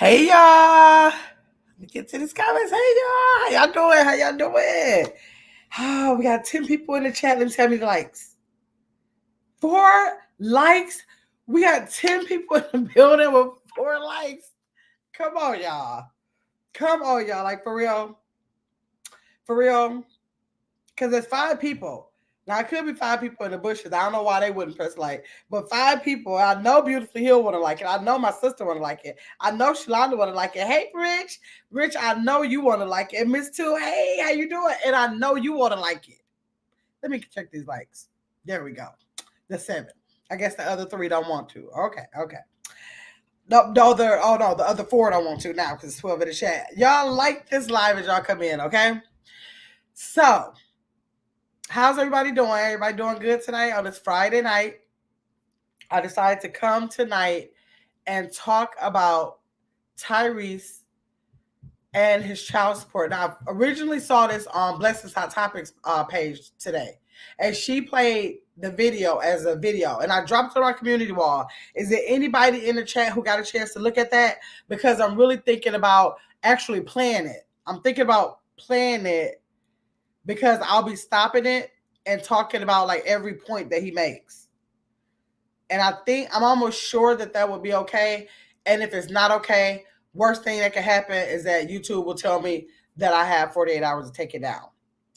Hey y'all. Let me get to these comments. Hey y'all. How y'all doing? How y'all doing? Oh, we got 10 people in the chat. Let me see how many likes. 4 likes. We got 10 people in the building with 4 likes. Come on, y'all. Come on, y'all. Like for real. For real. Because there's 5 people. Now, it could be 5 people in the bushes. I don't know why they wouldn't press like. But 5 people. I know Beautifully Hill want to like it. I know my sister want to like it. I know Shalonda want to like it. Hey, Rich. Rich, I know you want to like it. Miss Two, hey, how you doing? And I know you want to like it. Let me check these likes. There we go. The 7. I guess the other 3 don't want to. Okay. No, the other 4 don't want to now because it's 12 in the chat. Y'all like this live as y'all come in, okay? So, how's everybody doing? Everybody doing good tonight on this Friday night? I decided to come tonight and talk about Tyrese and his child support. Now, I originally saw this on Blessings Hot Topics page today, and she played the video as a video, and I dropped it on our community wall. Is there anybody in the chat who got a chance to look at that? Because I'm really thinking about actually playing it. I'm thinking about playing it because I'll be stopping it and talking about like every point that he makes. And I think I'm almost sure that would be okay. And if it's not okay, worst thing that can happen is that YouTube will tell me that I have 48 hours to take it down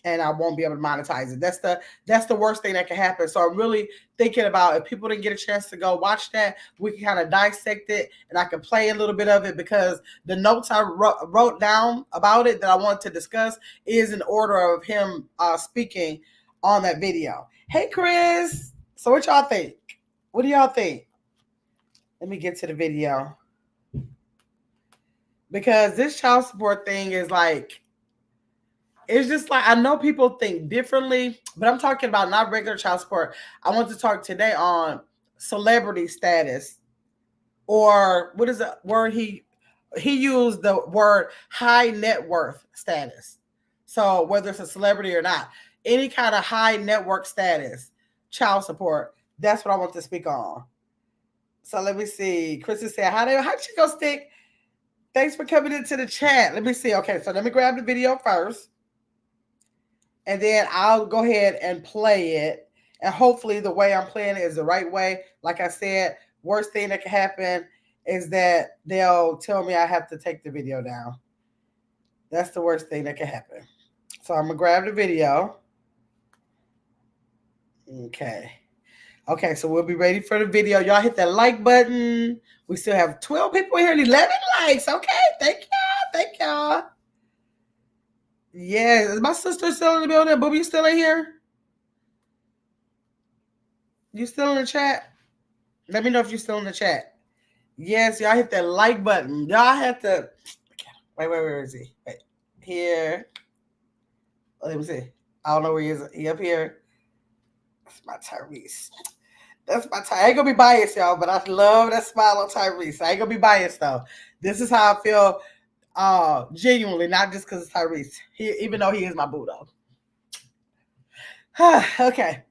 and I won't be able to monetize it. That's the worst thing that can happen. So I'm really thinking about if people didn't get a chance to go watch that, we can kind of dissect it and I can play a little bit of it because the notes I wrote down about it that I want to discuss is in order of him speaking on that video. Hey, Chris. So what y'all think? What do y'all think? Let me get to the video. Because this child support thing is like, it's just like, I know people think differently, but I'm talking about not regular child support. I want to talk today on celebrity status, or what is the word he used the word high net worth status. So whether it's a celebrity or not, any kind of high net worth status, child support, that's what I want to speak on. So let me see. Chrissy said, how'd you go, Stick? Thanks for coming into the chat. Let me see. Okay, so let me grab the video first. And then I'll go ahead and play it. And hopefully the way I'm playing it is the right way. Like I said, worst thing that can happen is that they'll tell me I have to take the video down. That's the worst thing that can happen. So I'm going to grab the video. Okay, so we'll be ready for the video. Y'all hit that like button. We still have 12 people here and 11 likes. Okay, thank y'all. Yeah, is my sister still in the building? Booby, you still in here? You still in the chat? Let me know if you're still in the chat. Yes, y'all hit that like button. Y'all have to. Wait, where is he? Wait, here. Let me see. I don't know where he is. He up here. That's my Tyrese. That's my Tyrese. I ain't gonna be biased, y'all, but I love that smile on Tyrese. I ain't gonna be biased though. This is how I feel, genuinely, not just because it's Tyrese. Even though he is my boo though. Okay.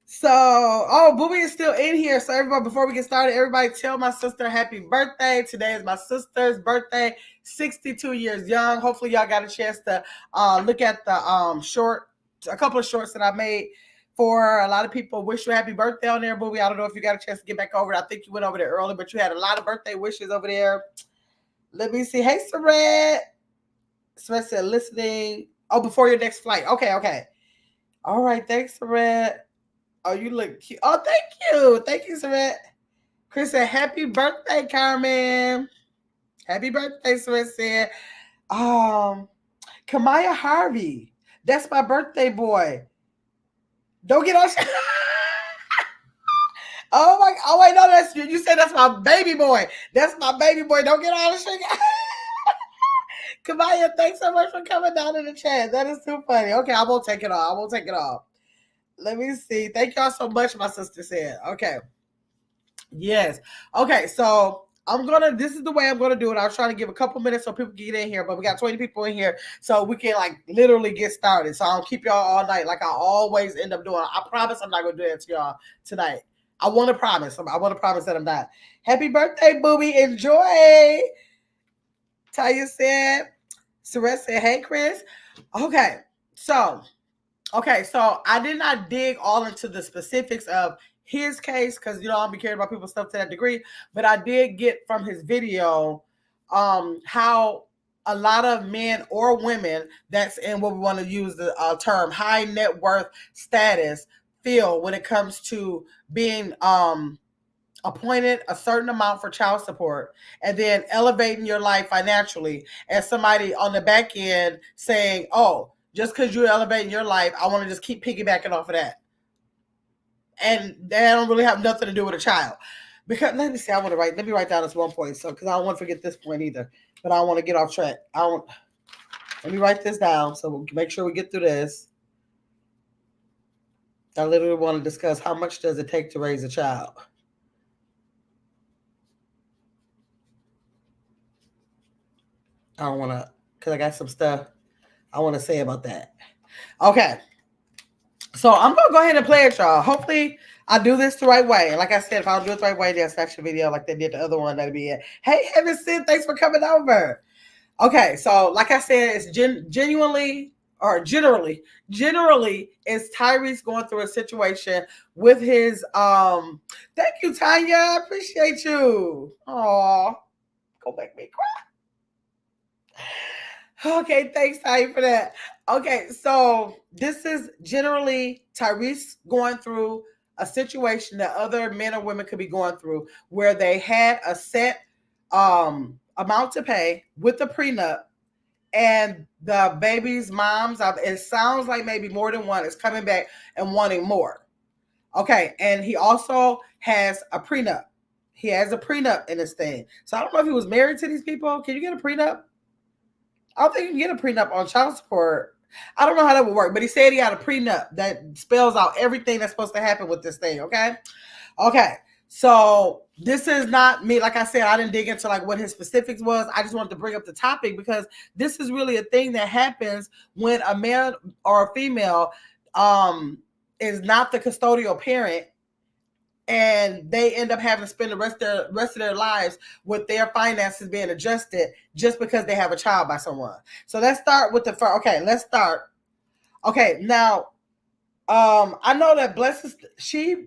So, Booby is still in here. So, everybody, before we get started, everybody tell my sister happy birthday. Today is my sister's birthday, 62 years young. Hopefully, y'all got a chance to look at the a couple of shorts that I made for a lot of people. Wish you a happy birthday on there, Booby. I don't know if you got a chance to get back over it. I think you went over there early, but you had a lot of birthday wishes over there. Let me see. Hey, Saret. Saret said listening. Oh, before your next flight. Okay. All right. Thanks, Saret. Oh, you look cute. Oh, thank you, Saret. Chris said, happy birthday, Carmen. Happy birthday, Saret said. Kamaya Harvey. That's my birthday boy. Don't get on. Oh wait, no, that's you. You said that's my baby boy. That's my baby boy. Don't get all the sugar. Kamaya, thanks so much for coming down in the chat. That is too funny. Okay, I won't take it off. Let me see. Thank y'all so much, my sister said. Okay. Yes. Okay, so this is the way I'm gonna do it. I was trying to give a couple minutes so people can get in here, but we got 20 people in here, so we can like literally get started. So I'll keep y'all all night like I always end up doing. I promise I'm not gonna do that to y'all tonight. I want to promise that I'm not. Happy birthday, Booby. Enjoy. Taya said, Suret said, hey, Chris. Okay, so I did not dig all into the specifics of his case because I don't be caring about people's stuff to that degree, but I did get from his video how a lot of men or women that's in what we want to use the term high net worth status feel when it comes to being appointed a certain amount for child support and then elevating your life financially, and somebody on the back end saying, oh, just because you're elevating your life, I want to just keep piggybacking off of that. And they don't really have nothing to do with a child. Because let me write down this one point, so because I don't want to forget this point either. But I don't want to get off track. Let me write this down so we'll make sure we get through this. I literally want to discuss how much does it take to raise a child. I don't want to, because I got some stuff I want to say about that. Okay. So I'm going to go ahead and play it, y'all. Hopefully I do this the right way. And like I said, if I don't do it the right way, they'll snatch the video like they did the other one. That'll be it. Hey, Heaven Sid, thanks for coming over. Okay. So like I said, it's generally, is Tyrese going through a situation with his, thank you, Tanya. I appreciate you. Aw, go make me cry. Okay, thanks, Ty, for that. Okay, so this is generally Tyrese going through a situation that other men or women could be going through where they had a set amount to pay with the prenup, and the baby's moms, it sounds like maybe more than one, is coming back and wanting more. Okay, and he also has a prenup. He has a prenup in this thing. So I don't know if he was married to these people. Can you get a prenup? I don't think you can get a prenup on child support. I don't know how that would work, but he said he had a prenup that spells out everything that's supposed to happen with this thing. Okay. Okay. So this is not me. Like I said, I didn't dig into like what his specifics was. I just wanted to bring up the topic because this is really a thing that happens when a man or a female is not the custodial parent, and they end up having to spend the rest of their lives with their finances being adjusted just because they have a child by someone. So let's start with the first. Okay, let's start. Okay, now I know that she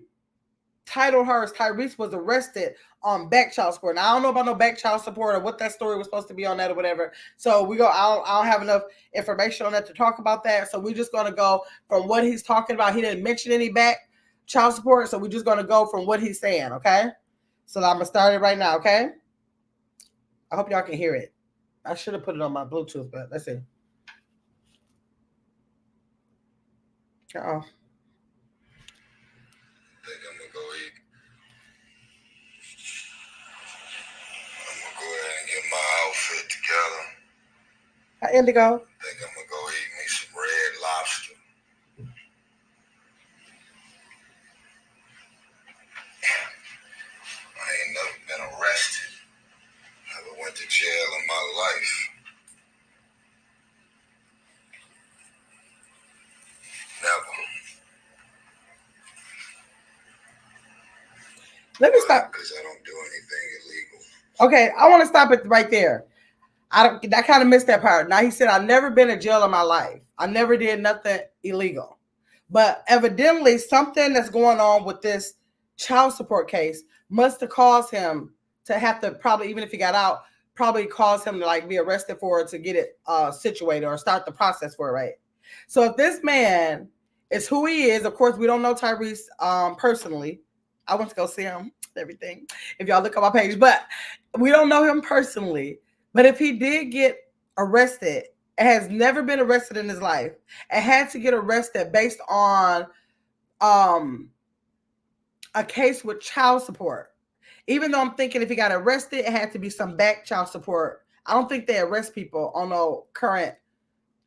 titled her as Tyrese was arrested on back child support. Now I don't know about no back child support or what that story was supposed to be on that or whatever. So I don't have enough information on that to talk about that. So we're just gonna go from what he's talking about. He didn't mention any back child support, so we're just going to go from what he's saying, okay? So I'm going to start it right now, okay? I hope y'all can hear it. I should have put it on my Bluetooth, but let's see. Uh-oh. I think I'm going to go eat. I'm going to go ahead and get my outfit together. Hi, Indigo. I think I'm going to go eat me some red lobster. I ain't never been arrested. Never went to jail in my life. Never. Let me stop. Because I don't do anything illegal. Okay, I want to stop it right there. I kind of missed that part. Now he said, I've never been in jail in my life. I never did nothing illegal. But evidently something that's going on with this child support case must have caused him to have to, probably even if he got out, probably caused him to like be arrested for it to get it situated or start the process for it, right? So if this man is who he is, of course we don't know Tyrese personally. I went to go see him, everything, if y'all look at my page, but we don't know him personally. But if he did get arrested, has never been arrested in his life, and had to get arrested based on a case with child support. Even though I'm thinking if he got arrested, it had to be some back child support. I don't think they arrest people on no current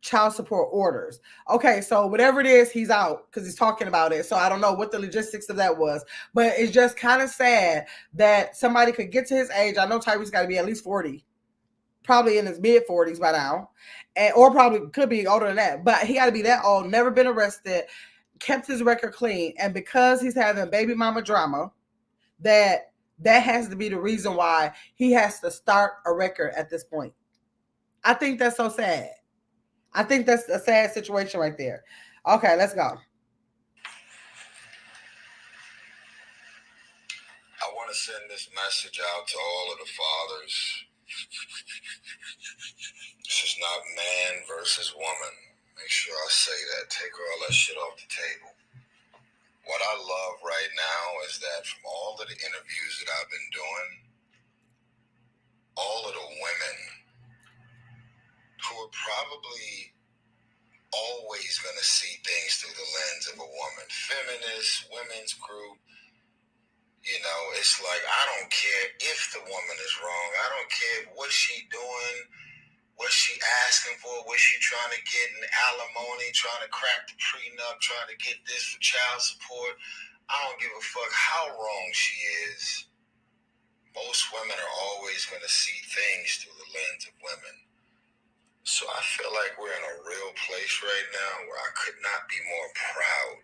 child support orders. Okay, so whatever it is, he's out because he's talking about it. So I don't know what the logistics of that was, but it's just kind of sad that somebody could get to his age. I know Tyrese got to be at least 40. Probably in his mid 40s by now, or probably could be older than that. But he got to be that old, never been arrested, kept his record clean, and because he's having baby mama drama, that has to be the reason why he has to start a record at this point. I think that's so sad. I think that's a sad situation right there. Okay, let's go. I want to send this message out to all of the fathers. This is not man versus woman. Make sure I say that. Take all that shit off the table. What I love right now is that from all of the interviews that I've been doing, all of the women who are probably always going to see things through the lens of a woman, feminist, women's group, you know, it's like, I don't care if the woman is wrong. I don't care what she doing, what she asking for, what she trying to get in alimony, trying to crack the prenup, trying to get this for child support. I don't give a fuck how wrong she is. Most women are always going to see things through the lens of women. So I feel like we're in a real place right now where I could not be more proud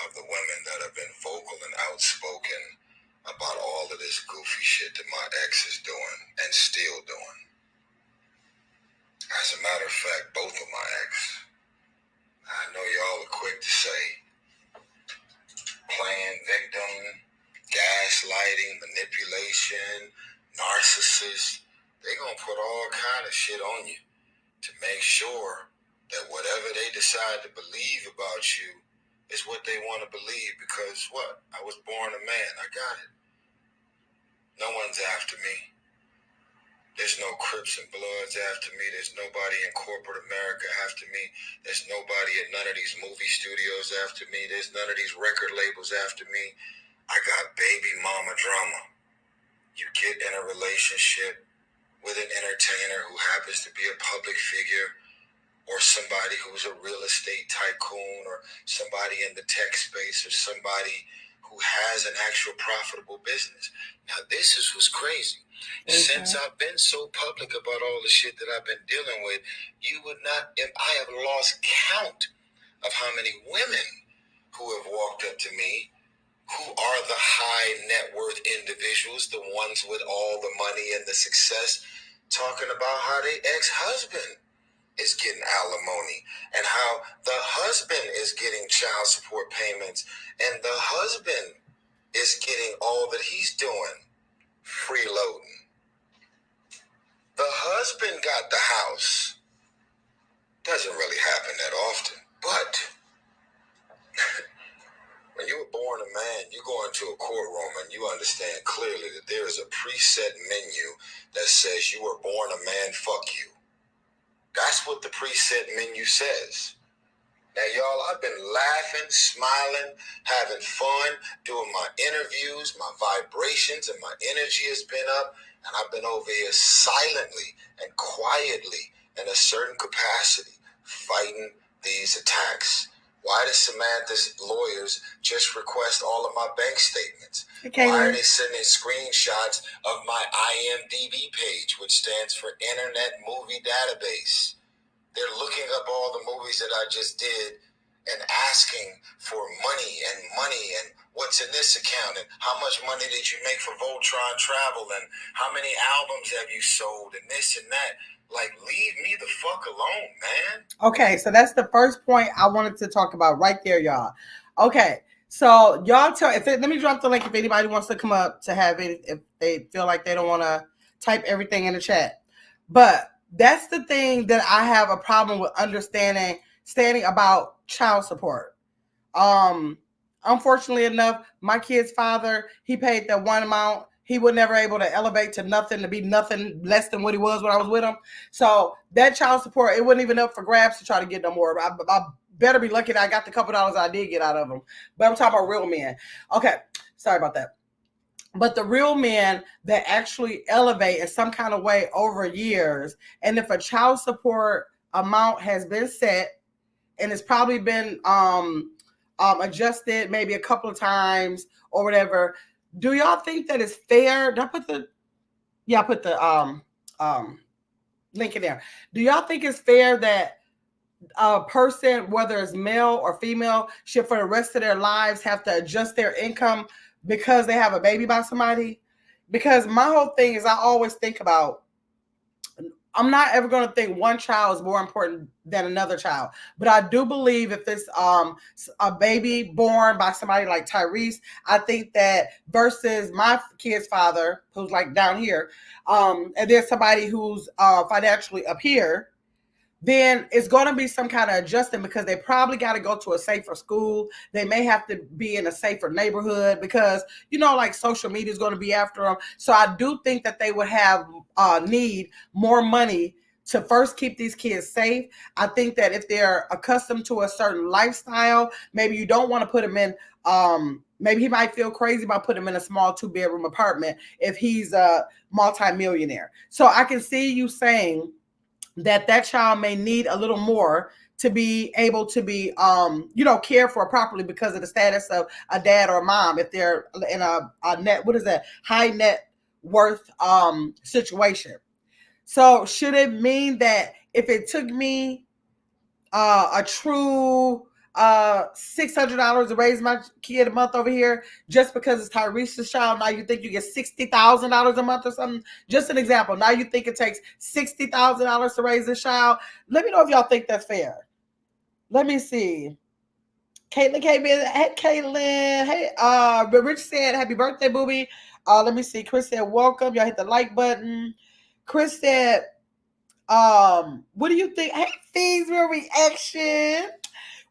of the women that have been vocal and outspoken about all of this goofy shit that my ex is doing and still doing. As a matter of fact, both of my ex, I know y'all are quick to say, playing victim, gaslighting, manipulation, narcissist. They gonna put all kind of shit on you to make sure that whatever they decide to believe about you is what they want to believe, because what? I was born a man. I got it. No one's after me. There's no Crips and Bloods after me. There's nobody in corporate America after me. There's nobody at none of these movie studios after me. There's none of these record labels after me. I got baby mama drama. You get in a relationship with an entertainer who happens to be a public figure, or somebody who's a real estate tycoon, or somebody in the tech space, or somebody who has an actual profitable business. Now, this is what's crazy. Okay. Since I've been so public about all the shit that I've been dealing with, you would not, I have lost count of how many women who have walked up to me who are the high net worth individuals, the ones with all the money and the success, talking about how their ex-husband is getting alimony and how the husband is getting child support payments and the husband is getting all that he's doing freeloading. The husband got the house. Doesn't really happen that often, but when you were born a man, you go into a courtroom and you understand clearly that there is a preset menu that says you were born a man, fuck you. That's what the preset menu says. Now, y'all, I've been laughing, smiling, having fun, doing my interviews, my vibrations and my energy has been up, and I've been over here silently and quietly in a certain capacity fighting these attacks. Why does Samantha's lawyers just request all of my bank statements? Okay. Why are they sending screenshots of my IMDb page, which stands for Internet Movie Database? They're looking up all the movies that I just did and asking for money and what's in this account and how much money did you make for Voltron Travel and how many albums have you sold and this and that. Like, leave me the fuck alone, man. Okay, so that's the first point I wanted to talk about right there, y'all. Okay, so y'all let me drop the link if anybody wants to come up to have it, if they feel like they don't want to type everything in the chat. But that's the thing that I have a problem with standing about child support. Unfortunately enough, my kid's father, he paid that one amount. He was never able to elevate to nothing, to be nothing less than what he was when I was with him. So that child support, it wasn't even up for grabs to try to get no more. I better be lucky that I got the couple dollars I did get out of him. But I'm talking about real men. Okay, sorry about that. But the real men that actually elevate in some kind of way over years, and if a child support amount has been set and it's probably been adjusted maybe a couple of times or whatever, do y'all think that it's fair? Did I put the link in there? Do y'all think it's fair that a person, whether it's male or female, should for the rest of their lives have to adjust their income because they have a baby by somebody? Because my whole thing is I always think about I'm not ever going to think one child is more important than another child. But I do believe if it's a baby born by somebody like Tyrese, I think that versus my kid's father, who's like down here, and there's somebody who's financially up here, then it's going to be some kind of adjustment because they probably got to go to a safer school. They may have to be in a safer neighborhood because, like social media is going to be after them. So I do think that they would have need more money to first keep these kids safe. I think that if they're accustomed to a certain lifestyle, maybe you don't want to put them in. Maybe he might feel crazy about putting him in a small 2-bedroom apartment if he's a multimillionaire. So I can see you saying that child may need a little more to be able to be cared for properly because of the status of a dad or a mom if they're in a net, what is that, high net worth situation. So should it mean that if it took me a true $600 to raise my kid a month over here just because it's Tyrese's child, now you think you get $60,000 a month or something? Just an example. Now you think it takes $60,000 to raise this child? Let me know if y'all think that's fair. Let me see. Caitlin came in. Hey, Caitlin. Hey, Rich said, happy birthday, booby. Let me see. Chris said, welcome. Y'all hit the like button. Chris said, what do you think? Hey, Fees, real reaction.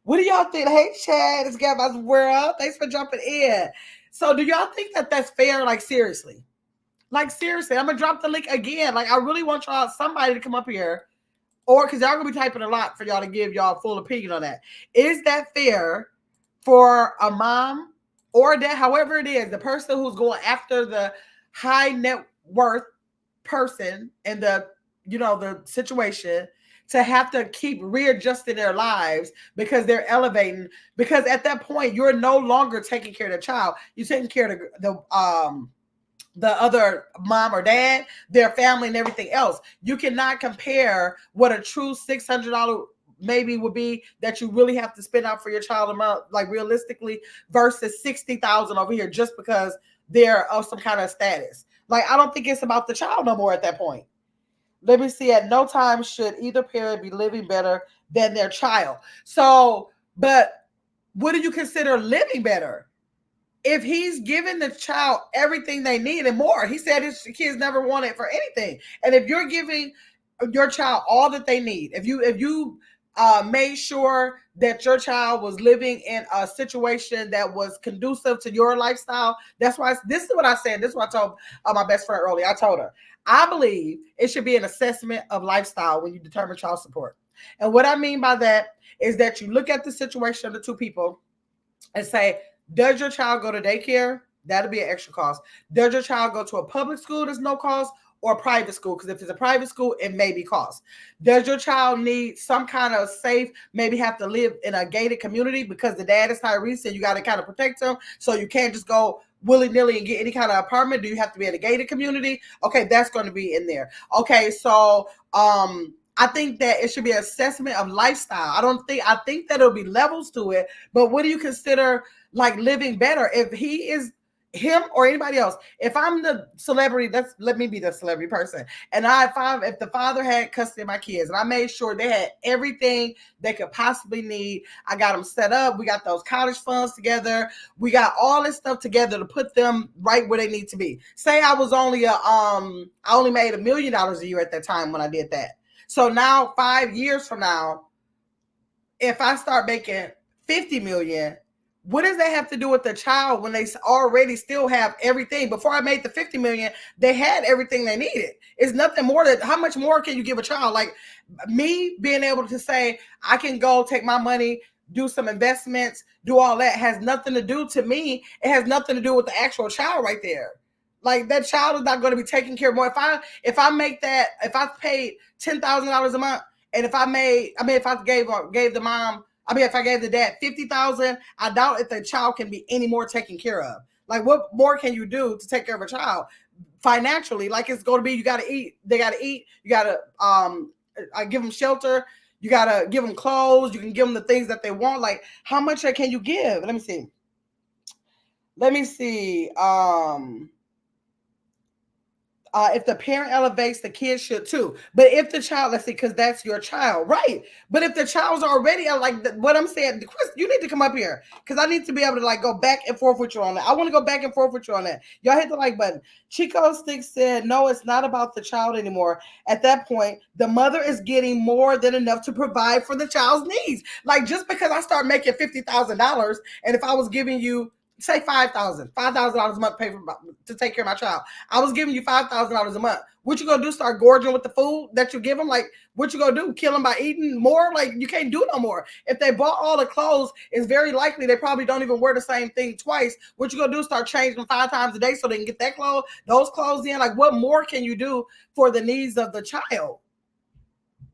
What do y'all think? Hey, Chad, it's Gabby's World. Thanks for jumping in. So, do y'all think that that's fair? Like, seriously? Like, seriously, I'm going to drop the link again. Like, I really want y'all, somebody to come up here, or because y'all going to be typing a lot for y'all to give y'all full opinion on that. Is that fair for a mom or a dad, however it is, the person who's going after the high net worth person and the situation, to have to keep readjusting their lives because they're elevating, because at that point you're no longer taking care of the child, you're taking care of the other mom or dad, their family, and everything else. You cannot compare what a true $600 maybe would be that you really have to spend out for your child amount, like realistically, versus 60,000 over here just because they're of some kind of status. Like, I don't think it's about the child no more at that point. Let me see. At no time should either parent be living better than their child. So, but what do you consider living better? If he's giving the child everything they need and more, he said his kids never wanted for anything. And if you're giving your child all that they need, if you made sure that your child was living in a situation that was conducive to your lifestyle, that's why this is what I said. This is what I told my best friend earlier. I told her, I believe it should be an assessment of lifestyle when you determine child support. And what I mean by that is that you look at the situation of the two people and say, does your child go to daycare? That'll be an extra cost. Does your child go to a public school that's no cost, or a private school? Because if it's a private school, it may be cost. Does your child need some kind of safe, maybe have to live in a gated community because the dad is Tyrese and you got to kind of protect him, so you can't just go willy-nilly and get any kind of apartment? Do you have to be in a gated community? Okay, that's going to be in there. Okay, so I think that it should be an assessment of lifestyle. I think that it'll be levels to it, but what do you consider like living better? If he is, him or anybody else, if I'm the celebrity, let me be the celebrity person. And if the father had custody of my kids and I made sure they had everything they could possibly need, I got them set up, we got those college funds together, we got all this stuff together to put them right where they need to be. Say I was only I only made $1 million a year at that time when I did that. So now 5 years from now, if I start making 50 million, what does that have to do with the child when they already still have everything? Before I made the 50 million, they had everything they needed. It's nothing more than, how much more can you give a child? Like me being able to say, I can go take my money, do some investments, do all that, has nothing to do to me. It has nothing to do with the actual child right there. Like that child is not going to be taken care of more. If I make that, if I paid $10,000 a month, and if I gave the mom, if I gave the dad 50,000, I doubt if the child can be any more taken care of. Like, what more can you do to take care of a child financially? Like, it's going to be, you got to eat. They got to eat. You got to give them shelter. You got to give them clothes. You can give them the things that they want. Like, how much can you give? Let me see. If the parent elevates, the kid should too. But if the child, let's see, because that's your child, right? But if the child's already like what I'm saying, Chris, you need to come up here because I need to be able to like go back and forth with you on that. I want to go back and forth with you on that. Y'all hit the like button. Chico Stick said, "No, it's not about the child anymore. At that point, the mother is getting more than enough to provide for the child's needs. Like just because I start making $50,000, and if I was giving you say $5,000 a month to pay for to take care of my child. I was giving you $5,000 a month. What you gonna do? Start gorging with the food that you give them? Like what you gonna do? Kill them by eating more? Like you can't do no more. If they bought all the clothes, it's very likely they probably don't even wear the same thing twice. What you gonna do? Start changing them 5 times a day so they can get that clothes, those clothes in. Like what more can you do for the needs of the child?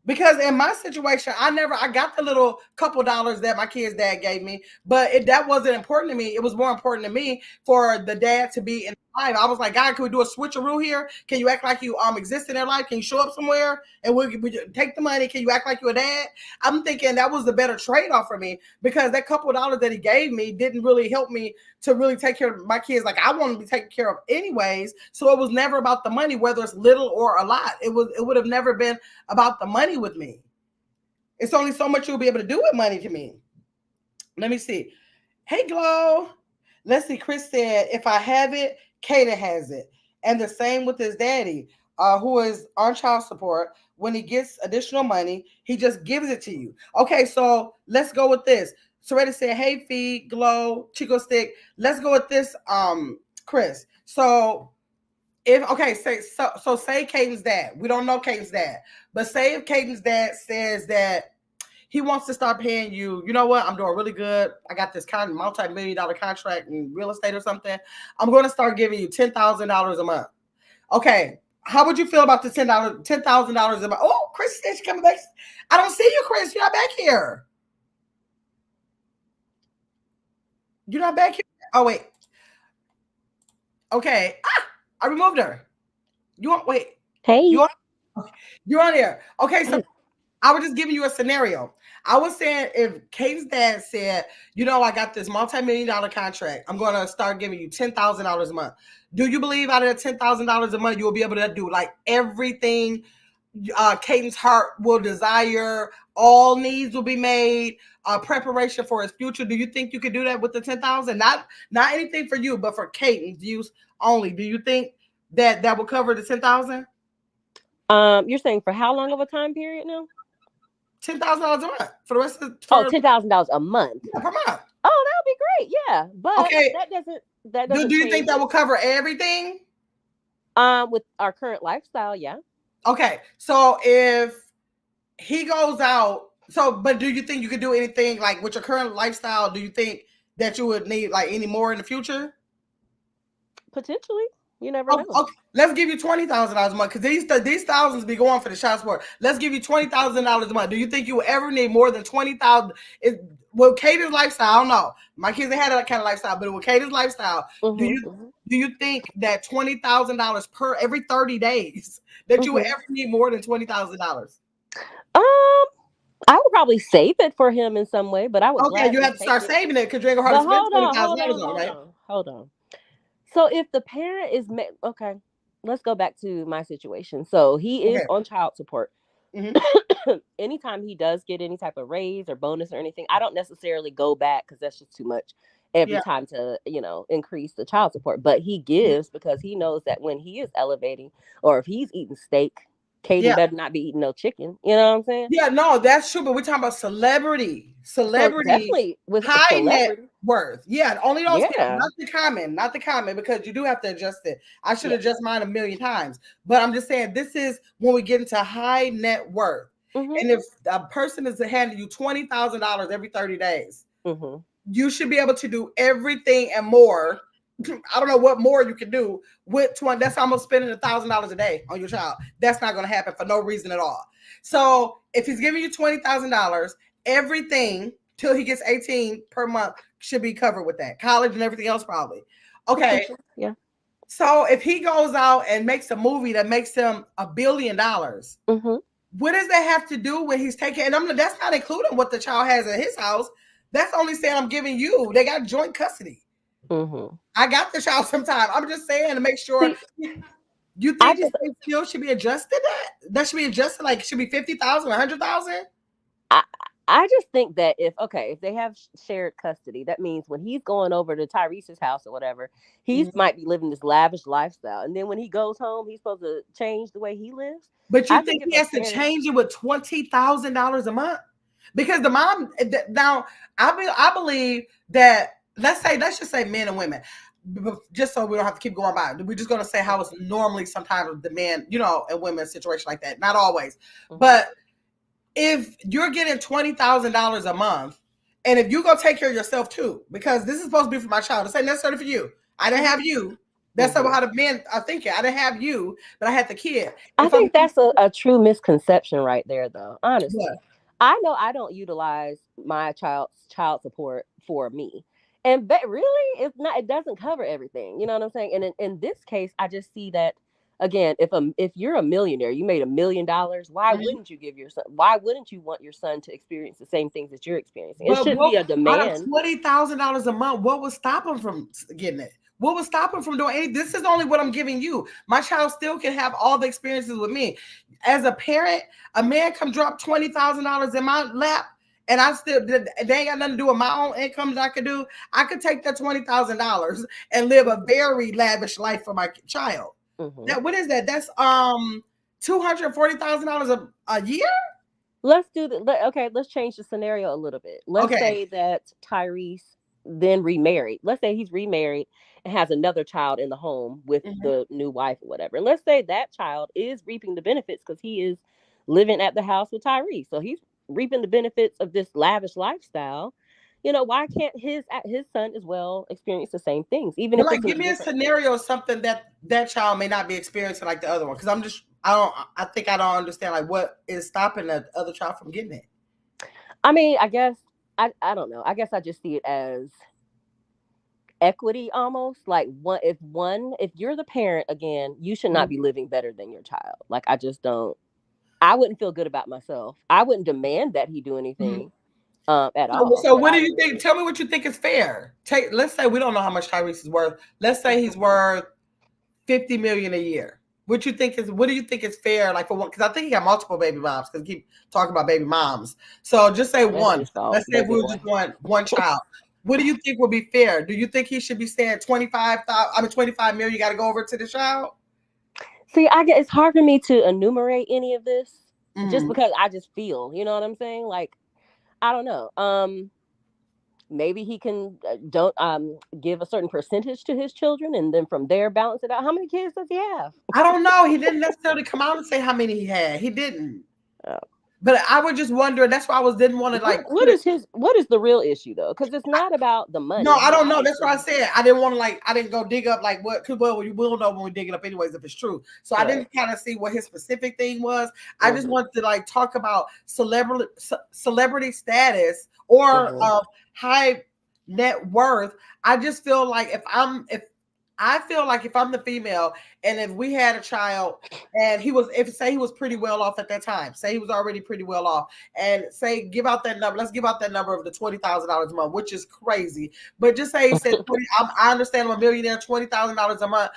Because in my situation, I got the little couple dollars that my kid's dad gave me, but that wasn't important to me. It was more important to me for the dad to be in life. I was like, God, can we do a switcheroo here? Can you act like you exist in their life? Can you show up somewhere and we take the money? Can you act like you're a dad? I'm thinking that was the better trade-off for me because that couple dollars that he gave me didn't really help me to really take care of my kids like I want to be taken care of anyways. So it was never about the money, whether it's little or a lot. It would have never been about the money with me. It's only so much you'll be able to do with money to me. Let me see. Hey, Glow. Let's see. Chris said, if I have it, Kaden has it. And the same with his daddy, who is on child support. When he gets additional money, he just gives it to you. Okay, so let's go with this. Soretta said, hey, Fee, Glow, Chico Stick. Let's go with this, Chris. So if say Caden's dad. We don't know Caden's dad, but say if Caden's dad says that he wants to start paying you, you know what? I'm doing really good. I got this kind of multi-million-dollar contract in real estate or something. I'm going to start giving you $10,000 a month. Okay. How would you feel about the $10,000 a month? Oh, Chris said she's coming back. I don't see you, Chris. You're not back here. You're not back here. Oh, wait. Okay. I removed her. You want wait. Hey. You're on there. Okay, so I was just giving you a scenario. I was saying if Kate's dad said, you know, I got this multi-million-dollar contract, I'm going to start giving you $10,000 a month. Do you believe out of that $10,000 a month, you will be able to do like everything Caden's heart will desire, all needs will be made, preparation for his future? Do you think you could do that with the 10,000? Not anything for you, but for Caden's use only. Do you think that will cover the 10,000? You're saying for how long of a time period now? $10,000 a month for the rest of $10,000 a month. Yeah, per month. Oh, that would be great. Yeah, but okay, that doesn't. Do you think that will cover everything? With our current lifestyle, yeah. Okay, so if he goes out, but do you think you could do anything like with your current lifestyle? Do you think that you would need like any more in the future? Potentially. You never know. Okay. Let's give you $20,000 a month because these thousands be going for the child support. Let's give you $20,000 a month. Do you think you will ever need more than $20,000? With Katie's lifestyle, I don't know. My kids, they had that kind of lifestyle, but with Katie's lifestyle, do you think that $20,000 per every 30 days that you would ever need more than $20,000? I would probably save it for him in some way, but I would. Okay, you have to start saving it because you're gonna have to spend $20,000 on it, right? Hold on. So if the parent is okay, let's go back to my situation. So he is on child support. Mm-hmm. Anytime he does get any type of raise or bonus or anything, I don't necessarily go back because that's just too much every time to, increase the child support. But he gives because he knows that when he is elevating or if he's eating steak, Katie better not be eating no chicken. You know what I'm saying? Yeah, no, that's true. But we're talking about celebrity, so definitely with high net worth. Yeah, only those people, not the common, because you do have to adjust it. I should adjust mine a million times. But I'm just saying, this is when we get into high net worth. Mm-hmm. And if a person is handing you $20,000 every 30 days, you should be able to do everything and more. I don't know what more you can do with 20. That's almost spending $1,000 a day on your child. That's not going to happen for no reason at all. So if he's giving you $20,000, everything till he gets 18 per month should be covered with that. College and everything else probably. Okay. Yeah. So if he goes out and makes a movie that makes him $1 billion, what does that have to do when he's taking? And that's not including what the child has in his house. That's only saying I'm giving you. They got joint custody. I got the child sometime. I'm just saying to make sure. You I think that just they still should be adjusted? That should be adjusted. Like, it should be 50,000, 100,000. I I just think that if they have shared custody, that means when he's going over to Tyrese's house or whatever, he Mhm. might be living this lavish lifestyle, and then when he goes home, he's supposed to change the way he lives. But you I think think if he a has to parent, change it with $20,000 a month? Because the mom now, I believe that, let's just say men and women, just so we don't have to keep going by. We're just gonna say how it's normally sometimes the men, and women situation like that. Not always, Mhm. but if you're getting $20,000 a month, and if you go take care of yourself too, because this is supposed to be for my child, it's not necessarily for you. I didn't have you. That's how the men are thinking. I didn't have you, but I had the kid. I If I'm think that's a true misconception right there, though. what? Honestly, I know I don't utilize my child's child support for me, and really, it's not. It doesn't cover everything. You know what I'm saying? And in this case, I just see that again. If you're a millionaire, you made $1 million. Why Mhm. wouldn't you give your son? Why wouldn't you want your son to experience the same things that you're experiencing? It But shouldn't what, be a out of demand. $20,000 a month, what would stop him from getting it? What would stop him from doing any? This is only what I'm giving you. My child still can have all the experiences with me. As a parent, a man come drop $20,000 in my lap, and I still, they ain't got nothing to do with my own income that I could do. I could take that $20,000 and live a very lavish life for my child. Hmm. That, what is that? That's $240,000 a year. Let's do the okay, let's change the scenario a little bit. Let's Okay. say that Tyrese then remarried. Let's say he's remarried and has another child in the home with Mhm. the new wife or whatever. And let's say that child is reaping the benefits because he is living at the house with Tyrese. So he's reaping the benefits of this lavish lifestyle. Why can't his son as well experience the same things, even But if like, it's in give a me a different. scenario, something that child may not be experiencing like the other one. Because I don't, I think I don't understand like what is stopping the other child from getting it. I mean, I guess I don't know. I guess I just see it as equity almost like if you're the parent again, you should not Mhm. be living better than your child. Like I just don't. I wouldn't feel good about myself. I wouldn't demand that he do Mhm. anything at So, all, so but what I do you wouldn't. think? Tell me what you think is fair. Let's say we don't know how much Tyrese is worth. Let's say he's worth 50 million a year. What do you think is fair? Like, for one, because I think he got multiple baby moms. Because keep talking about baby moms. So just say That's one. his fault, Let's say if baby we were boy. just going one child. What do you think would be fair? Do you think he should be saying 25,000? I mean, 25 million. You got to go over to the child. See, I get it's hard for me to enumerate any of this just Mm. because I just feel, you know what I'm saying? Like I don't know. Maybe he can don't give a certain percentage to his children and then from there balance it out. How many kids does he have? I don't know. He didn't necessarily come out and say how many he had. He didn't. But I was just wondering. That's why didn't want to like What put it. is what is the real issue though? Because it's not about the No, money. I He don't know. That's what I obviously said. I didn't want to like. I didn't go dig up like what. Cause well, you will know when we dig it up anyways if it's true. So I right. didn't kind of see what his specific thing was. I just Hmm. wanted to like talk about celebrity status or Hmm. high net worth. I just feel like if I feel like if I'm the female and if we had a child and say he was pretty well off at that time, say he was already pretty well off, and say give out that number. Let's give out that number of the $20,000 a month, which is crazy. But just say he said 20. I understand I'm a millionaire, $20,000 a month.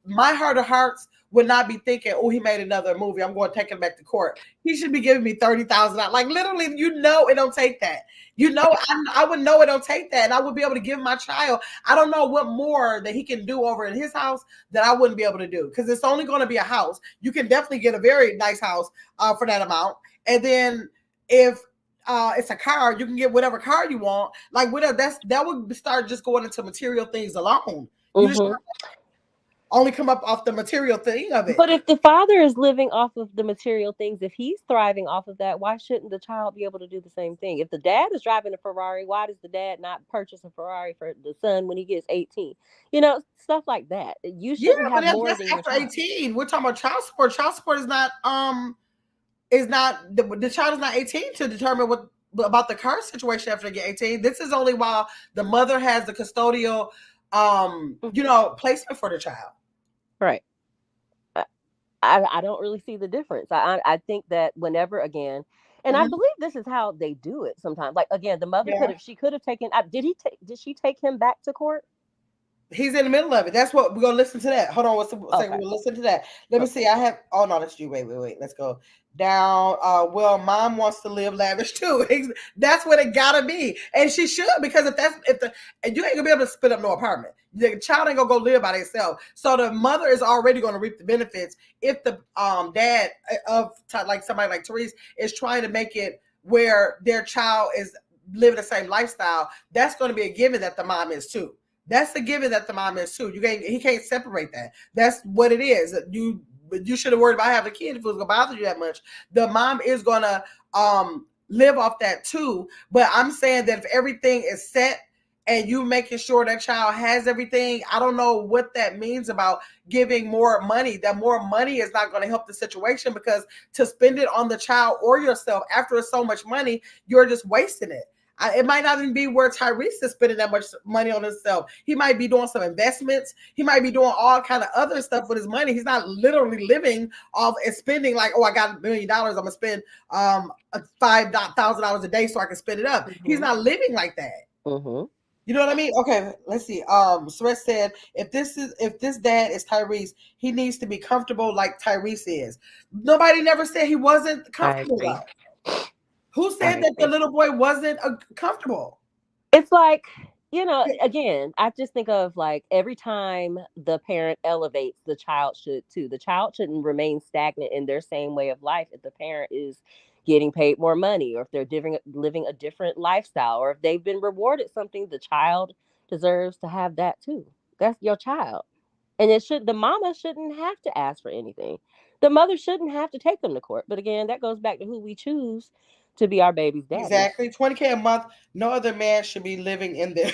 My heart of hearts would not be thinking, oh, he made another movie. I'm going to take him back to court. He should be giving me $30,000. Like literally, it don't take that. I would know it don't take that, and I would be able to give my child. I don't know what more that he can do over in his house that I wouldn't be able to do because it's only going to be a house. You can definitely get a very nice house for that amount, and then if it's a car, you can get whatever car you want. Like whatever that would start just going into material things alone. You just Hmm. only come up off the material thing of it. But if the father is living off of the material things, if he's thriving off of that, why shouldn't the child be able to do the same thing? If the dad is driving a Ferrari, why does the dad not purchase a Ferrari for the son when he gets 18? Stuff like that. You Yeah, shouldn't but have more that's than your after child. 18. We're talking about child support. Child support is not the child is not 18 to determine what about the car situation after they get 18. This is only while the mother has the custodial Hmm. placement for the child. Right. I, I don't really see the difference. I think that whenever again, and I Mm-hmm. believe this is how they do it sometimes. Like again, the mother Yeah. could have she could have taken. Did she take him back to court? He's in the middle of it. That's what we're gonna listen to. That. Hold on, what's the second? Okay. We'll listen to that. Let me see. I have. Oh no, that's you. Wait. Let's go down. Well, mom wants to live lavish too. That's what it gotta be, and she should, because and you ain't gonna be able to split up no apartment. The child ain't gonna go live by themselves. So the mother is already gonna reap the benefits if the dad of like somebody like Tyrese is trying to make it where their child is living the same lifestyle. That's going to be a given that the mom is too. That's the given that the mom is too. He can't separate that. That's what it is. You should have worried about having a kid if it was gonna bother you that much. The mom is gonna live off that too. But I'm saying that if everything is set and you making sure that child has everything, I don't know what that means about giving more money. That more money is not going to help the situation, because to spend it on the child or yourself after it's so much money, you're just wasting it. It might not even be where Tyrese is spending that much money on himself. He might be doing some investments. He might be doing all kind of other stuff with his money. He's not literally living off and spending like, oh, I got $1 million. I'm gonna spend $5,000 a day so I can spend it up. Mm-hmm. He's not living like that. Mm-hmm. You know what I mean? Okay, let's see. Sret said, if this dad is Tyrese, he needs to be comfortable like Tyrese is. Nobody never said he wasn't comfortable though. Who said that the little boy wasn't comfortable? It's like, again, I just think of like every time the parent elevates, the child should too. The child shouldn't remain stagnant in their same way of life if the parent is getting paid more money, or if they're living a different lifestyle, or if they've been rewarded something, the child deserves to have that too. That's your child. And the mama shouldn't have to ask for anything. The mother shouldn't have to take them to court. But again, that goes back to who we choose to be our baby's daddy. Exactly. $20K a month. No other man should be living in there.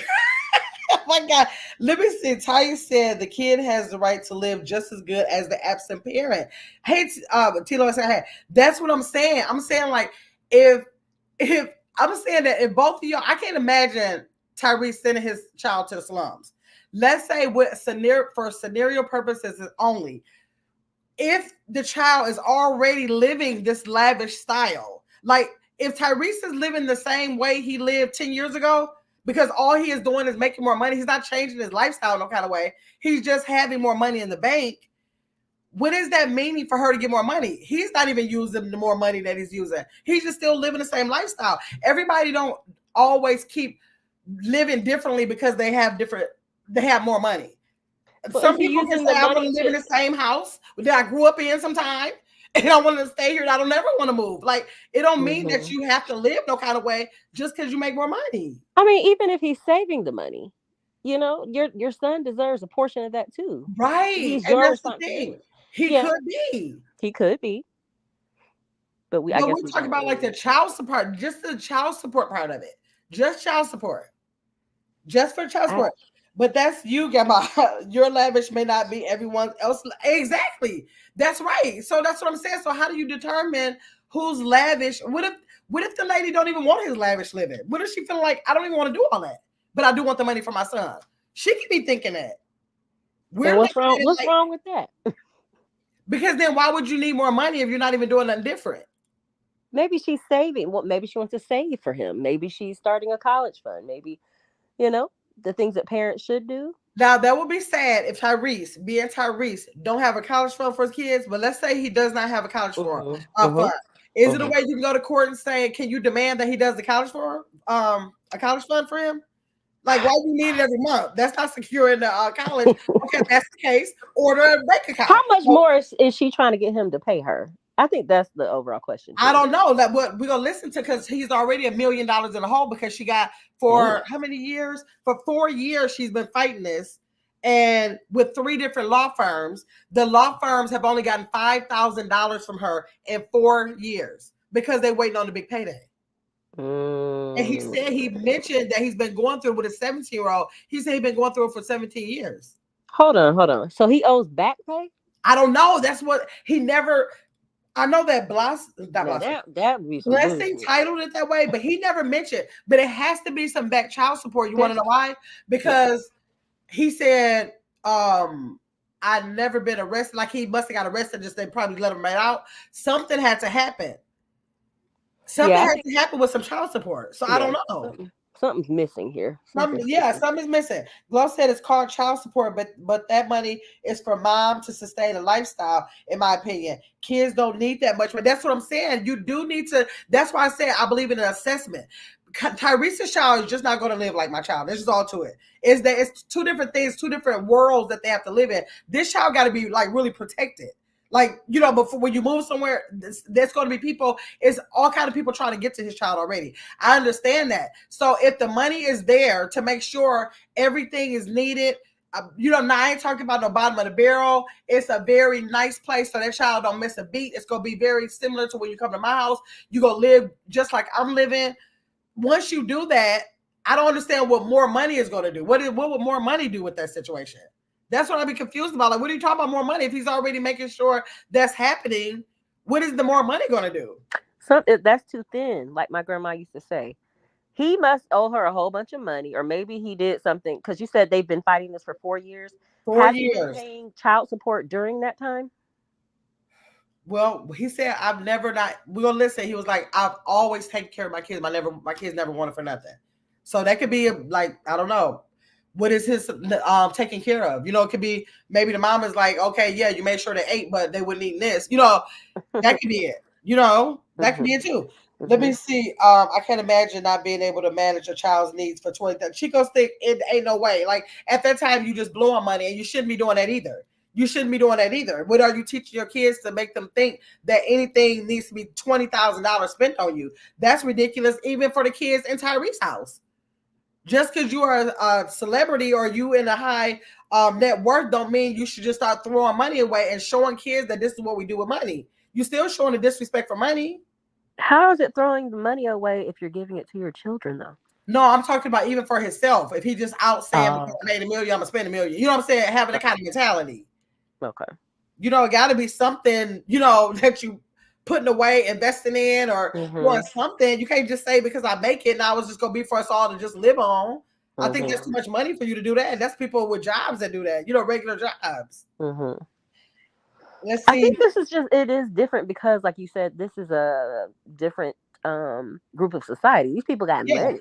Oh my God. Let me see. Taya said the kid has the right to live just as good as the absent parent. Hey, Tilo said, hey, that's what I'm saying. I'm saying, like, if I'm saying that if both of y'all, I can't imagine Tyrese sending his child to the slums. Let's say for scenario purposes only, if the child is already living this lavish style, like if Tyrese is living the same way he lived 10 years ago, because all he is doing is making more money, he's not changing his lifestyle no kind of way, he's just having more money in the bank. What is that meaning for her to get more money? He's not even using the more money that he's using. He's just still living the same lifestyle. Everybody don't always keep living differently because they have more money. But some people can say, I want to live in the same house that I grew up in sometime, and I want to stay here, and I don't ever want to move. Like, it don't mean that you have to live no kind of way just because you make more money. I mean, even if he's saving the money, your son deserves a portion of that too. Right. He's your responsibility. He could be. He could be. But we're talking about like the child support, just the child support part of it. Just child support. Just for child support. But that's you, Gamma. Your lavish may not be everyone else. Exactly. That's right. So that's what I'm saying. So how do you determine who's lavish? What if the lady don't even want his lavish living? What if she feel like, I don't even want to do all that, but I do want the money for my son? She could be thinking that. What's wrong? What's wrong with that? Because then why would you need more money if you're not even doing nothing different? Maybe she's saving. Well, maybe she wants to save for him. Maybe she's starting a college fund. Maybe, the things that parents should do. Now, that would be sad if Tyrese, don't have a college fund for his kids, but let's say he does not have a college fund. Is it a way you can go to court and say, can you demand that he does the college for a college fund for him? Like, why do you need it every month? That's not secure in the college. Okay, if that's the case, order a bank account. How much more is she trying to get him to pay her? I think that's the overall question. I don't know. That what we're gonna listen to, because he's already $1 million in the hole, because she got for how many years? For 4 years, she's been fighting this, and with 3 different law firms. The law firms have only gotten $5,000 from her in 4 years because they're waiting on the big payday. And he mentioned that he's been going through it with a 17-year-old. He said he's been going through it for 17 years. Hold on. So he owes back pay? I don't know. That's what he never. I know that Blessing titled it that way, but he never mentioned. But it has to be some back child support. You want to know why? Because he said, I'd never been arrested. Like, he must have got arrested. Just they probably let him right out. Something had to happen. Something had to happen with some child support. So I don't know. something's missing here. Something's missing. Glow said it's called child support, but that money is for mom to sustain a lifestyle, in my opinion. Kids don't need that much, but that's what I'm saying. You do need to. That's why I said I believe in an assessment. Tyrese's child is just not going to live like my child. There's just all to it. Is that it's two different things, two different worlds that they have to live in. This child got to be like really protected. Like, you know, before when you move somewhere, there's going to be people, it's all kind of people trying to get to his child already. I understand that. So if the money is there to make sure everything is needed, you know, now I ain't talking about the bottom of the barrel. It's a very nice place so that child don't miss a beat. It's going to be very similar to when you come to my house. You going to live just like I'm living. Once you do that, I don't understand what more money is going to do. What would more money do with that situation? That's what I'd be confused about. Like, what are you talking about more money if he's already making sure that's happening? What is the more money going to do? That's too thin, like my grandma used to say. He must owe her a whole bunch of money, or maybe he did something, because you said they've been fighting this for 4 years. 4 Has he been years. paying child support during that time? Well, he said, I've never not, we're going to listen. He was like, I've always taken care of my kids. My kids never wanted for nothing. So that could be like, I don't know. What is his taking care of? You know, it could be maybe the mom is like, okay, yeah, you made sure they ate, but they wouldn't eat this. You know, that could be it. You know, that could be it too. Let me see. I can't imagine not being able to manage a child's needs for 20. Chico's think it ain't no way. Like at that time, you just blowing money, and you shouldn't be doing that either. You shouldn't be doing that either. What are you teaching your kids to make them think that anything needs to be $20,000 spent on you? That's ridiculous, even for the kids in Tyrese's house. Just because you are a celebrity or you in a high net worth don't mean you should just start throwing money away and showing kids that this is what we do with money. You still showing the disrespect for money. How is it throwing the money away if you're giving it to your children, though? No, I'm talking about even for himself. If he just out saying because I Okay. made $1 million, I'm gonna spend $1 million. You know what I'm saying? Having that kind of mentality. Okay. You know, it got to be something, you know, that you putting away, investing in, or doing something. You can't just say because I make it, now it's just gonna be for us all to just live on. I think there's too much money for you to do that. And that's people with jobs that do that, you know, regular jobs. Let's I see. think this is just, it is different because, like you said, this is a different group of society. These people got Yeah. money.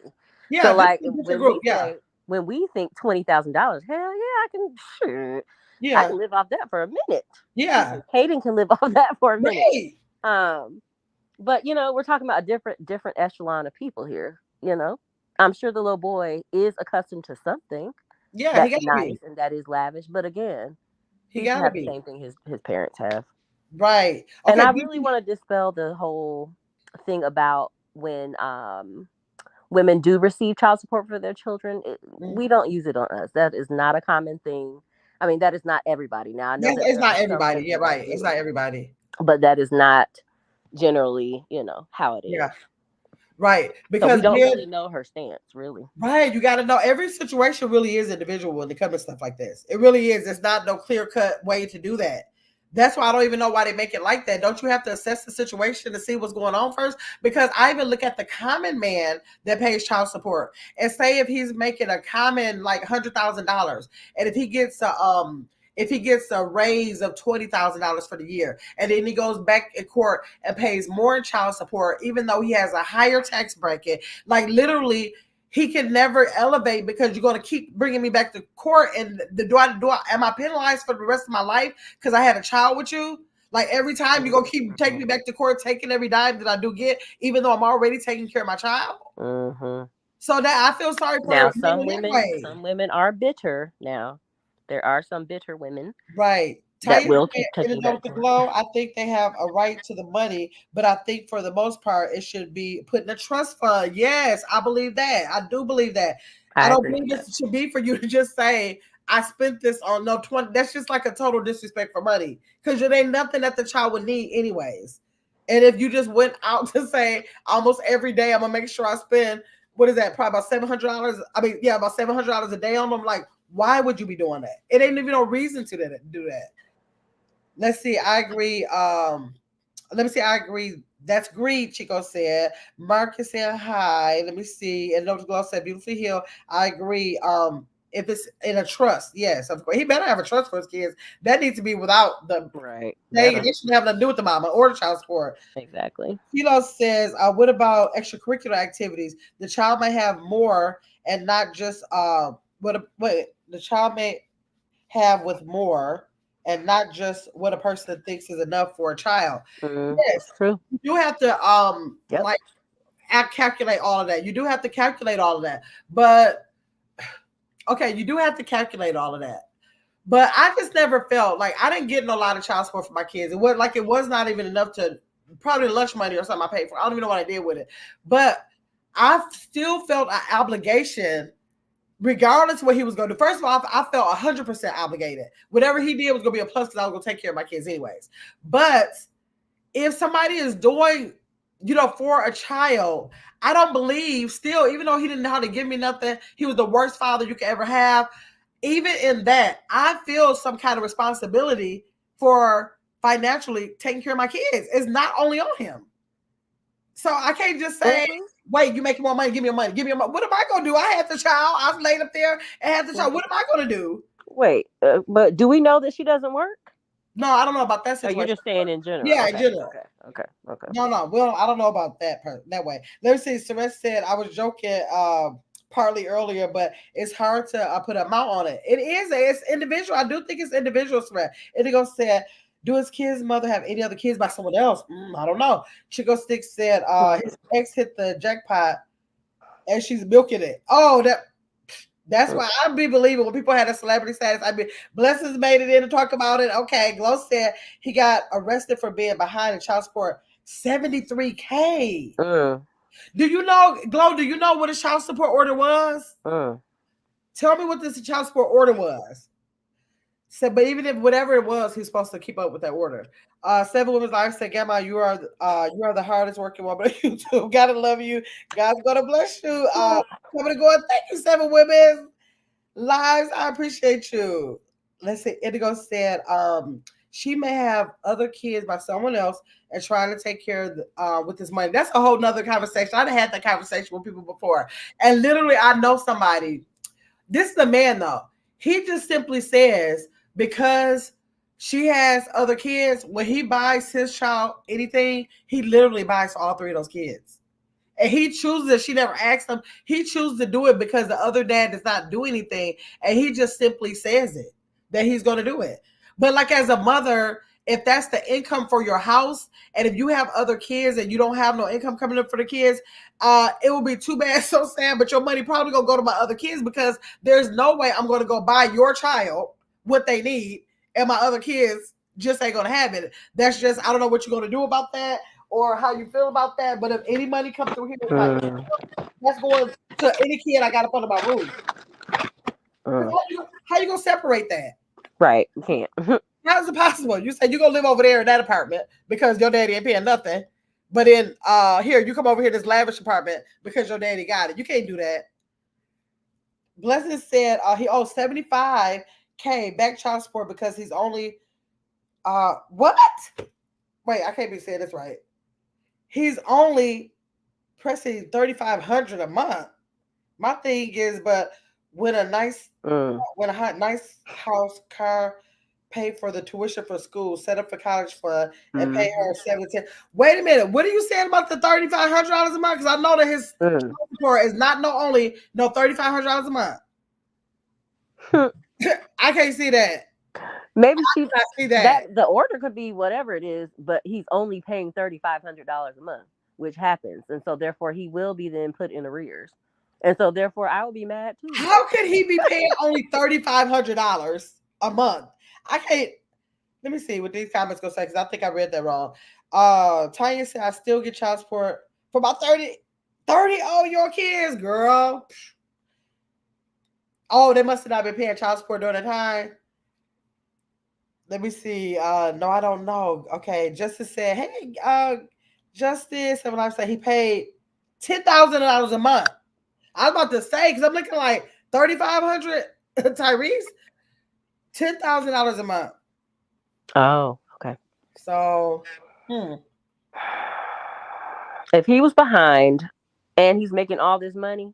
Yeah. So, This like, is a different when group. we Yeah. say, when we think $20,000, hell yeah, I can, sure, I Yeah. can live off that for a minute. Yeah. Kaden can live off that for a minute. Right. But you know, we're talking about a different echelon of people here. You know, I'm sure the little boy is accustomed to something Yeah. He that's got to nice be. and that is lavish. But again, He he should got to have the be. same thing his parents have. Right. And Okay. I really want to dispel the whole thing about when women do receive child support for their children. We don't use it on us. That is not a common thing. I mean, that is not everybody. Now I know Yes, that it's there are not some everybody. Yeah. women that Right. It's do, not everybody. but that is not generally, how it Yeah. is. Right. So we Because don't then, really know her stance, really. right, you got to know every situation really is individual when it comes to stuff like this. It really is. It's not no clear cut way to do that. That's why I don't even know why they make it like that. Don't you have to assess the situation to see what's going on first? Because I even look at the common man that pays child support and say if he's making a common like $100,000, and if he gets a raise of $20,000 for the year, and then he goes back in court and pays more in child support, even though he has a higher tax bracket, like literally he can never elevate because you're going to keep bringing me back to court. And am I penalized for the rest of my life because I had a child with you? Like every time you're going to keep taking me back to court, taking every dime that I do get, even though I'm already taking care of my child. So that I feel sorry for Now, men in that way. some women are bitter. Now, there are some bitter women Right. that Taisha will said keep in the taking note back with the court. glow, I think they have a right to the money, but I think for the most part it should be put in a trust fund. Yes, I believe that. I do believe that. I I don't agree believe with that. this should be for you to just say, I spent this on no 20. That's just like a total disrespect for money. Because it ain't nothing that the child would need anyways. And if you just went out to say almost every day, I'm gonna make sure I spend what is that? Probably about $700. I mean, yeah, about $700 a day on them. Like, why would you be doing that? It ain't even no reason to do that. Let's see. I agree. Let me see. I agree. That's greed, Chico said. Marcus said hi. Let me see. And Dr. Glow said, beautifully healed. I agree. If it's in a trust, yes, of course. He better have a trust for his kids. That needs to be without the Right. thing. It shouldn't have nothing to do with the mama or the child support. Exactly. Philo says, what about extracurricular activities? The child may have more and not just what the child may have with more and not just what a person thinks is enough for a child. Yes, That's true. you do have to Yep. like calculate all of that. You do have to calculate all of that. But okay, you do have to calculate all of that. But I just never felt like I didn't get in a lot of child support for my kids. It was like it was not even enough to probably lunch money or something I paid for. I don't even know what I did with it. But I still felt an obligation regardless of what he was going to do. First of all, I felt 100% obligated. Whatever he did was going to be a plus because I was going to take care of my kids anyways. But if somebody is doing, for a child, I don't believe still, even though he didn't know how to give me nothing, he was the worst father you could ever have. Even in that, I feel some kind of responsibility for financially taking care of my kids. It's not only on him. So I can't just say, wait, you making more money, give me your money, give me your money. What am I going to do? I had the child. I was laid up there and had the child. What am I going to do? Wait, but do we know that she doesn't work? No, I don't know about that Oh, situation. you're just saying in general. Yeah, okay. in general. Okay. No. Well, I don't know about that way. Let me see. Celeste said I was joking partly earlier, but it's hard to put a amount on it. It's individual. I do think it's individual, Celeste. Indigo said, do his kid's mother have any other kids by someone else? I don't know. Chico Stick said his ex hit the jackpot and she's milking it. Oh, that's why I'd be believing when people had a celebrity status. I'd be Blessings made it in to talk about it. Okay, Glow said he got arrested for being behind in child support $73K. Do you know, Glow? Do you know what a child support order was? Tell me what this child support order was. So, but even if whatever it was, he's supposed to keep up with that order. Seven Women's Life said, "Gamma, you are the hardest working woman on YouTube. Gotta love you. God's gonna bless you. Coming and going. Thank you, Seven Women's Lives. I appreciate you." Let's see. Indigo said, she may have other kids by someone else and trying to take care of with this money. That's a whole nother conversation. I've had that conversation with people before, and literally, I know somebody. This is a man though. He just simply says because she has other kids, when he buys his child anything, he literally buys all three of those kids. And he chooses it. She never asked him. He chooses to do it because the other dad does not do anything. And he just simply says it, that he's going to do it. But like as a mother, if that's the income for your house, and if you have other kids and you don't have no income coming up for the kids, it will be too bad, so sad, but your money probably gonna go to my other kids because there's no way I'm gonna go buy your child what they need and my other kids just ain't gonna have it. That's just, I don't know what you're gonna do about that or how you feel about that, but if any money comes through here, that's going to any kid I got up under my roof. How you gonna separate that? Right, you can't. How is it possible? You say you're gonna live over there in that apartment because your daddy ain't paying nothing. But then here, you come over here this lavish apartment because your daddy got it. You can't do that. Blessing said he owes $75K back child support because he's only what? Wait, I can't be saying this right. He's only pressing $3,500 a month. My thing is, but when a nice nice house, car, pay for the tuition for school, set up for college fund, and pay her 17. Wait a minute. What are you saying about the $3,500 a month? Because I know that his support is not only $3,500 a month. I can't see that. Maybe I see that. the order could be whatever it is, but he's only paying $3,500 a month, which happens, and so therefore he will be then put in arrears, and so therefore I would be mad too. How could he be paying only $3,500 a month? I can't. Let me see what these comments go say because I think I read that wrong. Tanya said I still get child support for about 30 oh your kids, girl. Oh, they must have not been paying child support during the time. Let me see. No, I don't know. Okay, Justice said, hey, Justice, and when I said he paid $10,000 a month. I was about to say because I'm looking like 3,500 Tyrese, $10,000 a month. Oh, okay. So, if he was behind and he's making all this money,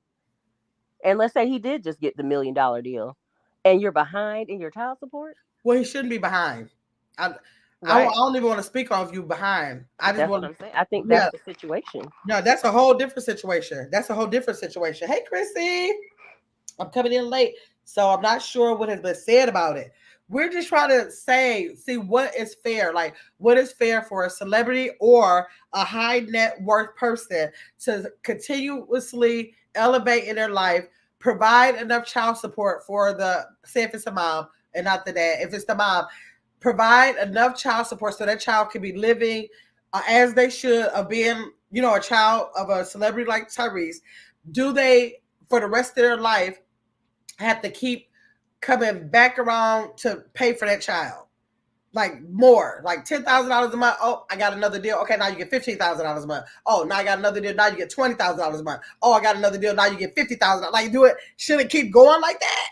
And let's say he did just get the $1 million deal, and you're behind in your child support. Well, he shouldn't be behind. I Right. don't even want to speak on if you behind. I just That's what want, I'm saying. I think yeah. that's the situation. No, that's a whole different situation. That's a whole different situation. Hey, Chrissy, I'm coming in late, so I'm not sure what has been said about it. We're just trying to see what is fair. Like, what is fair for a celebrity or a high net worth person to continuously elevate in their life, provide enough child support for the, say if it's a mom and not the dad, if it's the mom, provide enough child support so that child can be living as they should of being, a child of a celebrity like Tyrese. Do they, for the rest of their life, have to keep coming back around to pay for that child? Like more, like $10,000 a month. Oh, I got another deal. Okay, now you get $15,000 a month. Oh, now I got another deal. Now you get $20,000 a month. Oh, I got another deal. Now you get $50,000. Like, do it? Should it keep going like that?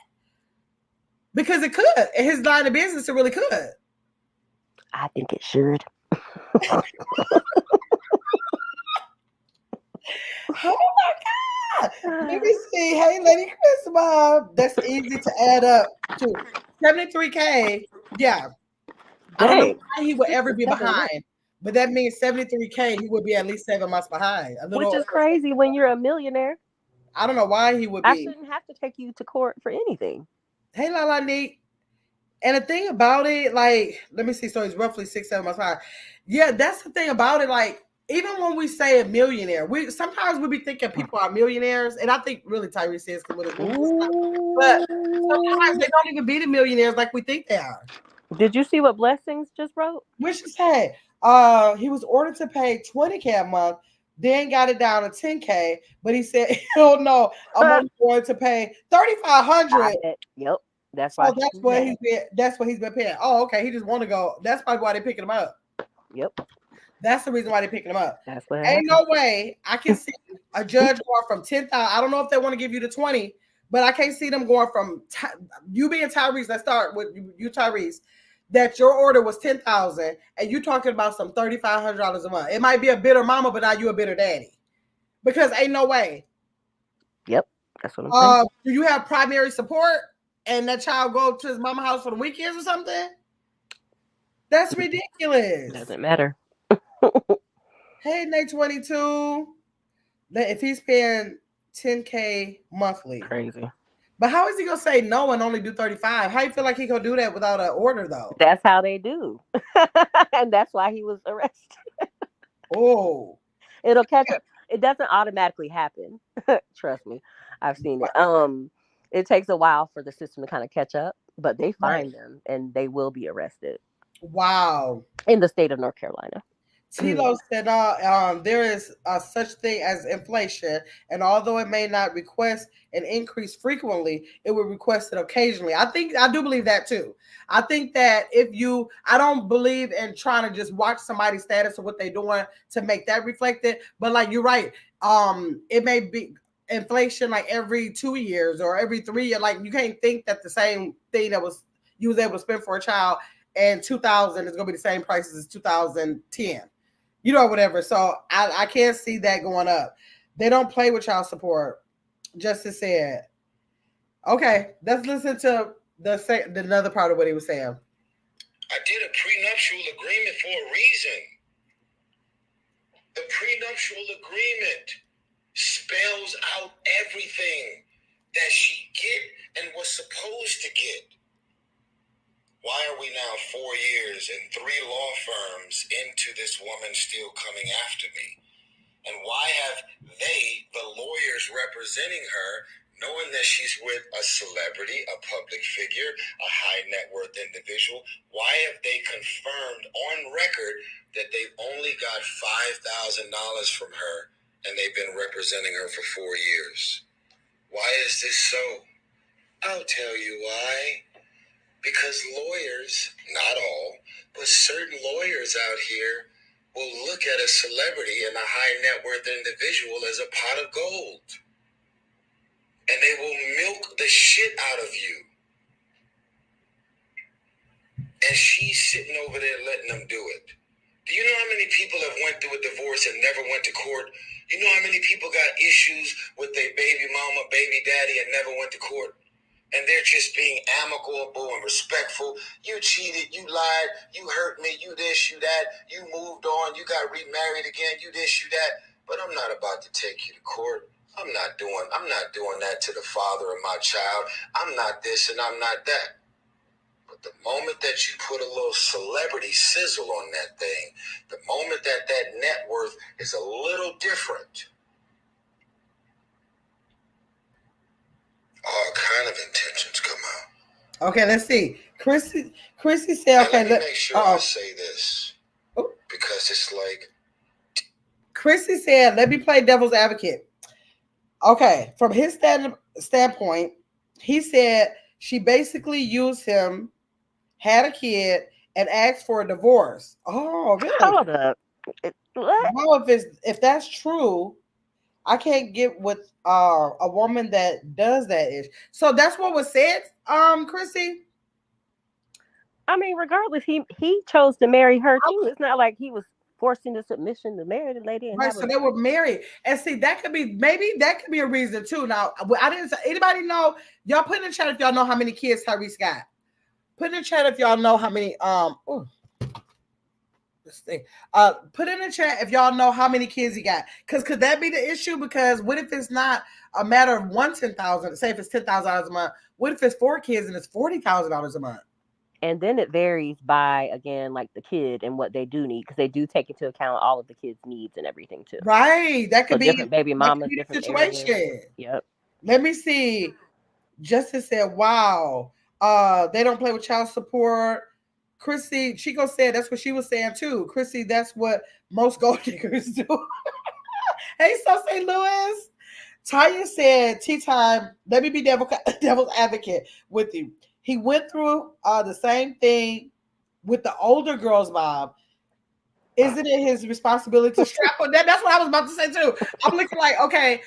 Because it could. In his line of business, it really could. I think it should. Oh my God. Let me see. Hey, Lady Christmas. That's easy to add up to 73K. Yeah. I don't know Dang. why he would ever be 7 months. behind, but that means 73K, he would be at least 7 months behind. A Which little is over crazy when you're a millionaire. I don't know why he would I be. shouldn't have to take you to court for anything. Hey, Lala Neat. And the thing about it, like, let me see. So he's roughly 6, 7 months behind. Yeah, that's the thing about it. Like, even when we say a millionaire, we sometimes we be thinking people are millionaires, and I think really Tyrese is with his movie and stuff. But sometimes they don't even be the millionaires like we think they are. Did you see what Blessings just wrote? What she said? He was ordered to pay 20K a month, then got it down to 10K. But he said, "Hell no, I'm only going to pay 3,500." Yep. That's why So that's she's what mad. he's been. That's what he's been paying. Oh, okay. He just want to go. That's probably why they're picking him up. Yep. That's the reason why they're picking him up. That's what Ain't happened. no way I can see a judge going from 10,000. I don't know if they want to give you the 20, but I can't see them going from you being Tyrese. Let's start with you, Tyrese. That your order was 10,000, and you talking about some $3,500 a month. It might be a bitter mama, but now you a bitter daddy because ain't no way. Yep. That's what I'm saying. Do you have primary support, and that child go to his mama house for the weekends or something? That's ridiculous. Doesn't matter. Hey, Nate 22. If he's paying 10K monthly, Crazy. but how is he gonna say no and only do 35? How you feel like he gonna do that without an order though? That's how they do. And that's why he was arrested. Oh, It'll catch up. It doesn't automatically happen. Trust me. I've seen it. It takes a while for the system to kind of catch up, but they right. find them and they will be arrested Wow. in the state of North Carolina. Tilo said, there is such thing as inflation, and although it may not request an increase frequently, it will request it occasionally. I do believe that too. I think that I don't believe in trying to just watch somebody's status or what they're doing to make that reflected. But like you're right, it may be inflation like every 2 years or every 3 years. Like you can't think that the same thing you was able to spend for a child in 2000 is going to be the same prices as 2010. Whatever. So I can't see that going up. They don't play with child support. Justice said. Okay, let's listen to another part of what he was saying. I did a prenuptial agreement for a reason. The prenuptial agreement spells out everything that she get and was supposed to get. Why are we now 4 years and 3 law firms into this woman still coming after me? And why have they, the lawyers representing her, knowing that she's with a celebrity, a public figure, a high net worth individual, why have they confirmed on record that they've only got $5,000 from her and they've been representing her for 4 years? Why is this so? I'll tell you why. Because lawyers, not all, but certain lawyers out here will look at a celebrity and a high net worth individual as a pot of gold. And they will milk the shit out of you. And she's sitting over there letting them do it. Do you know how many people have went through a divorce and never went to court? You know how many people got issues with their baby mama, baby daddy, and never went to court? And they're just being amicable and respectful. You cheated, you lied, you hurt me, you this, you that, you moved on, you got remarried again, you this, you that. But I'm not about to take you to court. I'm not doing that to the father of my child. I'm not this and I'm not that. But the moment that you put a little celebrity sizzle on that thing, the moment that net worth is a little different, all kind of intentions come out. Okay, let's see. Chrissy said, okay, let me make sure I say this. Because it's like, Chrissy said, let me play devil's advocate. Okay, from his standpoint, he said she basically used him, had a kid, and asked for a divorce. Oh, really? Hold up. What? Well, if that's true, I can't get with a woman that does that ish. So that's what was said, Chrissy. I mean, regardless, he chose to marry her too. It's not like he was forcing the submission to marry the lady. And right, so they were married. And see, that could be a reason too. Now, I didn't say, anybody know, y'all put in the chat if y'all know how many kids Tyrese got. Put in the chat if y'all know how many put in the chat if y'all know how many kids he got. Because could that be the issue? Because what if it's not a matter of $10,000? Say if it's $10,000 a month. What if it's 4 kids and it's $40,000 a month? And then it varies by, again, like the kid and what they do need, because they do take into account all of the kids' needs and everything too. Right. That could be different baby mamas, different situation. Areas. Yep. Let me see. Justice said, wow. They don't play with child support. Chrissy, Chico said that's what she was saying too. Chrissy, that's what most gold diggers do. Hey, so St. Louis. Tanya said, tea time, let me be devil's advocate with you. He went through the same thing with the older girl's mom. Isn't it his responsibility to strap her? That's what I was about to say too. I'm looking like, okay,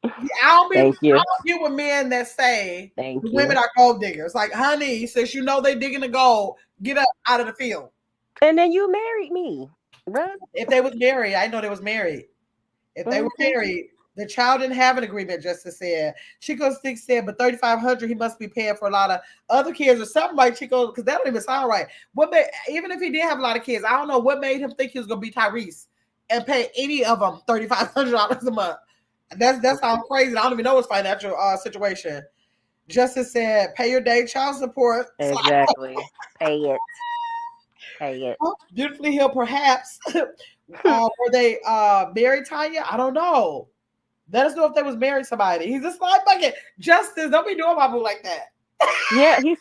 I don't get with men that say women are gold diggers. Like, honey, since you know they digging the gold, get up out of the field. And then you married me, right? If they was married, I know they was married. If they were married, the child didn't have an agreement, Justice said. Chico Sticks said, but $3,500 he must be paying for a lot of other kids or something like Chico, because that don't even sound right. Even if he did have a lot of kids, I don't know what made him think he was gonna be Tyrese and pay any of them $3,500 a month. That sounds crazy. I don't even know his financial situation. Justice said, pay your day child support. Exactly. Pay it. Beautifully Hill, perhaps. Were they married, Tanya? I don't know. Let us know if they was married somebody. He's a slime bucket. Justice, don't be doing my boo like that. Yeah, he's.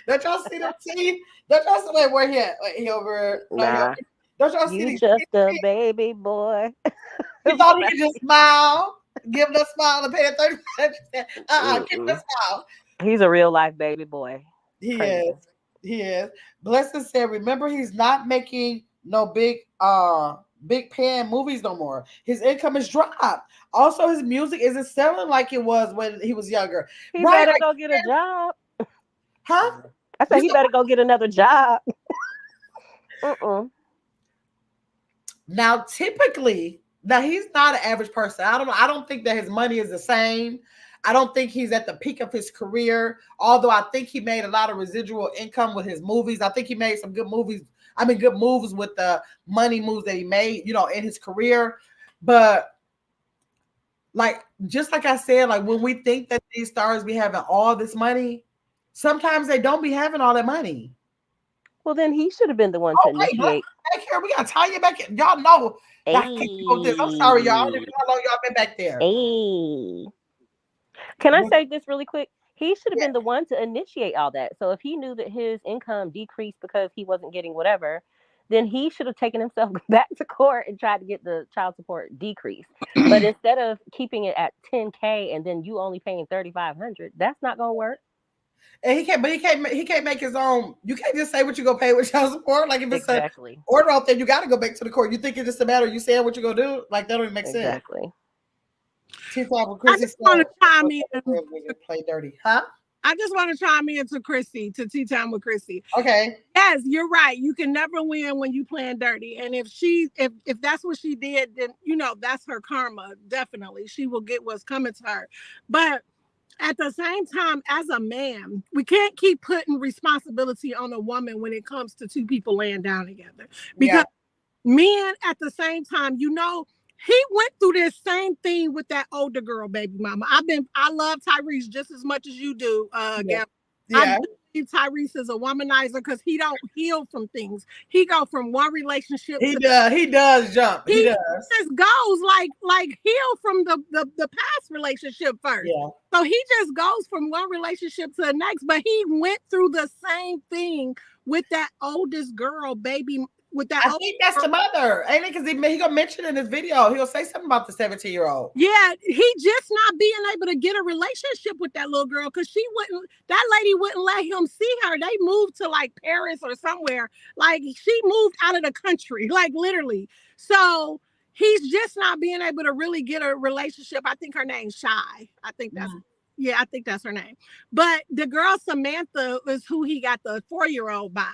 Don't y'all see them teeth? Don't y'all see where he over? Nah. Don't y'all see you just a baby boy. You thought he could just smile, give him a smile, and pay a 30%. Give him a smile. He's a real life baby boy. He is. Blessed said, remember, he's not making no big pan movies no more. His income is dropped. Also, his music isn't selling like it was when he was younger. He better go get a job. Huh? I said he better go get another job. Now, typically, he's not an average person. I don't think that his money is the same. I don't think he's at the peak of his career, although I think he made a lot of residual income with his movies. I think he made some good moves with the money moves that he made, in his career. But just like I said, when we think that these stars be having all this money, sometimes they don't be having all that money. Well, then he should have been the one to initiate. Back here, we gotta tie you back in. Y'all know. Hey. I'm sorry, y'all. I don't even know how long y'all been back there. Hey. Can I say this really quick? He should have been the one to initiate all that. So if he knew that his income decreased because he wasn't getting whatever, then he should have taken himself back to court and tried to get the child support decreased. But instead of keeping it at $10,000 and then you only paying $3,500, that's not gonna work. And he can't make his own. You can't just say what you gonna pay with child support. Like if it's an order out there, you got to go back to the court. You think it's just a matter of you saying what you gonna do? Like that don't even make sense. Exactly. I just want to chime in. Play dirty, huh? I just want to chime in to Chrissy, to Tea Time with Chrissy. Okay. Yes, you're right. You can never win when you playing dirty. And if that's what she did, then that's her karma. Definitely. She will get what's coming to her. But at the same time, as a man, we can't keep putting responsibility on a woman when it comes to two people laying down together. Because men at the same time, he went through this same thing with that older girl, baby mama. I love Tyrese just as much as you do, Gab. I believe Tyrese is a womanizer because he don't heal from things. He go from one relationship he does jump. He does. Just goes like heal from the past relationship first. Yeah. So he just goes from one relationship to the next, but he went through the same thing with that oldest girl, baby. I think that's the mother, ain't it? Because he gonna mention in his video, he'll say something about the 17-year-old. Yeah, he just not being able to get a relationship with that little girl because that lady wouldn't let him see her. They moved to like Paris or somewhere. Like she moved out of the country, like literally. So he's just not being able to really get a relationship. I think her name's Shy. I think that's her name. But the girl Samantha is who he got the 4-year-old by.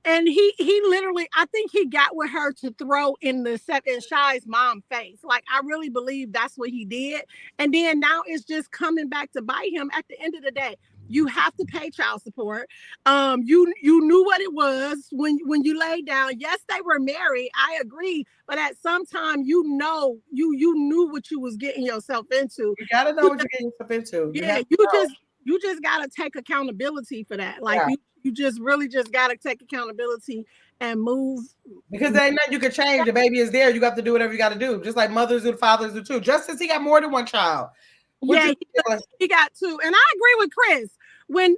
And he literally, I think he got with her to throw in Shy's mom's face. Like, I really believe that's what he did. And then now it's just coming back to bite him at the end of the day. You have to pay child support. You knew what it was when you laid down. Yes, they were married. I agree. But at some time, you knew what you was getting yourself into. You gotta know what you're getting yourself into. You just gotta take accountability for that. Like you just really just gotta take accountability and move. Because there ain't nothing you can change. The baby is there. You got to do whatever you got to do. Just like mothers and fathers do too. Just as he got more than one child. He got two. And I agree with Chris. When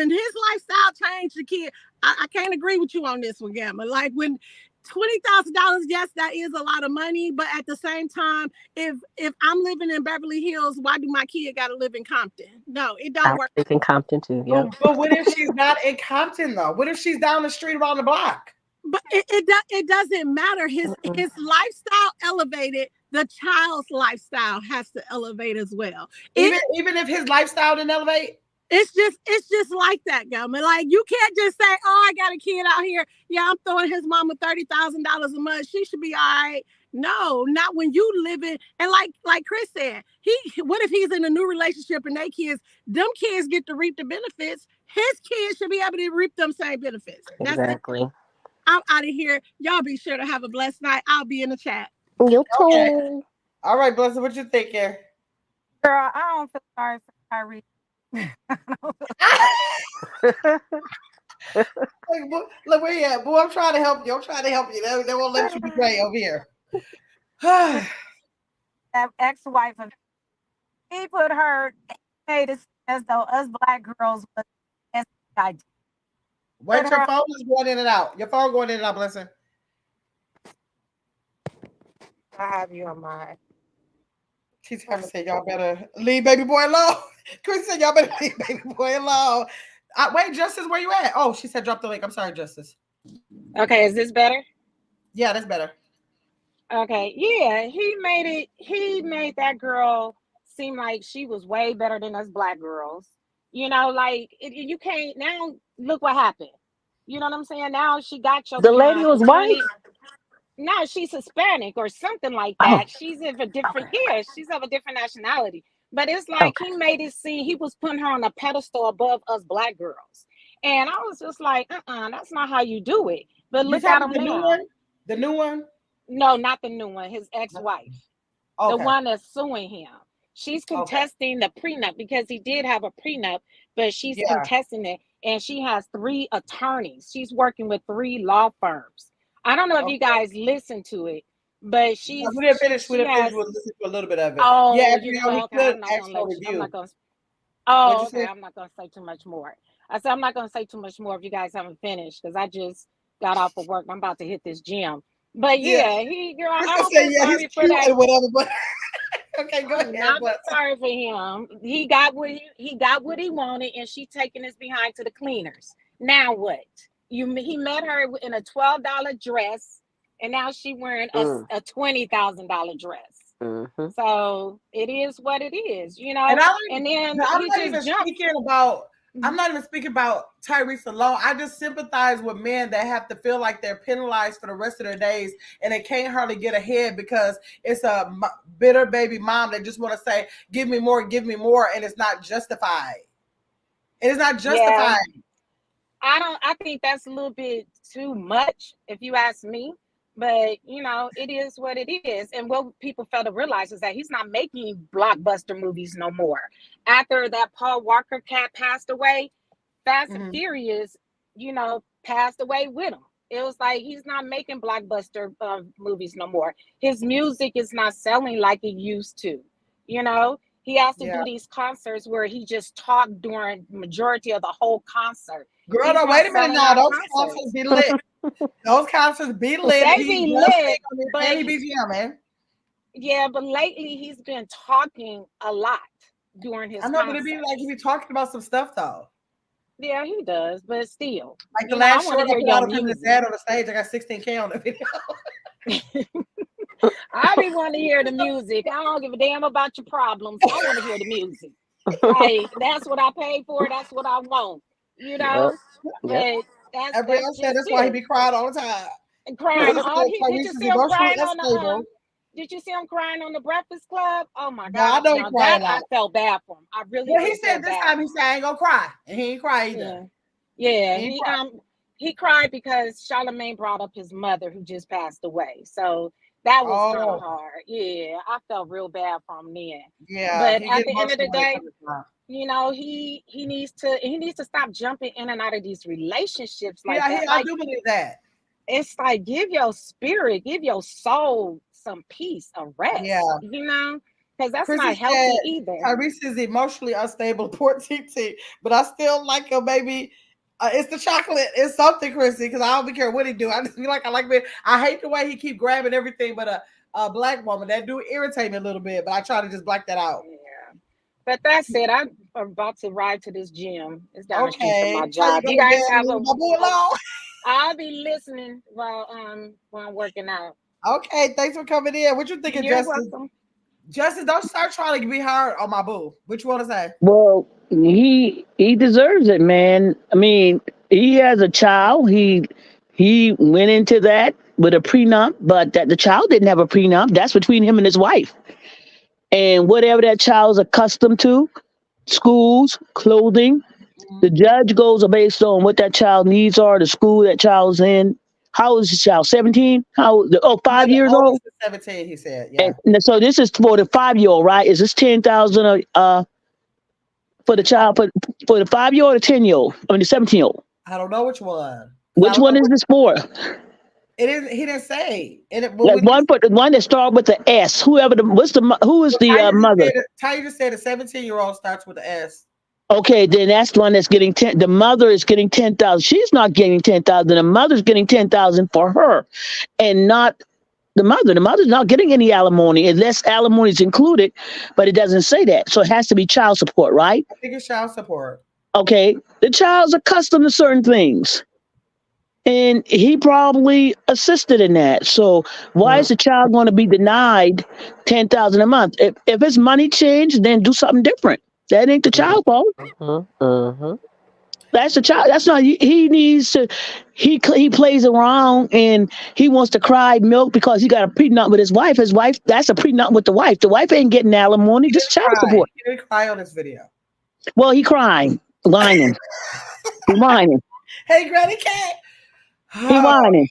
his lifestyle changed the kid, I can't agree with you on this one, Gamma. Like when $20,000, yes, that is a lot of money, but at the same time, if I'm living in Beverly Hills, why do my kid got to live in Compton? No, it don't work. In Compton too, yeah. But what if she's not in Compton though? What if she's down the street around the block? But it doesn't matter. His lifestyle elevated. The child's lifestyle has to elevate as well. Even if his lifestyle didn't elevate. It's just like that, Gilman. Like you can't just say, "Oh, I got a kid out here. Yeah, I'm throwing his mama $30,000 a month. She should be all right." No, not when you live in. And like Chris said, what if he's in a new relationship and them kids get to reap the benefits? His kids should be able to reap them same benefits. Exactly. I'm out of here. Y'all be sure to have a blessed night. I'll be in the chat. You too. Okay. All right, Blessed, what you think here? Girl, I don't feel sorry for Tyrese. Look where you at, boy. I'm trying to help you. They won't let you be gray over here. That ex-wife of he put her made it as though us black girls was SID. Wait, your phone is going in and out. Your phone going in and out, Blessing. I have you on my. She's trying to say y'all better leave baby boy alone. Chris said y'all better leave baby boy alone. Wait, Justice, where you at? Oh, she said drop the link. I'm sorry, Justice. Okay, is this better? Yeah, that's better. Okay, yeah, he made that girl seem like she was way better than us black girls. You can't now look what happened. You know what I'm saying? Now she got your the lady was white. No, she's Hispanic or something like that. Oh. She's of a different she's of a different nationality. But it's like he made it seem he was putting her on a pedestal above us black girls. And I was just like, that's not how you do it. But look at him now. The new one? No, not the new one, his ex-wife. Okay. The one that's suing him. She's contesting the prenup because he did have a prenup, but she's contesting it. And she has 3 attorneys. She's working with 3 law firms. I don't know if you guys listen to it, but she's. We didn't finish. We'll listen to a little bit of it. Oh, yeah, I'm not going to say too much more. I said I'm not going to say too much more if you guys haven't finished because I just got off of work. I'm about to hit this gym. But I don't feel sorry for that. Whatever, but okay, go ahead. I'm not sorry for him. He got what he wanted, and she taking his behind to the cleaners. Now what? He met her in a $12 dress, and now she wearing a $20,000 dress. Mm-hmm. So it is what it is, you And know. I And don't then I'm he not just even jumped. speaking about I'm Mhm. not even speaking about Tyrese alone. I just sympathize with men that have to feel like they're penalized for the rest of their days and they can't hardly get ahead because it's a bitter baby mom that just want to say, give me more, and it's not justified. It is not Yeah, justified. I think that's a little bit too much, if you ask me. But you know, it is what it is. And what people fail to realize is that he's not making blockbuster movies no more. After that Paul Walker cat passed away, Fast and Mhm. Furious, passed away with him. It was like he's not making blockbuster movies no more. His music is not selling like it used to. He has to Yeah. do these concerts where he just talked during majority of the whole concert. Girl, He's no, not wait a minute selling now. out Those concerts concerts. be lit. Those concerts be lit. They He be does sing lit, on it but and he be jamming. yeah, but lately he's been talking a lot during I his know, but it be like he concerts. be talking about some stuff though. Yeah, he does, but still, Like the I last want to short I hear put your out of him and his music. dad on the stage, I got 16K on the video. I be wanting to hear the music. I don't give a damn about your problems. I want to hear the music. Like that's what I paid for. That's what I want. You Yep. know, Yep. but that's Everybody else said just that's why he it. be crying all the time. And Because crying. he Oh, said did you Tyrese is see him emotionally crying on the unstable. Did you see him crying on the Breakfast Club? Oh my No, I God! know he Now that crying I out. felt bad for him. I really Well, he did said feel this bad time he for said him. I ain't gonna cry. And he ain't cry either. Yeah, yeah. He ain't cry. He cried because Charlamagne brought up his mother who just passed away. So that was kind of Oh, hard. Yeah, I felt real bad for him then. yeah. But He at get the end of the emotional when it day, comes to time. he needs to stop jumping in and out of these relationships like Yeah, that. I Like do believe that. it's like give your spirit, give your soul some peace, a Yeah. rest, because that's Chrissy not said healthy either. Tyrese is emotionally unstable, poor TT, but I still like him, baby. It's the chocolate. It's something, Chrissy, because I don't be care what he do. I just feel like I like me. I hate the way he keep grabbing everything, but a black woman that do irritate me a little bit. But I try to just black that out. Yeah. But that's it. I'm about to ride to this gym. It's down the street from my Okay, how you job. go You to guys bed? have Leave my boo a alone. I'll be listening while I'm working out. Okay, thanks for coming in. What you think of You're Justice? welcome. Justice, don't start trying to be hard on my boo. What you want to say? Well, he deserves it, man. I mean, he has a child. He went into that with a prenup, but that the child didn't have a prenup. That's between him and his wife. And whatever that child's accustomed to, schools, clothing, the judge goes based on what that child needs are, the school that child's in. How old is the child? 17? Oh, Yeah, five the years old? oldest is 17. He said, And yeah. so this is for the 5 year old, right? Is this 10,000 for the child for the 5 year old or 10 year old? I mean the 17-year old. I don't know which one. 'Cause I Which don't one know is what this for? it is. He didn't say. And it, when Like we one for the one that start with the S. Whoever the who is well, the mother? Ty just said a 17-year-old starts with the S. Okay, then that's the one that's getting 10. The mother is getting 10,000. She's not getting 10,000. The mother's getting 10,000 for her, and not the mother. The mother's not getting any alimony unless alimony is included, but it doesn't say that. So it has to be child support, right? I think it's child support. Okay, the child's accustomed to certain things. And he probably assisted in that. So why is the child going to be denied 10,000 a month? If it's money change, then do something different. That ain't the child fault. Mm-hmm. Mm-hmm. That's the child. That's not. He needs to. He plays around and he wants to cry milk because he got a prenup with his wife. His wife. That's a prenup with the wife. The wife ain't getting alimony. He Just didn't child cry. support. He didn't cry on this video. Well, he crying, whining, he whining, Hey, Granny Cat. he Oh, whining.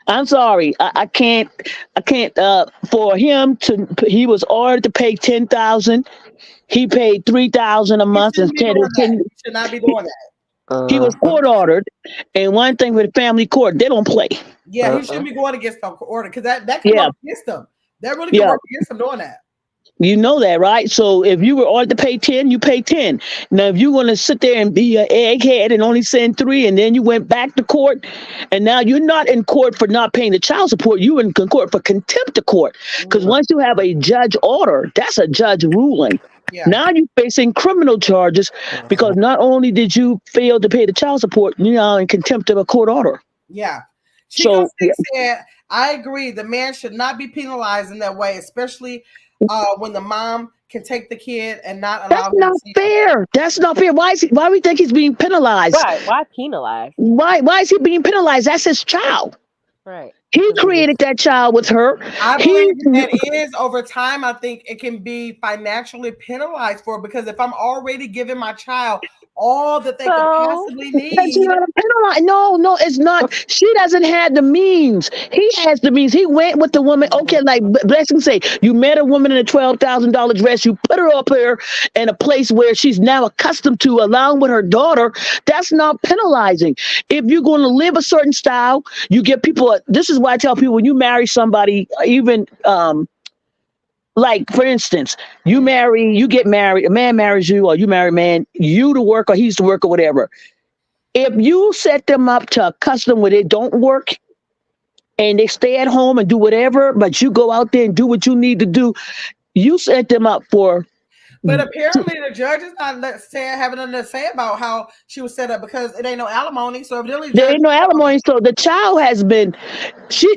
I'm sorry. I can't. I can't. For him to, he was ordered to pay 10,000. He paid 3,000 a he month shouldn't be instead doing of that. 10. He should not be doing that. He was Mm-hmm. court ordered, and one thing with family court, they don't play. Yeah, he Uh-uh. shouldn't be going against the order because that can Yeah, work against him. That really can yeah. work against him doing that. You know that, right? So if you were ordered to pay 10, you pay 10. Now, if you're going to sit there and be an egghead and only send 3, and then you went back to court, and now you're not in court for not paying the child support, you're in court for contempt of court. Because Mhm. once you have a judge order, that's a judge ruling. Yeah, Now you're facing criminal charges because not only did you fail to pay the child support, you're now in contempt of a court order. yeah. Chico So, yeah, Six said, I agree. The man should not be penalized in that way, especially when the mom can take the kid and not That's allow him to not see him. fair. That's not fair. Why is he, why we think he's being penalized? Right. Why penalize? Why is he being penalized? That's his child. Right. He Because created that child with her. I He believe that is over time. I think it can be financially penalized for, because if I'm already giving my child all that they could so possibly That's need, not a penalty. No, no, it's not. She doesn't have the means. He has the means. He went with the woman. Okay, like Blessing say, you met a woman in a $12,000 dress. You put her up here in a place where she's now accustomed to, along with her daughter. That's not penalizing. If you're going to live a certain style, you give people. This is why I tell people when you marry somebody, even like for instance, you get married, a man marries you, or you marry a man, you to work or he's to work or whatever. If you set them up to a custom where they don't work and they stay at home and do whatever, but you go out there and do what you need to do, you set them up for. but apparently the judge is not having nothing to say about how she was set up, because it ain't no alimony. So evidently, the There judge, ain't no alimony, so the child has been.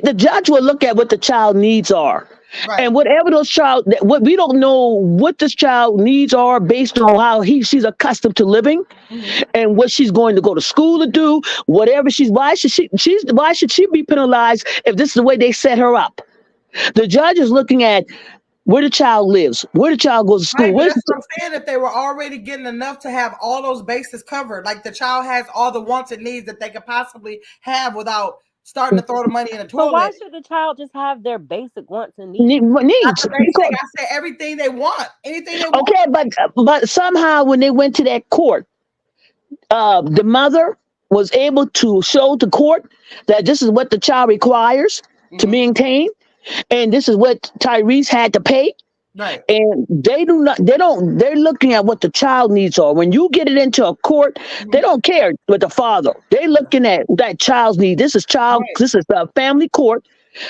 The judge will look at what the child needs are, right? and whatever those child, what we don't know what this child needs are based on how she's accustomed to living, and what she's going to go to school to do. Whatever why should she be penalized if this is the way they set her up? The judge is looking at where the child lives, where the child goes to school. Right, but that's what I'm saying. If they were already getting enough to have all those bases covered, like the child has all the wants and needs that they could possibly have without starting to throw the money in the so why toilet. should the child just have their basic wants and needs? Not Needs the basic. because I said everything they want, anything they want. okay, but somehow when they went to that court, the mother was able to show the court that this is what the child requires to maintain, and this is what Tyrese had to pay. Right. And they're looking at what the child needs are. When you get it into a court, they don't care with the father. They're looking at that child's need. Right. This is a family court.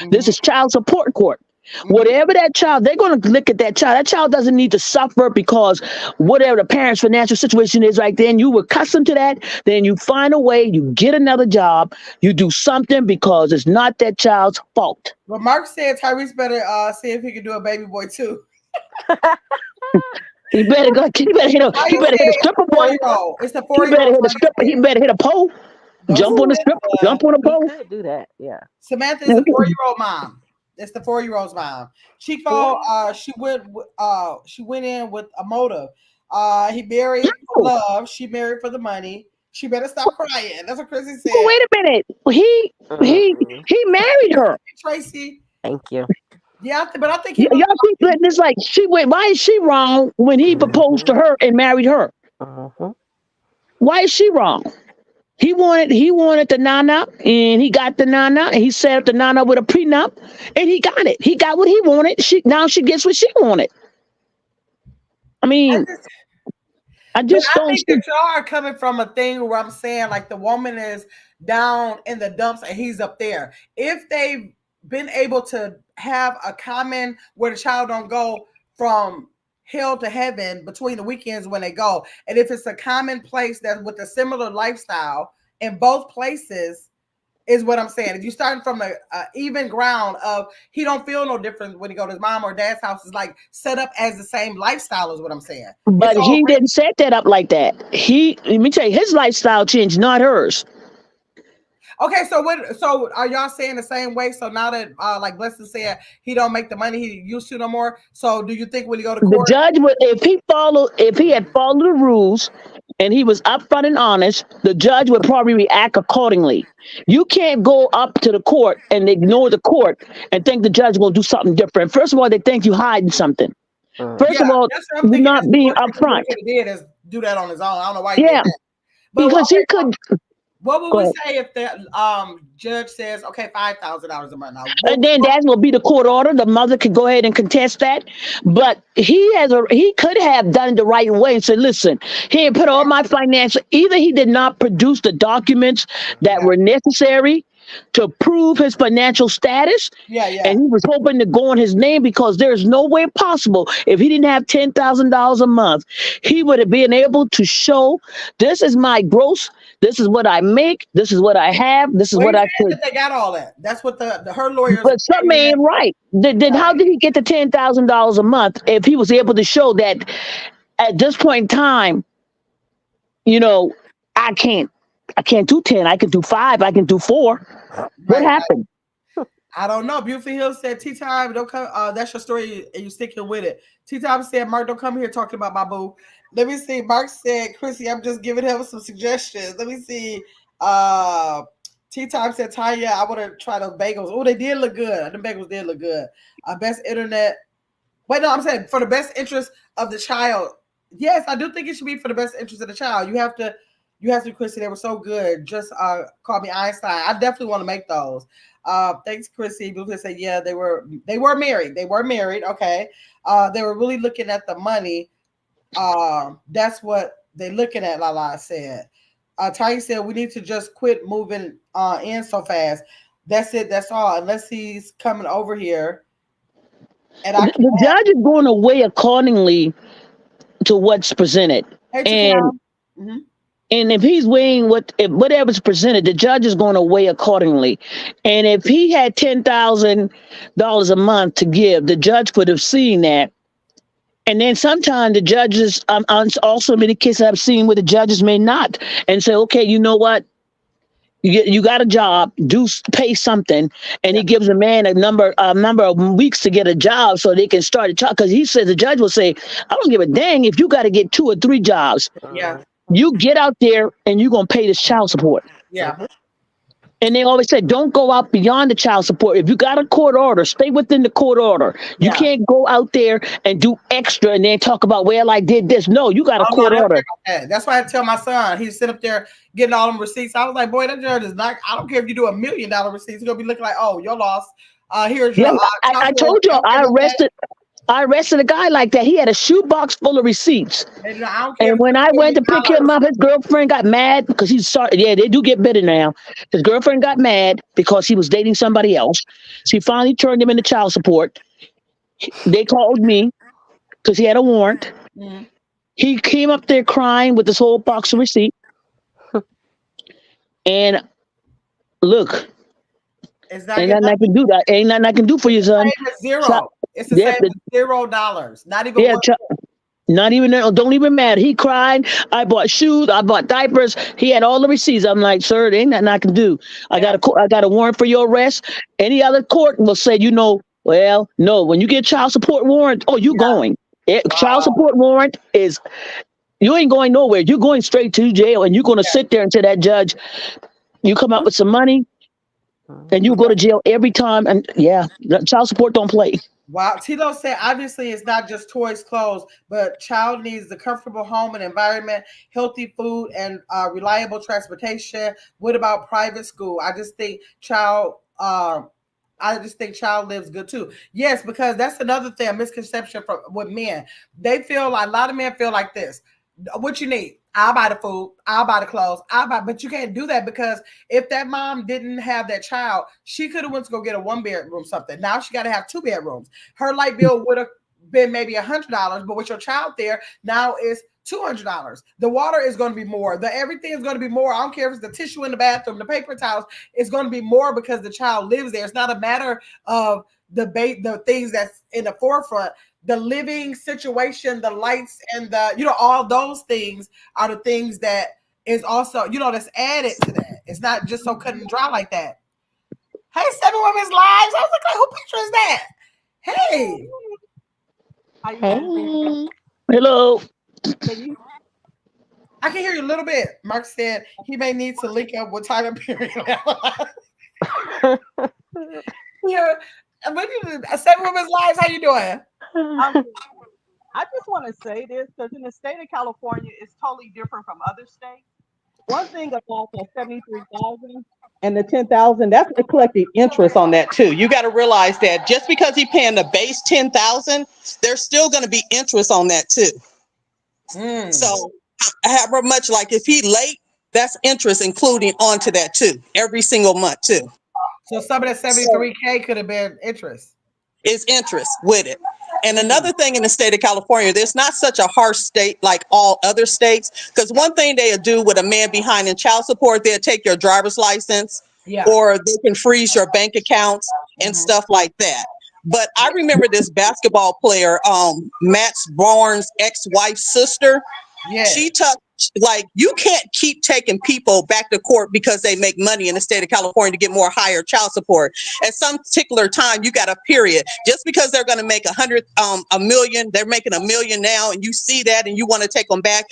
This is child support court. Mm-hmm. Whatever that child, they're going to look at that child. That child doesn't need to suffer because whatever the parent's financial situation is right then, you were accustomed to that. Then you find a way, you get another job, you do something because it's not that child's fault. Well, Mark said Tyrese better see if he can do a baby boy too. He better go. He better hit a stripper pole. It's the He 4-year-old. better hit a stripper. He better hit a pole. Jump on the stripper. Jump on a pole. He could do that. Yeah. Samantha is the 4-year-old mom. It's the 4-year-old's mom. Chico, she went in with a motive. He married for love. She married for the money. She better stop crying. That's what Chrissy said. Wait a minute. He married her. Tracy. Thank you. Yeah, but I think he. Y'all keep letting this like she went. Why is she wrong when he proposed to her and married her? Why is she wrong? He wanted the nana, and he got the nana, and he set up the nana with a prenup, and he got it. He got what he wanted. Now she gets what she wanted. I mean, I think don't. that y'all are coming from a thing where I'm saying like the woman is down in the dumps and he's up there. If they've been able to have a common where the child don't go from hell to heaven between the weekends when they go, and if it's a common place that with a similar lifestyle in both places, is what I'm saying. If you starting from the even ground of he don't feel no different when he go to his mom or dad's house, is like set up as the same lifestyle is what I'm saying. But he didn't set that up like that. Let me tell you, his lifestyle changed, not hers. Okay, so are y'all saying the same way? So now that like Blessing said, he don't make the money he used to no more. So do you think when he go to court, the judge would, if he had followed the rules and he was upfront and honest, the judge would probably react accordingly. You can't go up to the court and ignore the court and think the judge will do something different. First of all, they think you hiding something. First of all, you're not being upfront. He did is do that on his own. I don't know why. Yeah, but because he could. What would we say if the judge says, okay, $5,000 a month now? And then that will be the court order. The mother could go ahead and contest that. But he could have done it the right way and said, listen, here, put all my financial. Either he did not produce the documents that were necessary to prove his financial status. Yeah, yeah. And he was hoping to go on his name because there's no way possible if he didn't have $10,000 a month, he would have been able to show this is my gross, this is what I make, this is what I have, this is Well, he what I said could. that they got all that. That's what the her lawyers But something came in. ain't right. Then how did he get the $10,000 a month if he was able to show that at this point in time, you know, I can't, I can't do 10, I can do 5, I can do 4. What Right. happened? I don't know. Beautiful Hill said, Tea Time, don't come. That's your story and you sticking with it. Tea Time said, Mark, don't come here talking about my boo. Let me see. Mark said, Chrissy, I'm just giving him some suggestions. Let me see. Tea Time said, Tanya, I want to try those bagels. Oh, they did look good. The bagels did look good. Best internet. Wait, no, I'm saying for the best interest of the child. Yes, I do think it should be for the best interest of the child. You have to, Chrissy. They were so good. Just call me Einstein. I definitely want to make those. Thanks, Chrissy. People say, yeah, they were married. They were married. Okay. They were really looking at the money. That's what they're looking at. Lala said. Ty said we need to just quit moving in so fast. That's it. That's all. Unless he's coming over here. And I The judge is going to weigh accordingly to what's presented. And mm-hmm. and if he's weighing whatever's presented, the judge is going to weigh accordingly. And if he had $10,000 a month to give, the judge would have seen that. And then sometimes the judges, also many cases I've seen where the judges may not, and say, okay, you know what? You got a job, pay something, and he gives a man a number of weeks to get a job so they can start a job. Because he says the judge will say, I don't give a dang if you got to get 2 or 3 jobs. Yeah. You get out there and you're going to pay this child support. Yeah. And they always say, don't go out beyond the child support. If you got a court order, stay within the court order. You can't go out there and do extra and then talk about, well, I did this. No, you got a court order. That's why I tell my son, he's sitting up there getting all them receipts. I was like, boy, that judge is not, I don't care if you do $1 million receipts. He's going to be looking like, oh, you're lost. Here's your. I told you, I arrested a guy like that. He had a shoebox full of receipts. And when I went to pick him up, his girlfriend got mad because he started. Yeah, they do get better now. His girlfriend got mad because he was dating somebody else. She finally turned him into child support. They called me because he had a warrant. Mm-hmm. He came up there crying with this whole box of receipts. And look, ain't nothing I can do. That ain't nothing I can do for you, son. Zero. It's the same as $0. Not even one. Not even, don't even matter. He cried. I bought shoes. I bought diapers. He had all the receipts. I'm like, sir, there ain't nothing I can do. I got a warrant for your arrest. Any other court will say, well, no, when you get child support warrant, you going. Child support warrant is, you ain't going nowhere. You're going straight to jail and you're going to sit there until that judge, you come out with some money and you go to jail every time. And child support don't play. Wow. Tito said, obviously, it's not just toys, clothes, but child needs a comfortable home and environment, healthy food, and reliable transportation. What about private school? I just think child lives good too. Yes, because that's another thing, a misconception with men. They feel like, a lot of men feel like this. What you need? I'll buy the food. I'll buy the clothes. But you can't do that because if that mom didn't have that child, she could have went to go get a 1-bedroom something. Now she got to have 2 bedrooms. Her light bill would have been maybe $100, but with your child there, now it's $200. The water is going to be more. Everything is going to be more. I don't care if it's the tissue in the bathroom, the paper towels. It's going to be more because the child lives there. It's not a matter of the things that's in the forefront. The living situation, the lights, and all those things are the things that is also, that's added to that. It's not just so cut and dry like that. Hey, 7 Women's Lives. I was like, who picture is that? Hey. Hey. Hello. I can hear you a little bit. Mark said he may need to link up with Tyler Perry. Yeah. 7 Women's Lives, how you doing? I just want to say this because in the state of California, it's totally different from other states. One thing about the 73,000 and the 10,000, that's collecting interest on that too. You got to realize that just because he's paying the base 10,000, there's still going to be interest on that too. So, however much, like if he late, That's interest including onto that too, every single month too. So some of that So 73K could have been interest. it's interest with it. And another thing in the state of California, there's not such a harsh state like all other states. Because one thing they'll do with a man behind in child support, they'll take your driver's license, Yeah. or they can freeze your bank accounts and stuff like that. But I remember this basketball player, Matt Barnes' ex-wife's sister. Yeah. She took, like, you can't keep taking people back to court because they make money in the state of California to get more higher child support. At some particular time, you got a period. Just because they're going to make a million, they're making $1 million now, and you see that and you want to take them back.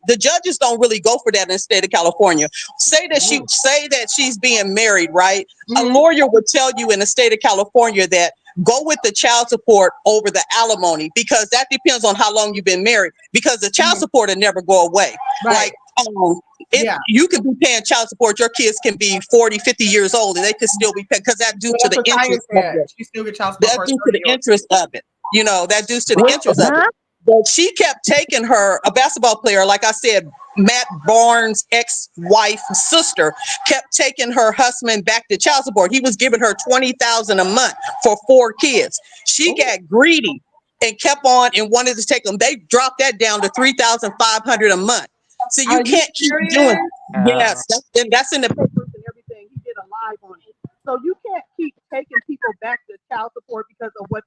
The judges don't really go for that in the state of California. Say that she's being married, right? A lawyer would tell you in the state of California that go with the child support over the alimony, because that depends on how long you've been married, because the child support will never go away. Right. Like, you could be paying child support, your kids can be 40, 50 years old, and they could still be paying, because that's due to the interest of it. She still get child That's support. due to the interest of it. You know, that due to the interest of it. But she kept taking a basketball player, like I said, Matt Barnes' ex-wife sister, kept taking her husband back to child support. He was giving her $20,000 a month for 4 kids. She got greedy and kept on and wanted to take them. They dropped that down to $3,500 a month. So you can't keep doing. Yes, that's in the papers and everything. He did a live on it. So you can't keep taking people back to child support because of what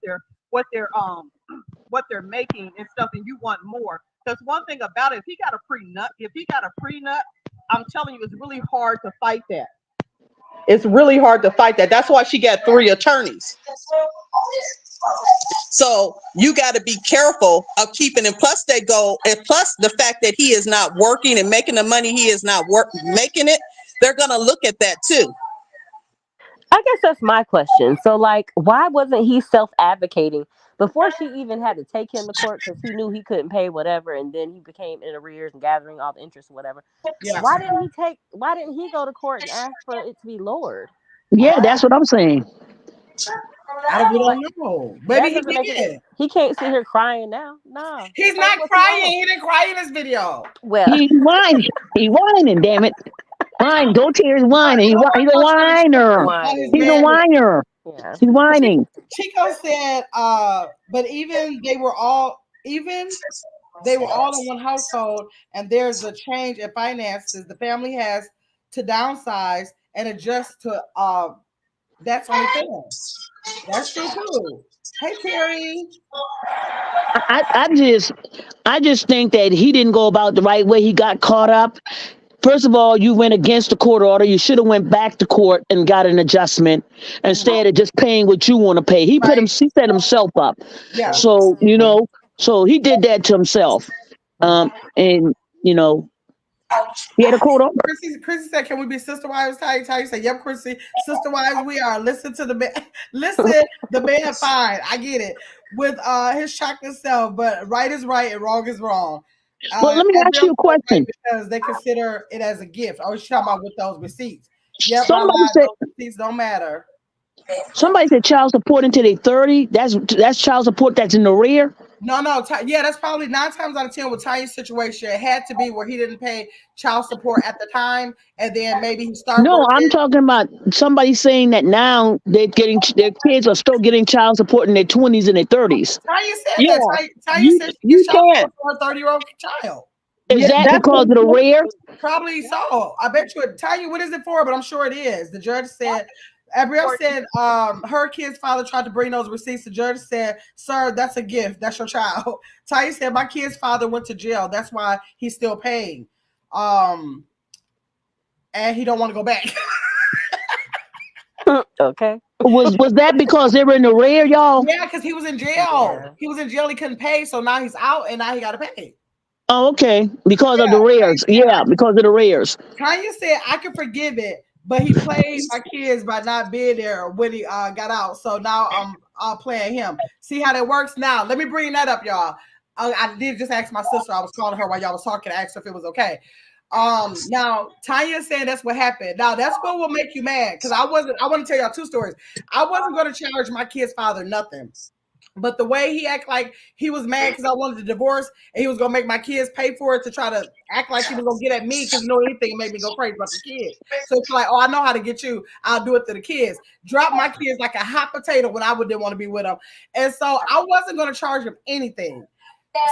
they're making and stuff, and you want more. Because one thing about it, if he got a prenup, I'm telling you, it's really hard to fight that. It's really hard to fight that. That's why she got 3 attorneys. So you got to be careful of keeping it. Plus plus the fact that he is not working and making the money he is not making it, they're going to look at that too. I guess that's my question. So, like, why wasn't he self-advocating before she even had to take him to court, because he knew he couldn't pay whatever, and then he became in arrears and gathering all the interest or whatever? Yeah. Why didn't he go to court and ask for it to be lowered? Yeah, that's what I'm saying. We don't know. Maybe he did. He can't sit here crying now. No. He's not crying. He didn't cry in this video. Well, He whining, damn it. Whine, go tears whining. He's a whiner. He's a whiner. Yeah. He's whining. Chico said, but even they were all in one household, and there's a change in finances. The family has to downsize and adjust to that's only fair. That's true too. Hey Terry. I just think that he didn't go about the right way. He got caught up. First of all, you went against the court order. You should have went back to court and got an adjustment instead of just paying what you want to pay. He set himself up. Yeah. So, so he did that to himself. And he had a court order. Chrissy said, "Can we be sister wives?" Ty said, "Yep, Chrissy, sister wives we are." Listen to the man. The man fine. I get it with his chocolate self, but right is right and wrong is wrong. Well, let me ask you a question. Because they consider it as a gift. I was talking about with those receipts. Yep, somebody said those receipts don't matter. Somebody said child support until they 30. That's child support that's in the rear. No, that's probably 9 times out of 10 with Tanya's situation. It had to be where he didn't pay child support at the time, and then maybe he started. No, I'm talking about somebody saying that now their kids are still getting child support in their 20s and their 30s. Tanya said that. Tanya said she gets child support for a 30-year-old child. Is that because of the rear? Probably so. I bet you. Tanya, what is it for? But I'm sure it is. The judge said. Abrielle said her kid's father tried to bring those receipts. The judge said, "Sir, that's a gift. That's your child." Ty said, "My kid's father went to jail. That's why he's still paying. And he don't want to go back." Okay. Was that because they were in the rear, y'all? Yeah, because he was in jail. Yeah. He was in jail. He couldn't pay, so now he's out, and now he got to pay. Oh, okay. Because of the rears. Yeah, because of the rears. Tanya said, "I can forgive it. But he played my kids by not being there when he got out. So now I'm playing him. See how that works? Now, let me bring that up, y'all. I did just ask my sister. I was calling her while y'all was talking. I asked her if it was okay. Now, Tanya saying that's what happened. Now, that's what will make you mad. Because I want to tell y'all 2 stories. I wasn't going to charge my kid's father nothing. But the way he acted like he was mad because I wanted a divorce and he was gonna make my kids pay for it to try to act like he was gonna get at me because anything made me go crazy about the kids. So it's like, oh, I know how to get you. I'll do it to the kids. Drop my kids like a hot potato when I didn't want to be with them. And so I wasn't gonna charge him anything.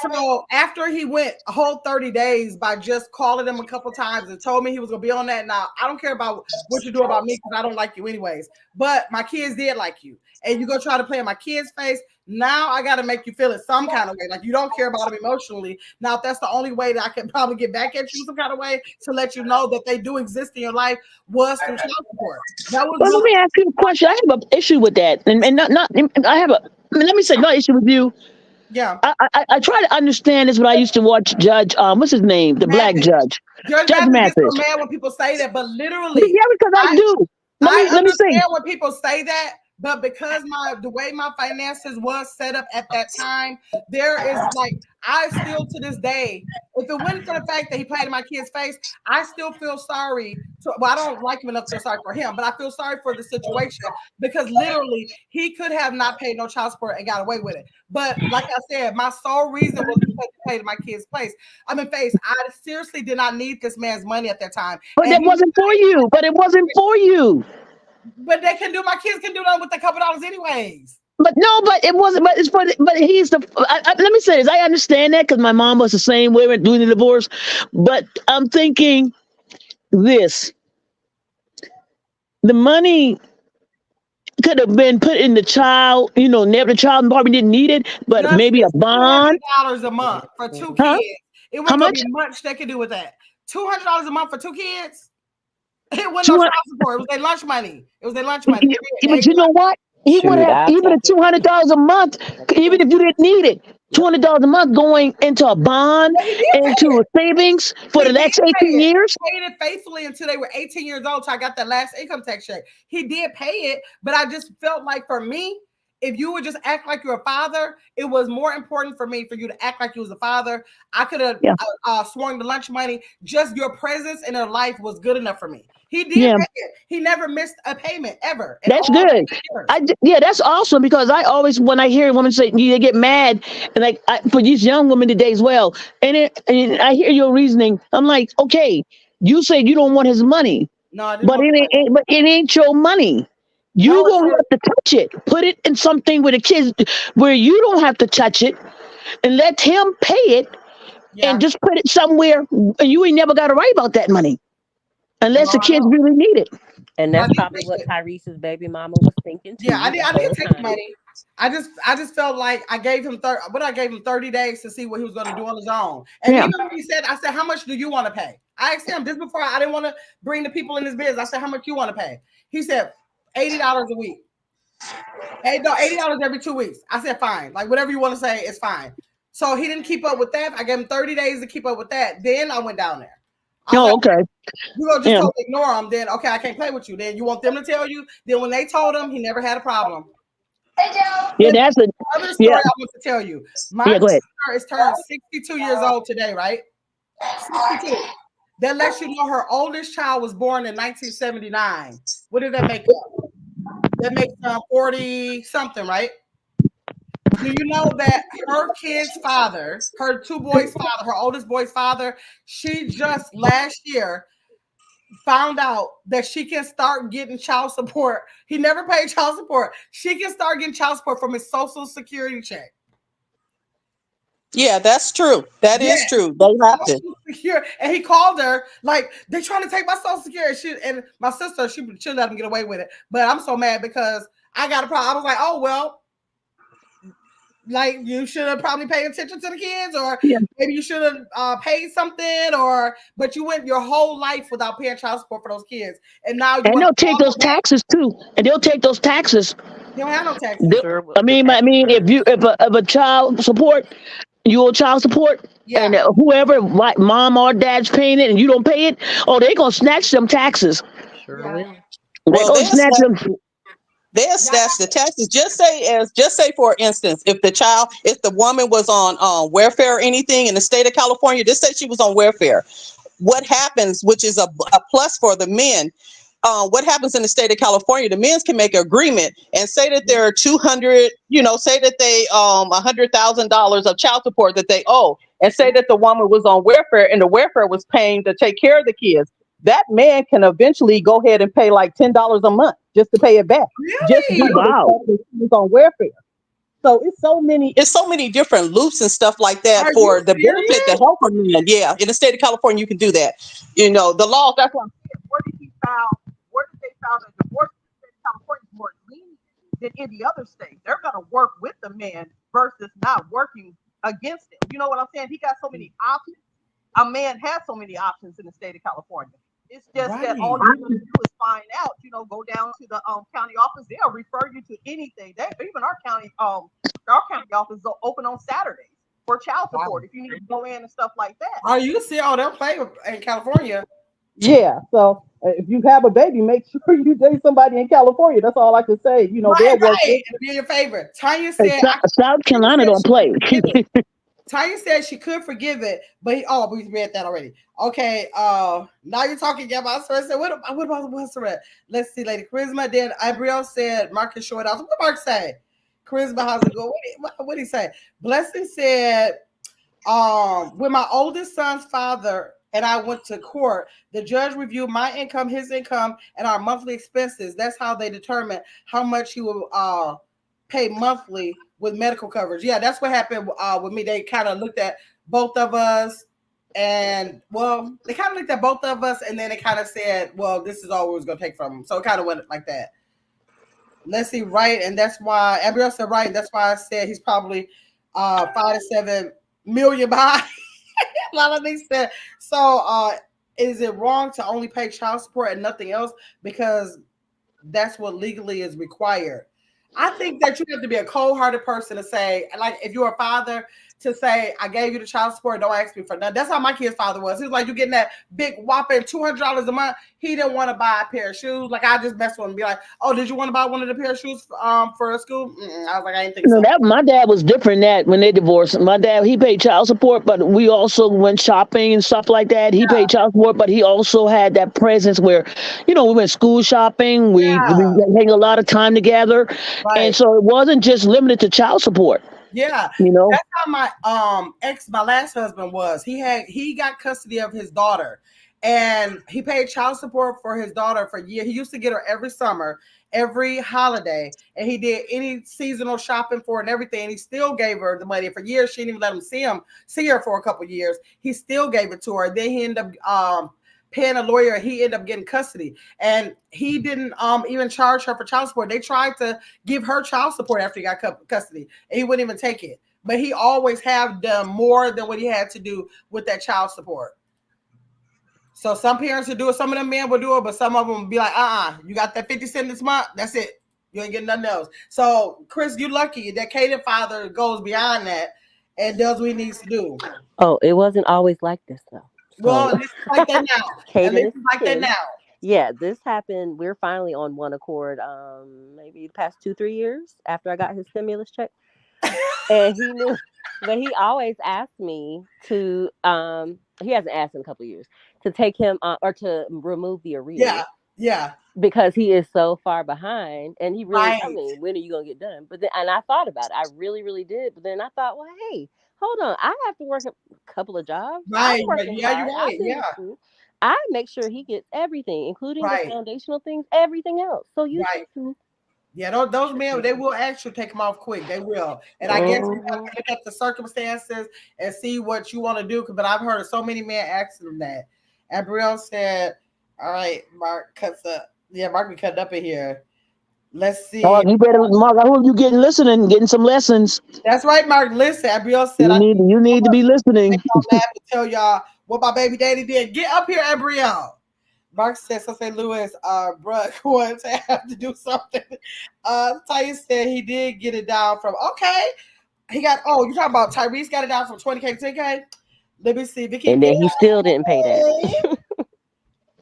So after he went a whole 30 days by just calling him a couple times and told me he was gonna be on that. Now I don't care about what you do about me because I don't like you anyways. But my kids did like you, and you go try to play in my kids' face. Now I got to make you feel it some kind of way, like you don't care about them emotionally. Now if that's the only way that I can probably get back at you some kind of way to let you know that they do exist in your life was through child support. That was. Well, let me ask you a question. I have an issue with that, and not. I have a. Let me say no issue with you. Yeah. I try to understand this when I used to watch Judge. What's his name? The black judge. Judge Mathis gets so mad when people say that, but literally, yeah, because I do. I understand when people say that, but because the way my finances was set up at that time, there is like I still to this day, if it wasn't for the fact that he played in my kid's face, I still feel sorry. Well, I don't like him enough to feel sorry for him, but I feel sorry for the situation because literally he could have not paid no child support and got away with it. But like I said, my sole reason was because he played in my kid's face. I seriously did not need this man's money at that time. But it wasn't for you. But it wasn't for you. But they can do. My kids can do that with a couple dollars, anyways. But no, but it wasn't. But it's for. But he's the. Let me say this. I understand that because my mom was the same way with doing the divorce. But I'm thinking this: the money could have been put in the child. Never the child probably didn't need it, but maybe a bond. $200 a month for two kids. Huh? It wasn't gonna be much they could do with that. $200 a month for two kids. It wasn't no child support. It was their lunch money. But you know what? He would have even at $200 a month, even if you didn't need it. $200 a month going into a bond, into a savings for the next 18 years. He paid it faithfully until they were 18 years old. So I got that last income tax check. He did pay it, but I just felt like for me, if you would just act like you're a father, it was more important for me for you to act like you was a father. I could have sworn the lunch money. Just your presence in her life was good enough for me. He did pay it. He never missed a payment ever. That's good. That's awesome because I always, when I hear a woman say, they get mad, and like for these young women today as well. And I hear your reasoning. I'm like, okay, you said you don't want his money, but it ain't your money. You gonna have to touch it. Put it in something with the kids where you don't have to touch it, and let him pay it, and just put it somewhere, and you ain't never got to worry about that money, unless the kids really need it. And that's probably what Tyrese's baby mama was thinking too. Yeah, I did take money. I just felt like I gave him 30 days to see what he was going to do on his own. And even when he said, I said, how much do you want to pay? I asked him this before. I didn't want to bring the people in his business. I said, how much you want to pay? He said, $80 a week. Hey, no, $80 every 2 weeks. I said, fine. Like, whatever you want to say, it's fine. So he didn't keep up with that. I gave him 30 days to keep up with that. Then I went down there. Okay. You gonna just ignore them. Then, okay, I can't play with you. Then you want them to tell you. Then when they told him, he never had a problem. Yeah, that's another story I want to tell you. My sister is turned 62 years old today, right? 62. That lets you know her oldest child was born in 1979. What did that make up? That makes 40 something, right? Do you know that her kid's father, her two boys' father, her oldest boy's father, she just last year found out that she can start getting child support. He never paid child support. She can start getting child support from his Social Security check. Yeah, that's true. That is true. They have to. And he called her like, they're trying to take my Social Security. And my sister, she let him get away with it. But I'm so mad because I got a problem. I was like, oh, well, like you should have probably paid attention to the kids, or maybe you should have paid something, but you went your whole life without paying child support for those kids. And now they'll take those taxes too. And they'll take those taxes. They don't have no taxes. I mean, if a child support, you owe child support, and whoever, like mom or dad's paying it, and you don't pay it, they're gonna snatch them taxes. Sure will. They're gonna snatch them. They'll snatch the taxes. Just say for instance, if the woman was on welfare or anything in the state of California, just say she was on welfare. What happens, which is a plus for the men, what happens in the state of California, the men can make an agreement and say that there are 200, say that they $100,000 of child support that they owe, and say that the woman was on welfare and the welfare was paying to take care of the kids. That man can eventually go ahead and pay like $10 a month just to pay it back, just due Really? to the Wow. fact that he was on welfare. So it's so many different loops and stuff like that Are you for the benefit, the serious? help of men. Yeah, in the state of California, you can do that. The law. That's what I'm saying. Where did he file? Where did they file the divorce? In the state of California is more lenient than any other state. They're going to work with the man versus not working against him. You know what I'm saying? He got so many options. A man has so many options in the state of California. It's just that all you have to do is find out. Go down to the county office. They'll refer you to anything. Even our county office is open on Saturdays for child support if you need to go in and stuff like that. Are you see? Oh, they'll play in California. Yeah. So if you have a baby, make sure you date somebody in California. That's all I can say. Right, They'll work right. with. It'll be your favorite. Tanya Hey, said, South Tanya Carolina said don't she could play. forgive it. Tanya said she could forgive it, but we read that already. Okay, now you're talking about Surrey. What about what's the Let's see, Lady Charisma. Then Abriel said Marcus short out. What Mark say? Charisma, how's it going? What did he say? Blessing said, when my oldest son's father and I went to court, the judge reviewed my income, his income, and our monthly expenses. That's how they determined how much he would pay monthly with medical coverage. Yeah, that's what happened with me. They kind of looked at both of us, and they kind of looked at both of us, and then they kind of said, well, this is all we was going to take from him. So it kind of went like that. Let's see, right, and that's why Abriel said right, and that's why I said he's probably 5 to 7 million behind. A lot of things said. So is it wrong to only pay child support and nothing else because that's what legally is required? I think that you have to be a cold-hearted person to say, like, if you're a father, to say, I gave you the child support, don't ask me for nothing. That's how my kid's father was. He was like, you're getting that big whopping $200 a month. He didn't want to buy a pair of shoes. Like, I just messed with him and be like, oh, did you want to buy one of the pair of shoes for school? I was like, I didn't think so. That my dad was different. That when they divorced, my dad, he paid child support, but we also went shopping and stuff like that. He paid child support, but he also had that presence where, we went school shopping. We hang a lot of time together, and so it wasn't just limited to child support. Yeah, that's how my my last husband was. He got custody of his daughter, and he paid child support for his daughter for years. He used to get her every summer, every holiday, and he did any seasonal shopping for her and everything. And he still gave her the money for years. She didn't even let him see her for a couple of years. He still gave it to her. Then he ended up paying a lawyer. He ended up getting custody, and he didn't even charge her for child support. They tried to give her child support after he got custody, and he wouldn't even take it. But he always have done more than what he had to do with that child support. So some parents will do it, some of them men will do it, but some of them will be like, you got that 50 cents this month, that's it. You ain't getting nothing else. So Chris, you lucky that Kaden father goes beyond that and does what he needs to do. Oh, it wasn't always like this though. Well, at least it's like that now. At least it's like that now. Yeah, this happened. We're finally on one accord. Maybe the past 2-3 years after I got his stimulus check, and he knew, but he always asked me to. He hasn't asked in a couple of years to take him or to remove the arrears. Yeah. Because he is so far behind, and he really. I mean, when are you gonna get done? But then, and I thought about it. I really, really did. But then I thought, well, hey, hold on. I have to work a couple of jobs. Right. I'm working hard. I've been to school. I make sure he gets everything, including the foundational things, everything else. So you too. Yeah, those men, they will actually take them off quick. They will. And I guess you have to look at the circumstances and see what you want to do. But I've heard of so many men asking them that. And Brielle said, all right, Mark cuts up. Yeah, Mark be cutting up in here. Let's see. Oh, you better, Mark. I hope you getting some lessons. That's right, Mark. Listen, Abriel said you need to be listening. Tell y'all what my baby daddy did. Get up here, Abriel. Mark said, so St. Louis, bruh, going to have to do something. Tyrese said he did get it down from, he got, you talking about Tyrese got it down from 20K to 10K? Let me see. Vicky, and then he still didn't pay that.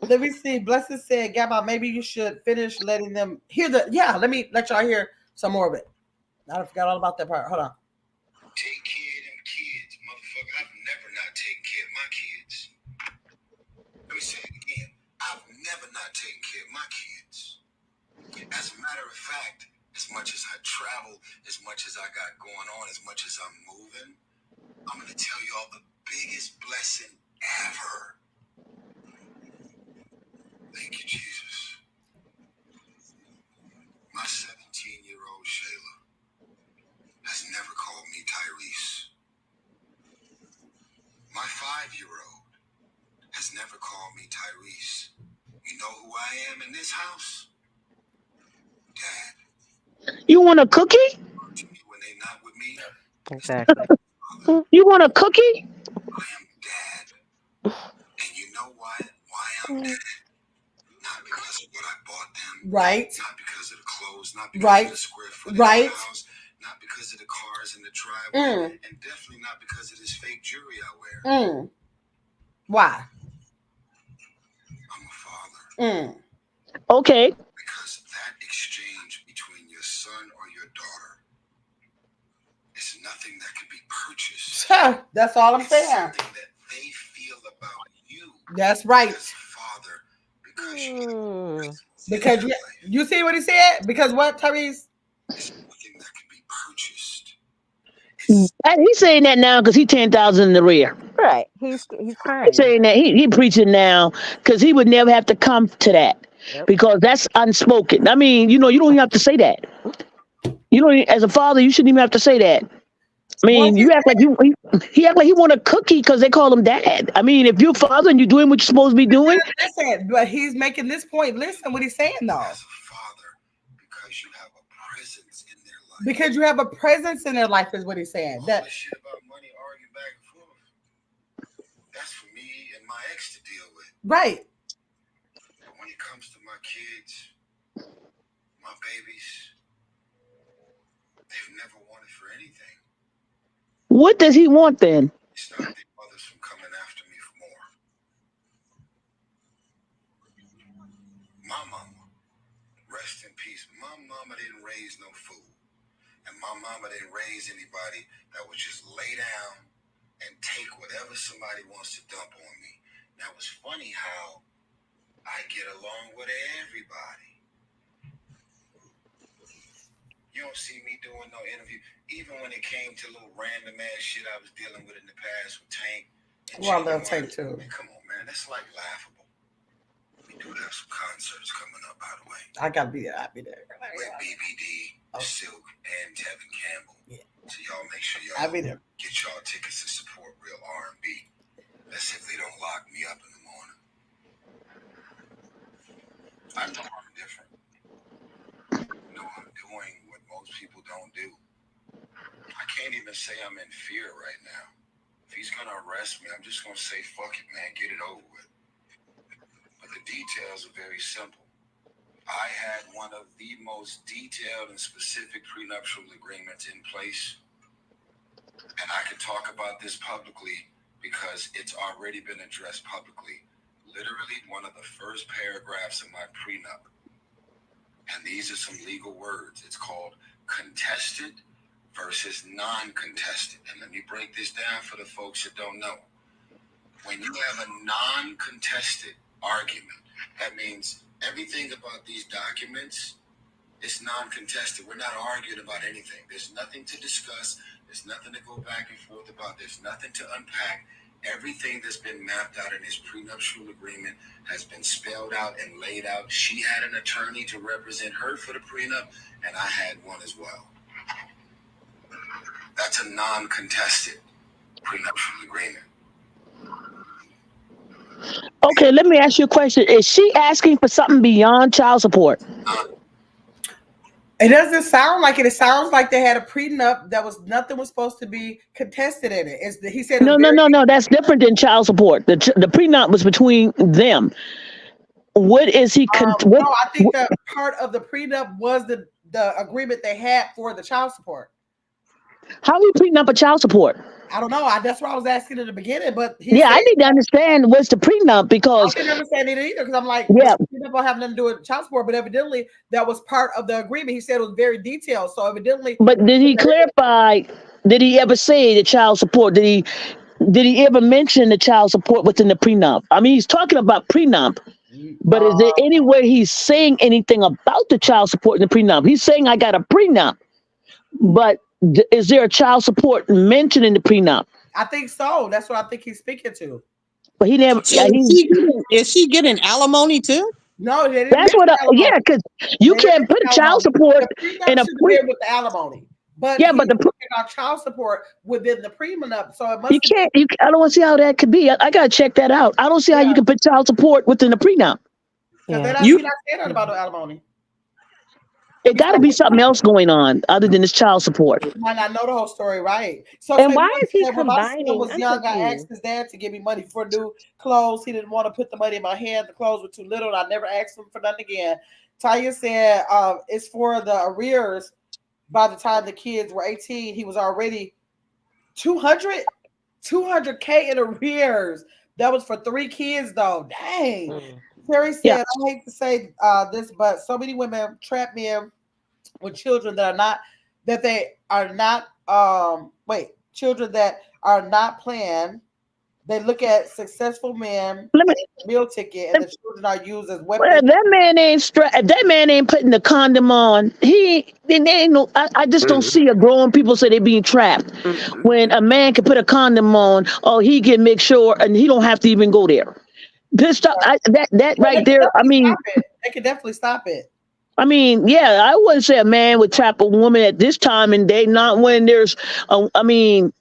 Let me see. Blessed said, Gabba, maybe you should finish letting them hear let me let y'all hear some more of it. I forgot all about that part. Hold on. Take care of them kids, motherfucker. I've never not taken care of my kids. Let me say it again. I've never not taken taking care of my kids. As a matter of fact, as much as I travel, as much as I got going on, as much as I'm moving, I'm going to tell y'all the biggest blessing ever. Thank you, Jesus. My 17-year-old Shayla has never called me Tyrese. My 5-year-old has never called me Tyrese. You know who I am in this house? Dad. You want a cookie? To me when they not with me. Exactly. You want a cookie? I am Dad. And you know why? Why I'm Dad? Not because of what I bought them. Right. Not because of the clothes. Not because of the square footage of the house. Not because of the cars in the driveway. And definitely not because of this fake jewelry I wear. Why? I'm a father. Okay. Because that exchange between your son or your daughter is nothing that can be purchased. That's all I'm saying. Something that they feel about you. That's right. As a father, because because you see what he said? Because what, Tyrese? It's nothing that can be purchased. He's saying that now because he's 10,000 in the rear. Right. He's crying. He's saying that he preaching now because he would never have to come to that because that's unspoken. I mean, you don't even have to say that. You know, as a father, you shouldn't even have to say that. I mean, you act like he act like he want a cookie because they call him dad. I mean, if you're a father and you're doing what you're supposed to be doing. Listen, but he's making this point. Listen what he's saying, though. As a father, because you have a presence in their life. Because you have a presence in their life is what he's saying. All that this shit about money, arguing back and forth, that's for me and my ex to deal with. Right. But when it comes to my kids, my babies, they've never wanted for anything. What does he want then? Stop their mothers from coming after me for more. My mama, rest in peace. My mama didn't raise no fool. And my mama didn't raise anybody that would just lay down and take whatever somebody wants to dump on me. Now it's funny how I get along with everybody. You don't see me doing no interview. Even when it came to little random ass shit I was dealing with in the past with Tank. Well, I love Tank too. Man, come on, man. That's like laughable. We do have some concerts coming up, by the way. I gotta be there. I'll be there. With BBD, Silk, and Tevin Campbell. Yeah. So y'all make sure y'all be there. Get y'all tickets to support real R&B. That's if they don't lock me up in the morning. I know I'm different. I know I'm doing what most people don't do. I can't even say I'm in fear right now. If he's gonna arrest me, I'm just gonna say, fuck it, man, get it over with. But the details are very simple. I had one of the most detailed and specific prenuptial agreements in place. And I can talk about this publicly because it's already been addressed publicly. Literally one of the first paragraphs of my prenup. And these are some legal words. It's called contested versus non-contested. And let me break this down for the folks that don't know. When you have a non-contested argument, that means everything about these documents is non-contested. We're not arguing about anything. There's nothing to discuss. There's nothing to go back and forth about. There's nothing to unpack. Everything that's been mapped out in this prenuptial agreement has been spelled out and laid out. She had an attorney to represent her for the prenup, and I had one as well. That's a non-contested prenuptial agreement. Okay, let me ask you a question. Is she asking for something beyond child support? It doesn't sound like it. It sounds like they had a prenup that was nothing was supposed to be contested in it. He said No. That's different than child support. The prenup was between them. What is he? No, I think that part of the prenup was the agreement they had for the child support. How are you prenup a child support? I don't know. That's what I was asking in the beginning, but I need to understand what's the prenup because I can never say it either because I'm like, yeah, prenup don't have nothing to do with child support, but evidently that was part of the agreement. He said it was very detailed, so evidently. But did he clarify? Did he ever say the child support? Did he ever mention the child support within the prenup? I mean, he's talking about prenup. But is there any way he's saying anything about the child support in the prenup? He's saying I got a prenup, but is there a child support mentioned in the prenup? I think so. That's what I think he's speaking to. But he never. So is she getting alimony too? No, they didn't That's mention what. alimony. Yeah, because you They didn't can't put mention a child alimony. support The in prenup a should have been with the alimony, but yeah, he's but talking about child support within the prenup. So it must you have can't. I don't see how that could be. I gotta check that out. I don't see how you can put child support within the prenup. because Yeah. he's not saying that about the alimony. It got to be something else going on other than this child support. You might not know the whole story, right? So And say why is he when my son combining? was I'm young, I asked confused. his dad to give me money for new clothes. He didn't want to put the money in my hand. The clothes were too little, and I never asked him for nothing again. Taya said it's for the arrears. By the time the kids were 18, he was already 200K in arrears. That was for 3 kids, though. Dang. Terry Yeah. said, I hate to say this, but so many women trap men with children children that are not planned. They look at successful men Let me. as a meal ticket, and the children are used as Well, weapons. if that man ain't putting the condom on, then there ain't no. I just don't see a grown people say they being trapped. When a man can put a condom on, oh, he can make sure, and he don't have to even go there. Pissed off. That Well, they right can there. definitely stop it. They can definitely stop it. I mean, yeah, I wouldn't say a man would trap a woman at this time and day. Not when there's. I mean,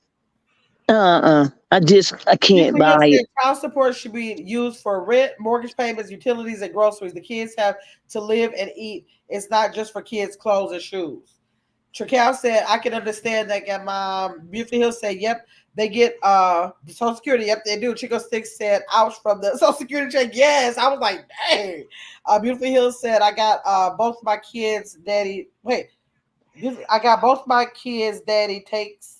I can't People here buy it. said child support should be used for rent, mortgage payments, utilities, and groceries. The kids have to live and eat. It's not just for kids' clothes and shoes. Trical said, I can understand that. Got my Beauty Hill said, yep, they get the Social Security. Yep, they do. Chico Six said, ouch from the Social Security check. Yes. I was like, dang. Beauty Hill said, I got both my kids, daddy. Wait, I got both my kids, daddy takes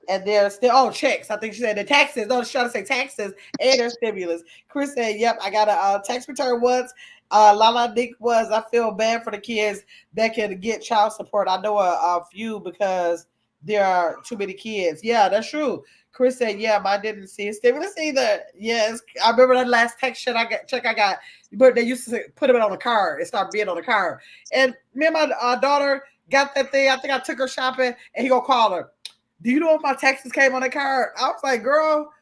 and they're still checks. I think she said the taxes. No, she's trying to say taxes and their stimulus. Chris said, "Yep, I got a tax return once." Lala Dick was. I feel bad for the kids that can get child support. I know a few because there are too many kids. Yeah, that's true. Chris said, "Yeah, I didn't see a stimulus either." Yes, I remember that last tax check I got, but they used to put it on a card. It started being on the card, and me and my daughter got that thing. I think I took her shopping, and he gonna call her. Do you know if my taxes came on the card? I was like, girl,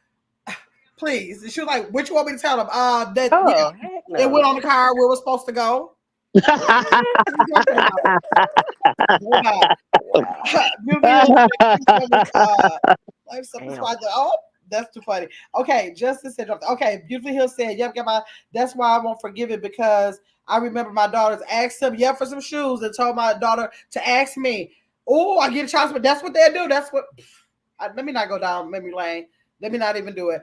please. And she was like, what you want me to tell them? That Heck it went no. on the card where it was supposed to go. Oh, that's too funny. Okay, Justice said, okay, Beautiful Hill said, yep, that's why I won't forgive it because I remember my daughters asked him, for some shoes and told my daughter to ask me. Oh, I get a chance, but that's what they do. That's what. Let me not go down memory lane. Let me not even do it.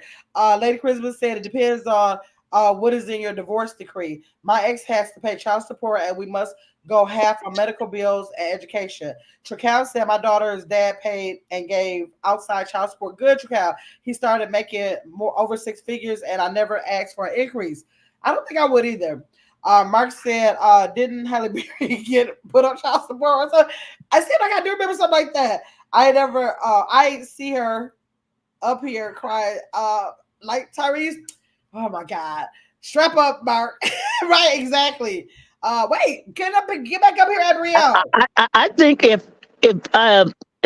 Lady Christmas said it depends on what is in your divorce decree. My ex has to pay child support, and we must go half on medical bills and education. Trical said my daughter's dad paid and gave outside child support. Good, Trical. He started making more over 6 figures, and I never asked for an increase. I don't think I would either. Mark said, didn't Halle Berry get put on child support? So I said like I do remember something like that. I never I see her up here crying like Tyrese. Oh my God. Strap up, Mark. Right, exactly. Wait, get back up here, Adrielle. I think if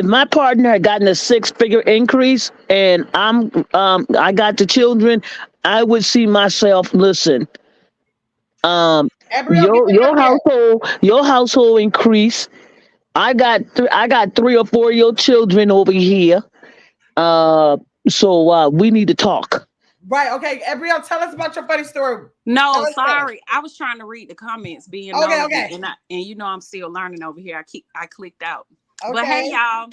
my partner had gotten a 6-figure increase and I got the children, I would see myself listen. Adrielle, get back up here. Your household increase. I got 3 or 4 of your children over here. So we need to talk. Right, okay. Adrielle, tell us about your funny story. No, sorry. I was trying to read the comments, being okay, nosy, okay. And you know I'm still learning over here. I clicked out. Okay. But hey y'all,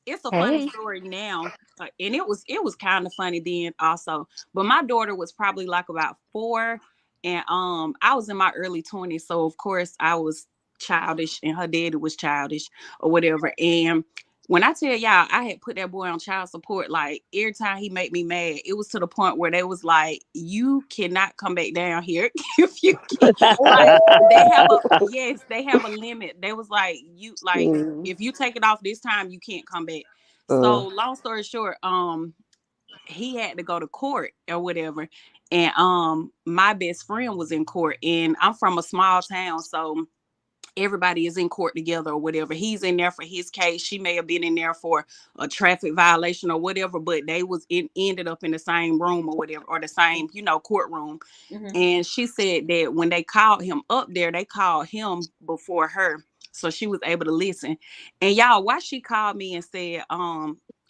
it's a funny story now. And it was kind of funny then also. But my daughter was probably like about 4, and I was in my early 20s, so of course I was childish and her daddy was childish or whatever. And when I tell y'all, I had put that boy on child support, like every time he made me mad, it was to the point where they was like, you cannot come back down here if you can. Like they have a limit. They was like, if you take it off this time, you can't come back. So long story short, he had to go to court or whatever. And my best friend was in court, and I'm from a small town, so everybody is in court together or whatever. He's in there for his case. She may have been in there for a traffic violation or whatever, but they ended up in the same room or whatever, or the same, courtroom. Mm-hmm. And she said that when they called him up there, they called him before her. So she was able to listen. And y'all, why she called me and said,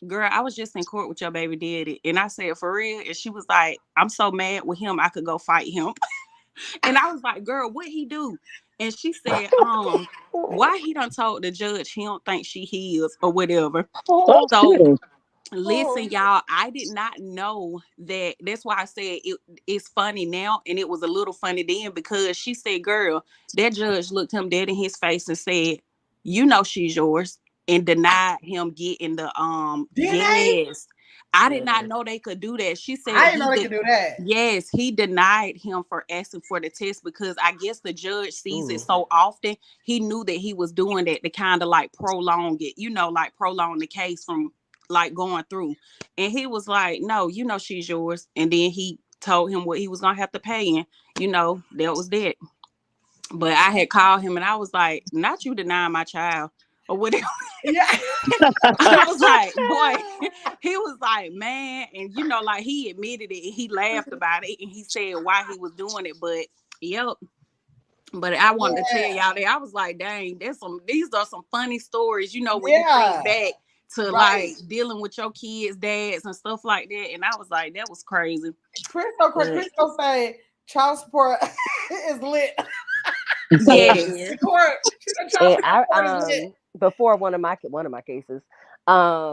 girl, I was just in court with your baby daddy. And I said, for real? And she was like, I'm so mad with him, I could go fight him. And I was like, girl, what he do? And she said, why he done told the judge he don't think she heals or whatever. So listen, y'all, I did not know that. That's why I said it's funny now, and it was a little funny then, because she said, girl, that judge looked him dead in his face and said, you know she's yours, and denied him getting the DNA? Yes. I did not know they could do that. She said I didn't know they could do that. Yes, he denied him for asking for the test, because I guess the judge sees it so often. He knew that he was doing that to kind of like prolong it, like prolong the case from like going through. And he was like, no, she's yours. And then he told him what he was gonna have to pay, and that was that. But I had called him and I was like, not you denying my child or whatever. Yeah. I was like, boy, he was like, man, and like he admitted it and he laughed about it and he said why he was doing it. But yep. But I wanted to tell y'all that I was like, dang, these are some funny stories, when you think back to like dealing with your kids' dads and stuff like that. And I was like, that was crazy. Crystal said child support is lit. Yes. And before one of my cases, I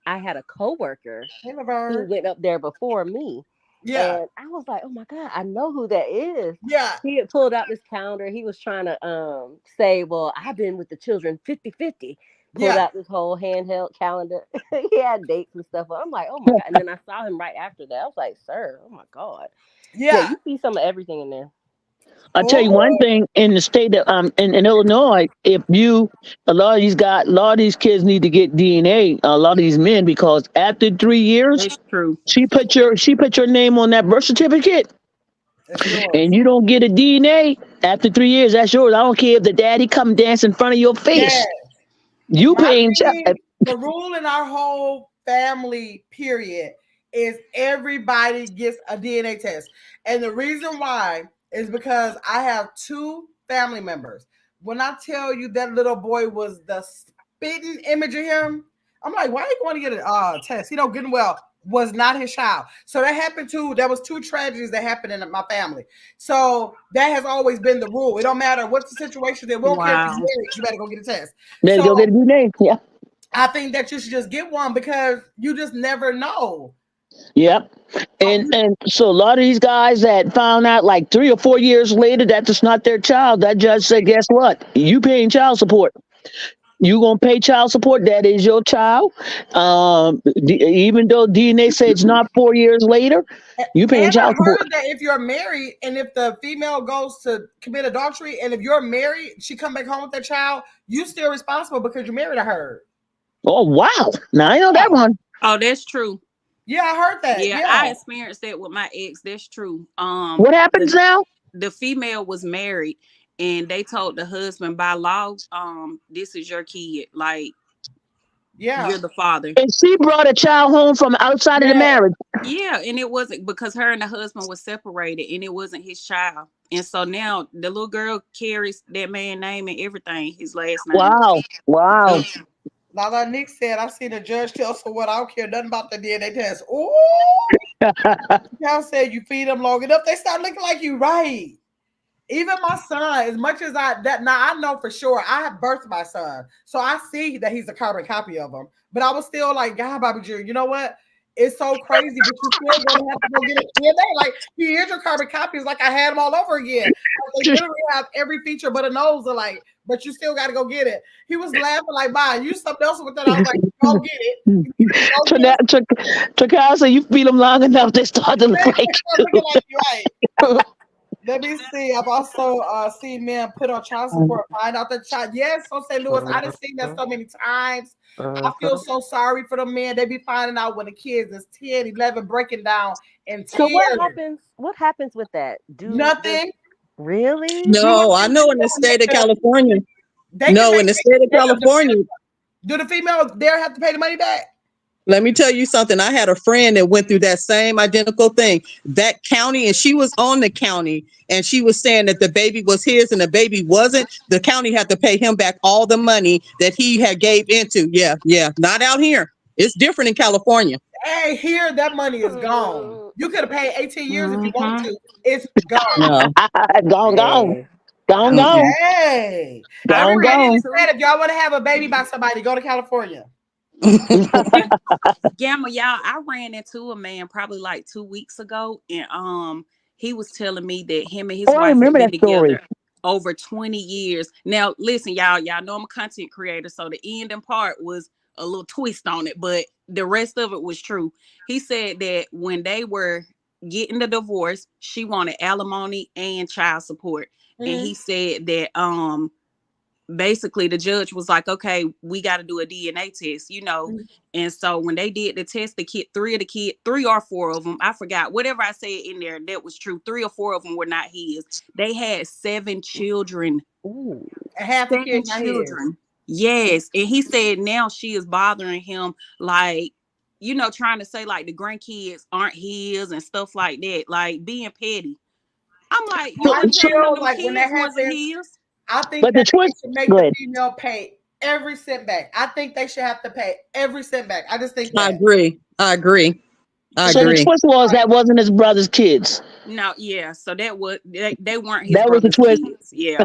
had a coworker who went up there before me. Yeah. And I was like, oh my God, I know who that is. Yeah. He had pulled out this calendar. He was trying to say, well, I've been with the children 50-50. Pulled out this whole handheld calendar. He had dates and stuff. I'm like, oh my God. And then I saw him right after that. I was like, sir, oh my God. Yeah, you see some of everything in there. I'll tell you one thing, in the state that in Illinois, a lot of these kids need to get DNA, a lot of these men, because after 3 years, that's true. She put your name on that birth certificate, and you don't get a DNA after 3 years. That's yours. I don't care if the daddy come dance in front of your face. Yes. You paying. The rule in our whole family period is everybody gets a DNA test, and the reason why is because I have 2 family members. When I tell you that little boy was the spitting image of him, I'm like, why are you going to get a test? Getting well was not his child. So that happened too. There was 2 tragedies that happened in my family. So that has always been the rule. It don't matter what the situation is. We don't care if you're married, you better go get a test. Go get a DNA. Yeah. I think that you should just get one because you just never know. Yep. And so a lot of these guys that found out like 3 or 4 years later that it's not their child, that judge said, guess what? You paying child support. You gonna pay child support. That is your child. Even though DNA says it's not 4 years later, you paying child support. That if you're married and if the female goes to commit adultery and if you're married, she come back home with their child, you still responsible because you're married to her. Oh wow! Now I know that one. Oh, that's true. Yeah, I heard that. Yeah, I experienced that with my ex. That's true. What happens now? The female was married, and they told the husband by law, this is your kid. Like, you're the father. And she brought a child home from outside of the marriage. Yeah, and it wasn't because her and the husband was separated, and it wasn't his child. And so now the little girl carries that man's name and everything, his last name. Wow. Now, like Nick said, I see the judge tell so what, I don't care nothing about the DNA test. Ooh. Y'all said you feed them long enough, they start looking like you, right? Even my son, as much as now I know for sure, I have birthed my son. So I see that he's a carbon copy of him. But I was still like, God, Bobby Jr., you know what? It's so crazy, but you still gonna have to go get a DNA. Like, here's your carbon copies, like I had them all over again. They literally have every feature but a nose alike, but you still got to go get it. He was laughing like, "Bye, you something else with that." I was like, "Go get it." Takasa, you feed them long enough, they start to look like you. They let me see. I've also seen men put on child support, find out the child. Yes, on St. Louis, I done seen that so many times. I feel so sorry for the men. They be finding out when the kids is 10, 11, breaking down in So tears. what happens with that? Nothing. Really? No, I know in the state of California. They can No, make in the state of California. do the female there have to pay the money back? Let me tell you something. I had a friend that went through that same identical thing. That county, and she was on the county, and she was saying that the baby was his and the baby wasn't. The county had to pay him back all the money that he had gave into. Yeah, yeah. Not out here. It's different in California. Hey, here that money is gone. You could have paid 18 years if you wanted to. It's gone. No. Gone, gone. Gone, Mm-mm. gone. Hey, Gone, everybody gone. said if y'all want to have a baby by somebody, go to California. Gamma, y'all, I ran into a man probably like 2 weeks ago, and he was telling me that him and his Oh, I wife had remember been that story. together over 20 years. Now, listen, y'all know I'm a content creator, so the ending part was a little twist on it, but the rest of it was true. He said that when they were getting the divorce, she wanted alimony and child support. And he said that basically the judge was like, okay, we got to do a DNA test, And so when they did the test, three or four of them, I forgot, whatever I said in there, that was true. 3 or 4 of them were not his. They had 7 children. Ooh. Half the 7 kids not his. children. Yes. And he said now she is bothering him, like, trying to say like the grandkids aren't his and stuff like that, like being petty. I'm like, you I wasn't telling them feel them like when that kids wasn't happens, his. I think But the that they twist, should make go the ahead. female pay every cent back. I think they should have to pay every cent back. I just think I that. agree. I agree. I So the agree. twist was that wasn't his brother's kids. No, yeah. So that was they weren't his That was the brother's twist. kids. Yeah,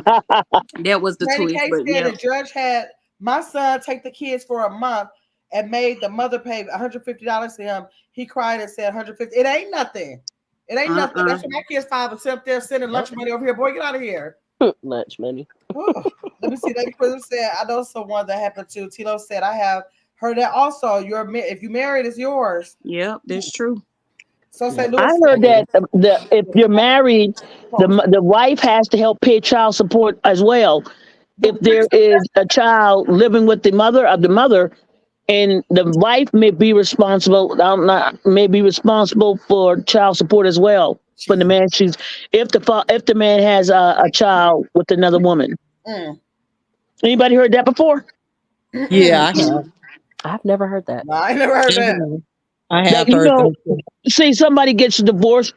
that was the Manny twist. K But said yeah, the judge had my son take the kids for a month and made the mother pay $150 to him. He cried and said 150. It ain't nothing. It ain't nothing. That's what my kids' father sit up there sending lunch money over here. Boy, get out of here. Lunch money. Let me see. Lady Prism said, I know someone that happened to. Tito said, I have heard that also. If you married, it's yours. yep, that's true. So St. I Louis heard that if you're married, the wife has to help pay child support as well. If there is a child living with the mother of the mother, and the wife may be responsible, may be responsible for child support as well for the man. If the man has a child with another woman. Anybody heard that before? Yeah, I have. I've never heard that. No, I never heard that. I That have heard that. see somebody gets divorced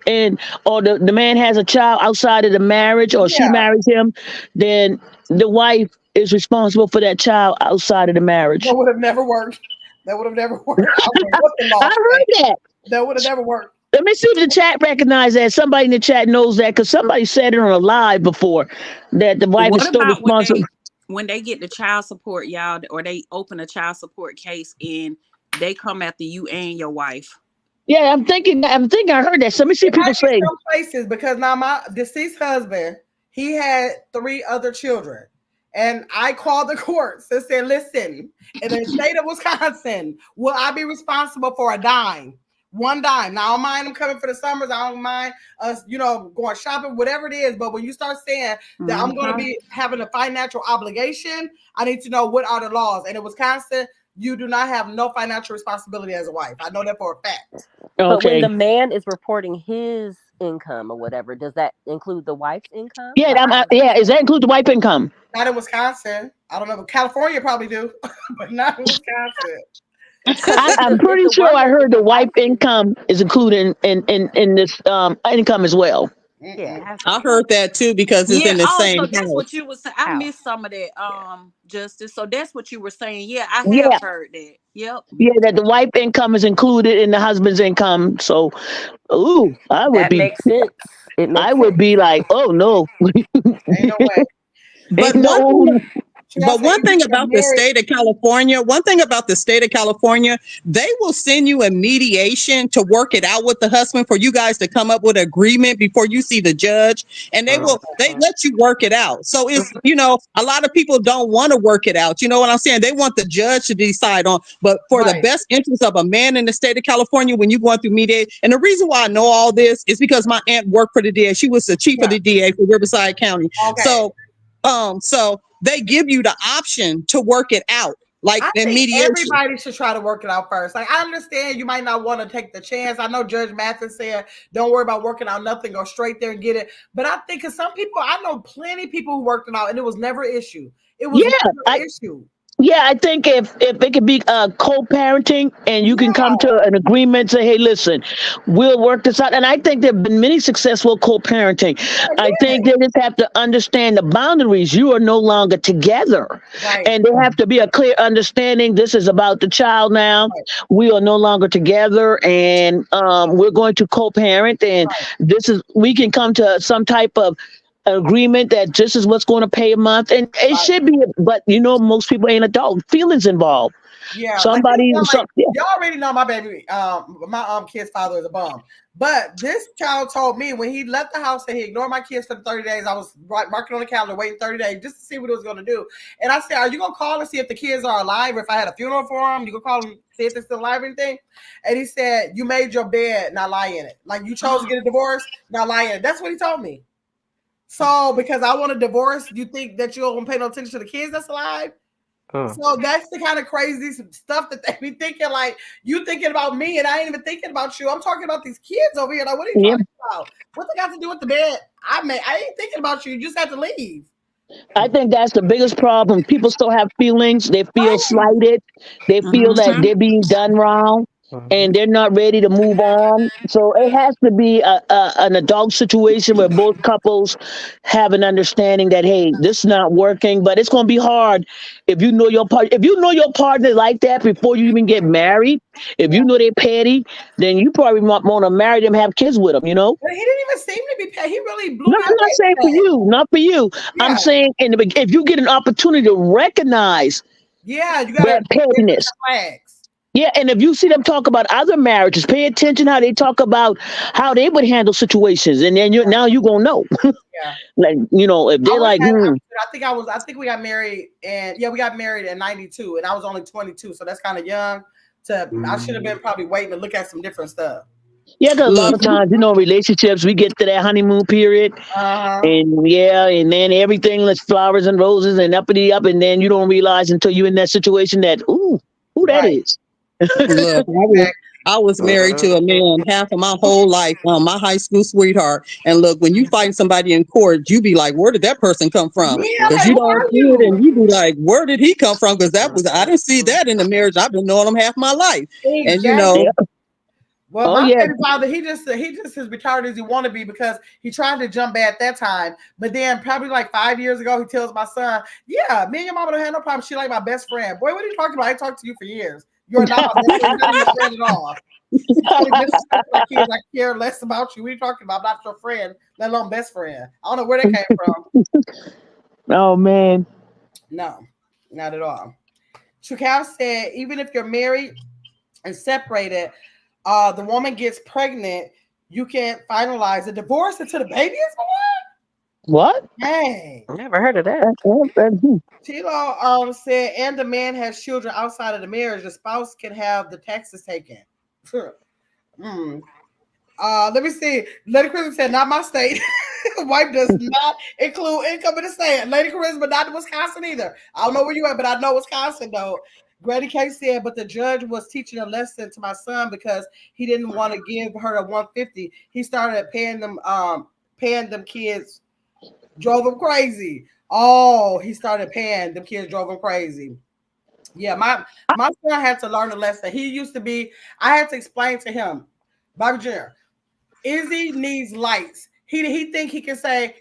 or the man has a child outside of the marriage or she Yeah, marries him, then the wife is responsible for that child outside of the that marriage. would have never worked. That would have never worked. I don't know what the law I said. heard that. That would have never worked. Let me see if the chat recognizes that. Somebody in the chat knows that because somebody said it on a live before that the wife is What still about responsible. when they get the child support, y'all, or they open a child support case and they come after you and your wife? Yeah, I'm thinking I heard that. So let me see people say. Some places because now my deceased husband, he had 3 other children. And I called the courts and said, listen, in the state of Wisconsin, will I be responsible for a dime? One dime. Now, I don't mind them coming for the summers. I don't mind us, going shopping, whatever it is. But when you start saying that I'm going to be having a financial obligation, I need to know what are the laws. And in Wisconsin, you do not have no financial responsibility as a wife. I know that for a fact. But when Okay. the man is reporting his income or whatever, does that include the wife's income? Yeah, does that include the wife income? Not in Wisconsin. I don't know. California probably do, but not in Wisconsin. I'm pretty sure I heard the wife income is included in this income as well. Yeah, I heard that too because it's in the So same that's what house. you were saying. I missed some of that, Justice. So that's what you were saying. Yeah, I Yeah, have heard that. Yep. yeah, that the wife income is included in the husband's income. So, that makes sense. It makes I would sense. be like, oh no, Ain't no way. But ain't one no. thing But one thing about the state of California, they will send you a mediation to work it out with the husband for you guys to come up with agreement before you see the judge. And they let you work it out. So it's, a lot of people don't want to work it out. You know what I'm saying? They want the judge to decide on, but for the best interest of a man in the state of California, when you're going through mediation, and the reason why I know all this is because my aunt worked for the DA. She was the chief of the DA for Riverside County. So they give you the option to work it out, like in mediation. Everybody should try to work it out first. Like, I understand you might not want to take the chance. I know Judge Mathis said, don't worry about working out nothing, go straight there and get it. But I think because some people, I know plenty of people who worked it out and it was never an issue. It was never an issue. Yeah, I think if it could be co-parenting and you can come to an agreement, say, hey, listen, we'll work this out. And I think there have been many successful co-parenting. I think they just have to understand the boundaries. You are no longer together. And there have to be a clear understanding. This is about the child now. We are no longer together and we're going to co-parent. And we can come to some type of agreement that this is what's going to pay a month, and it should be, but most people ain't adult feelings involved. Y'all already know my baby, my kid's father is a bum. But this child told me when he left the house that he ignored my kids for 30 days. I was marking on the calendar, waiting 30 days just to see what it was going to do. And I said, are you going to call and see if the kids are alive? Or if I had a funeral for them, you going to call them, see if they're still alive or anything? And he said, you made your bed, not lie in it. Like, you chose to get a divorce, not lie in it. That's what he told me. So, because I want a divorce, you think that you don't pay no attention to the kids that's alive? So that's the kind of crazy stuff that they be thinking. Like, you thinking about me, and I ain't even thinking about you. I'm talking about these kids over here. Like, what are you talking about? What they got to do with the bed? I ain't thinking about you. You just have to leave. I think that's the biggest problem. People still have feelings. They feel slighted. They feel that they're being done wrong. And they're not ready to move on. So it has to be an adult situation where both couples have an understanding that, hey, this is not working, but it's going to be hard if you know your partner. If you know your partner like that before you even get married, if you know they're petty, then you probably want to marry them, have kids with them, But he didn't even seem to be petty. He really blew me away. I'm not saying for you, not for you. Yeah. I'm saying if you get an opportunity to recognize you got that pettiness. Yeah, and if you see them talk about other marriages, pay attention how they talk about how they would handle situations, and then now you're gonna know. Like, if they're like, I think we got married, and we got married in '92, and I was only 22, so that's kind of young. I should have been probably waiting to look at some different stuff. Yeah, because a lot of times, relationships, we get to that honeymoon period, and then everything is flowers and roses and uppity up, and then you don't realize until you're in that situation that, who that is. Look, I was married to a man half of my whole life, my high school sweetheart. And look, when you fight somebody in court, you be like, where did that person come from? Because you don't see it, and you be like, where did he come from? Because I didn't see that in the marriage. I've been knowing him half my life. Exactly. And well, my baby father, he just as retarded as he want to be, because he tried to jump at that time. But then probably like 5 years ago, he tells my son, yeah, me and your mama don't have no problem. She like my best friend. Boy, what are you talking about? I talked to you for years. You're not my best friend. You're not your friend at all. I care less about you. What are you talking about? I'm not your friend, let alone best friend. I don't know where that came from. Oh, man. No, not at all. Chukau said, even if you're married and separated, the woman gets pregnant, you can't finalize a divorce until the baby is born? What? Dang. Never heard of that. Tilo said, and the man has children outside of the marriage, the spouse can have the taxes taken. Let me see. Lady Charisma said, not my state. Wife does not include income in the state. Lady Charisma, not in Wisconsin either. I don't know where you at, but I know Wisconsin though. Granny K said, but the judge was teaching a lesson to my son because he didn't want to give her a 150. He started paying them kids, drove them crazy. Oh, he started paying them kids, drove him crazy. Yeah, my son had to learn a lesson. He used to be, I had to explain to him, Bobby Jr., Izzy needs lights. He think he can say,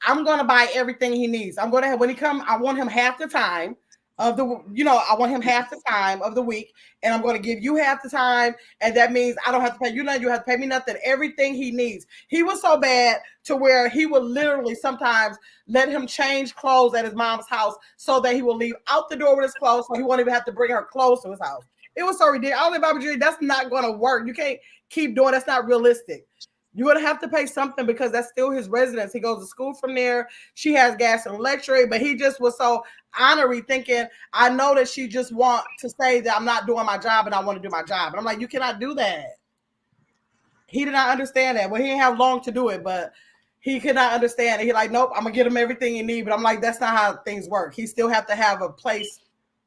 I'm gonna buy everything he needs. I'm gonna have, when he come, I want him half the time. of the, I want him half the time of the week, and I'm going to give you half the time, and that means I don't have to pay you nothing, you have to pay me nothing, everything he needs. He was so bad to where he would literally sometimes let him change clothes at his mom's house so that he will leave out the door with his clothes, so he won't even have to bring her clothes to his house. It was so ridiculous. I don't know, Bobby Judy, that's not going to work. You can't keep doing, that's not realistic. You're going to have to pay something because that's still his residence. He goes to school from there. She has gas and electric, but he just was so honorary, thinking, I know that she just want to say that I'm not doing my job and I want to do my job. And I'm like, you cannot do that. He did not understand that. Well, he didn't have long to do it, but he could not understand it. He like, nope, I'm going to get him everything he needs. But I'm like, that's not how things work. He still have to have a place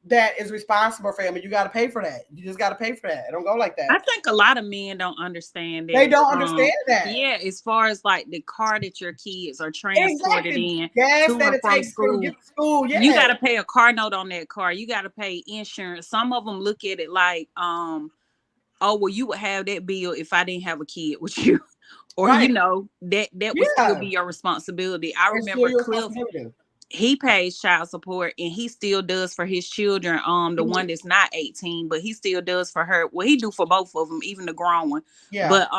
that is responsible for him, and you got to pay for that. You just got to pay for that. It don't go like that. I think a lot of men don't understand that. They don't understand that. Yeah, as far as like the car that your kids are transported in to and from school, yes. You got to pay a car note on that car. You got to pay insurance. Some of them look at it like, oh, well, you would have that bill if I didn't have a kid with you. Or, right. that would still be your responsibility. I remember Cliff, he pays child support, and he still does for his children. The one that's not 18, but he still does for her. Well, he do for both of them, even the grown one. Yeah. But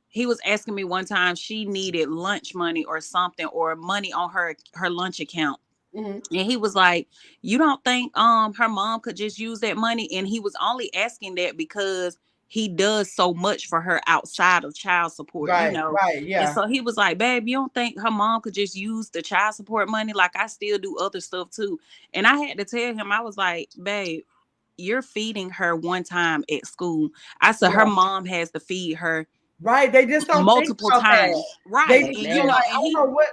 he was asking me one time, she needed lunch money or something, or money on her lunch account. Mm-hmm. And he was like, you don't think her mom could just use that money? And he was only asking that because he does so much for her outside of child support, right, Right, yeah. And so he was like, babe, you don't think her mom could just use the child support money? Like, I still do other stuff too. And I had to tell him, I was like, babe, you're feeding her one time at school. I said, her mom has to feed her. Right. They just don't multiple think about times. That. Right. And and I don't know what.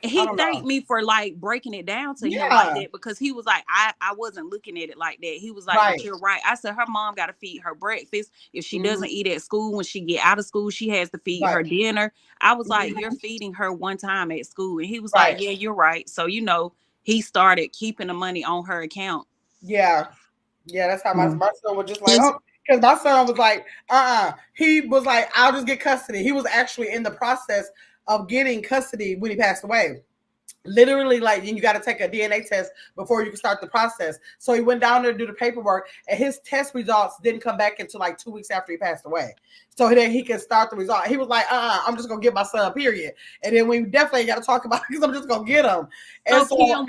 He thanked me for like breaking it down to him like that, because he was like, I wasn't looking at it like that. He was like, but you're right. I said, her mom got to feed her breakfast. If she doesn't eat at school, when she get out of school, she has to feed her dinner. I was like, you're feeding her one time at school. And he was like, yeah, you're right. So, he started keeping the money on her account. Yeah. Yeah, that's how my son was just like, oh, because my son was like, he was like, I'll just get custody. He was actually in the process of getting custody when he passed away. Literally, like, you got to take a DNA test before you can start the process. So he went down there to do the paperwork, and his test results didn't come back until like 2 weeks after he passed away. So then he can start the result. He was like, I'm just gonna get my son, period. And then we definitely got to talk about it, because I'm just gonna get him. And so Kim,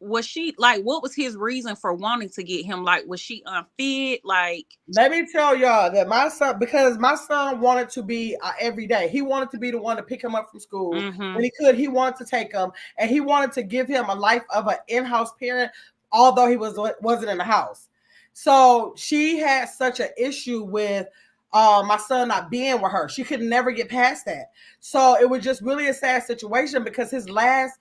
was she like, what was his reason for wanting to get him? Like, was she unfit? Like, let me tell y'all that my son, because my son wanted to be every day. He wanted to be the one to pick him up from school. When he could, he wanted to take him, and he wanted to give him a life of an in-house parent, although he wasn't in the house. So she had such an issue with my son not being with her. She could never get past that. So it was just really a sad situation, because his last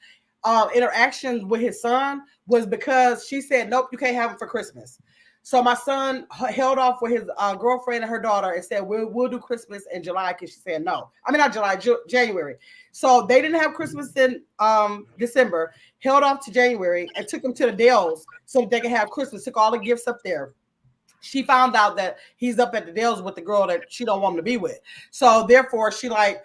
interactions with his son was because she said, nope, you can't have him for Christmas. So my son held off with his girlfriend and her daughter and said, we'll do Christmas in July, because she said no. I mean, not July, January. So they didn't have Christmas in December, held off to January, and took them to the Dells so that they could have Christmas, took all the gifts up there. She found out that he's up at the Dells with the girl that she don't want him to be with. So therefore, she like,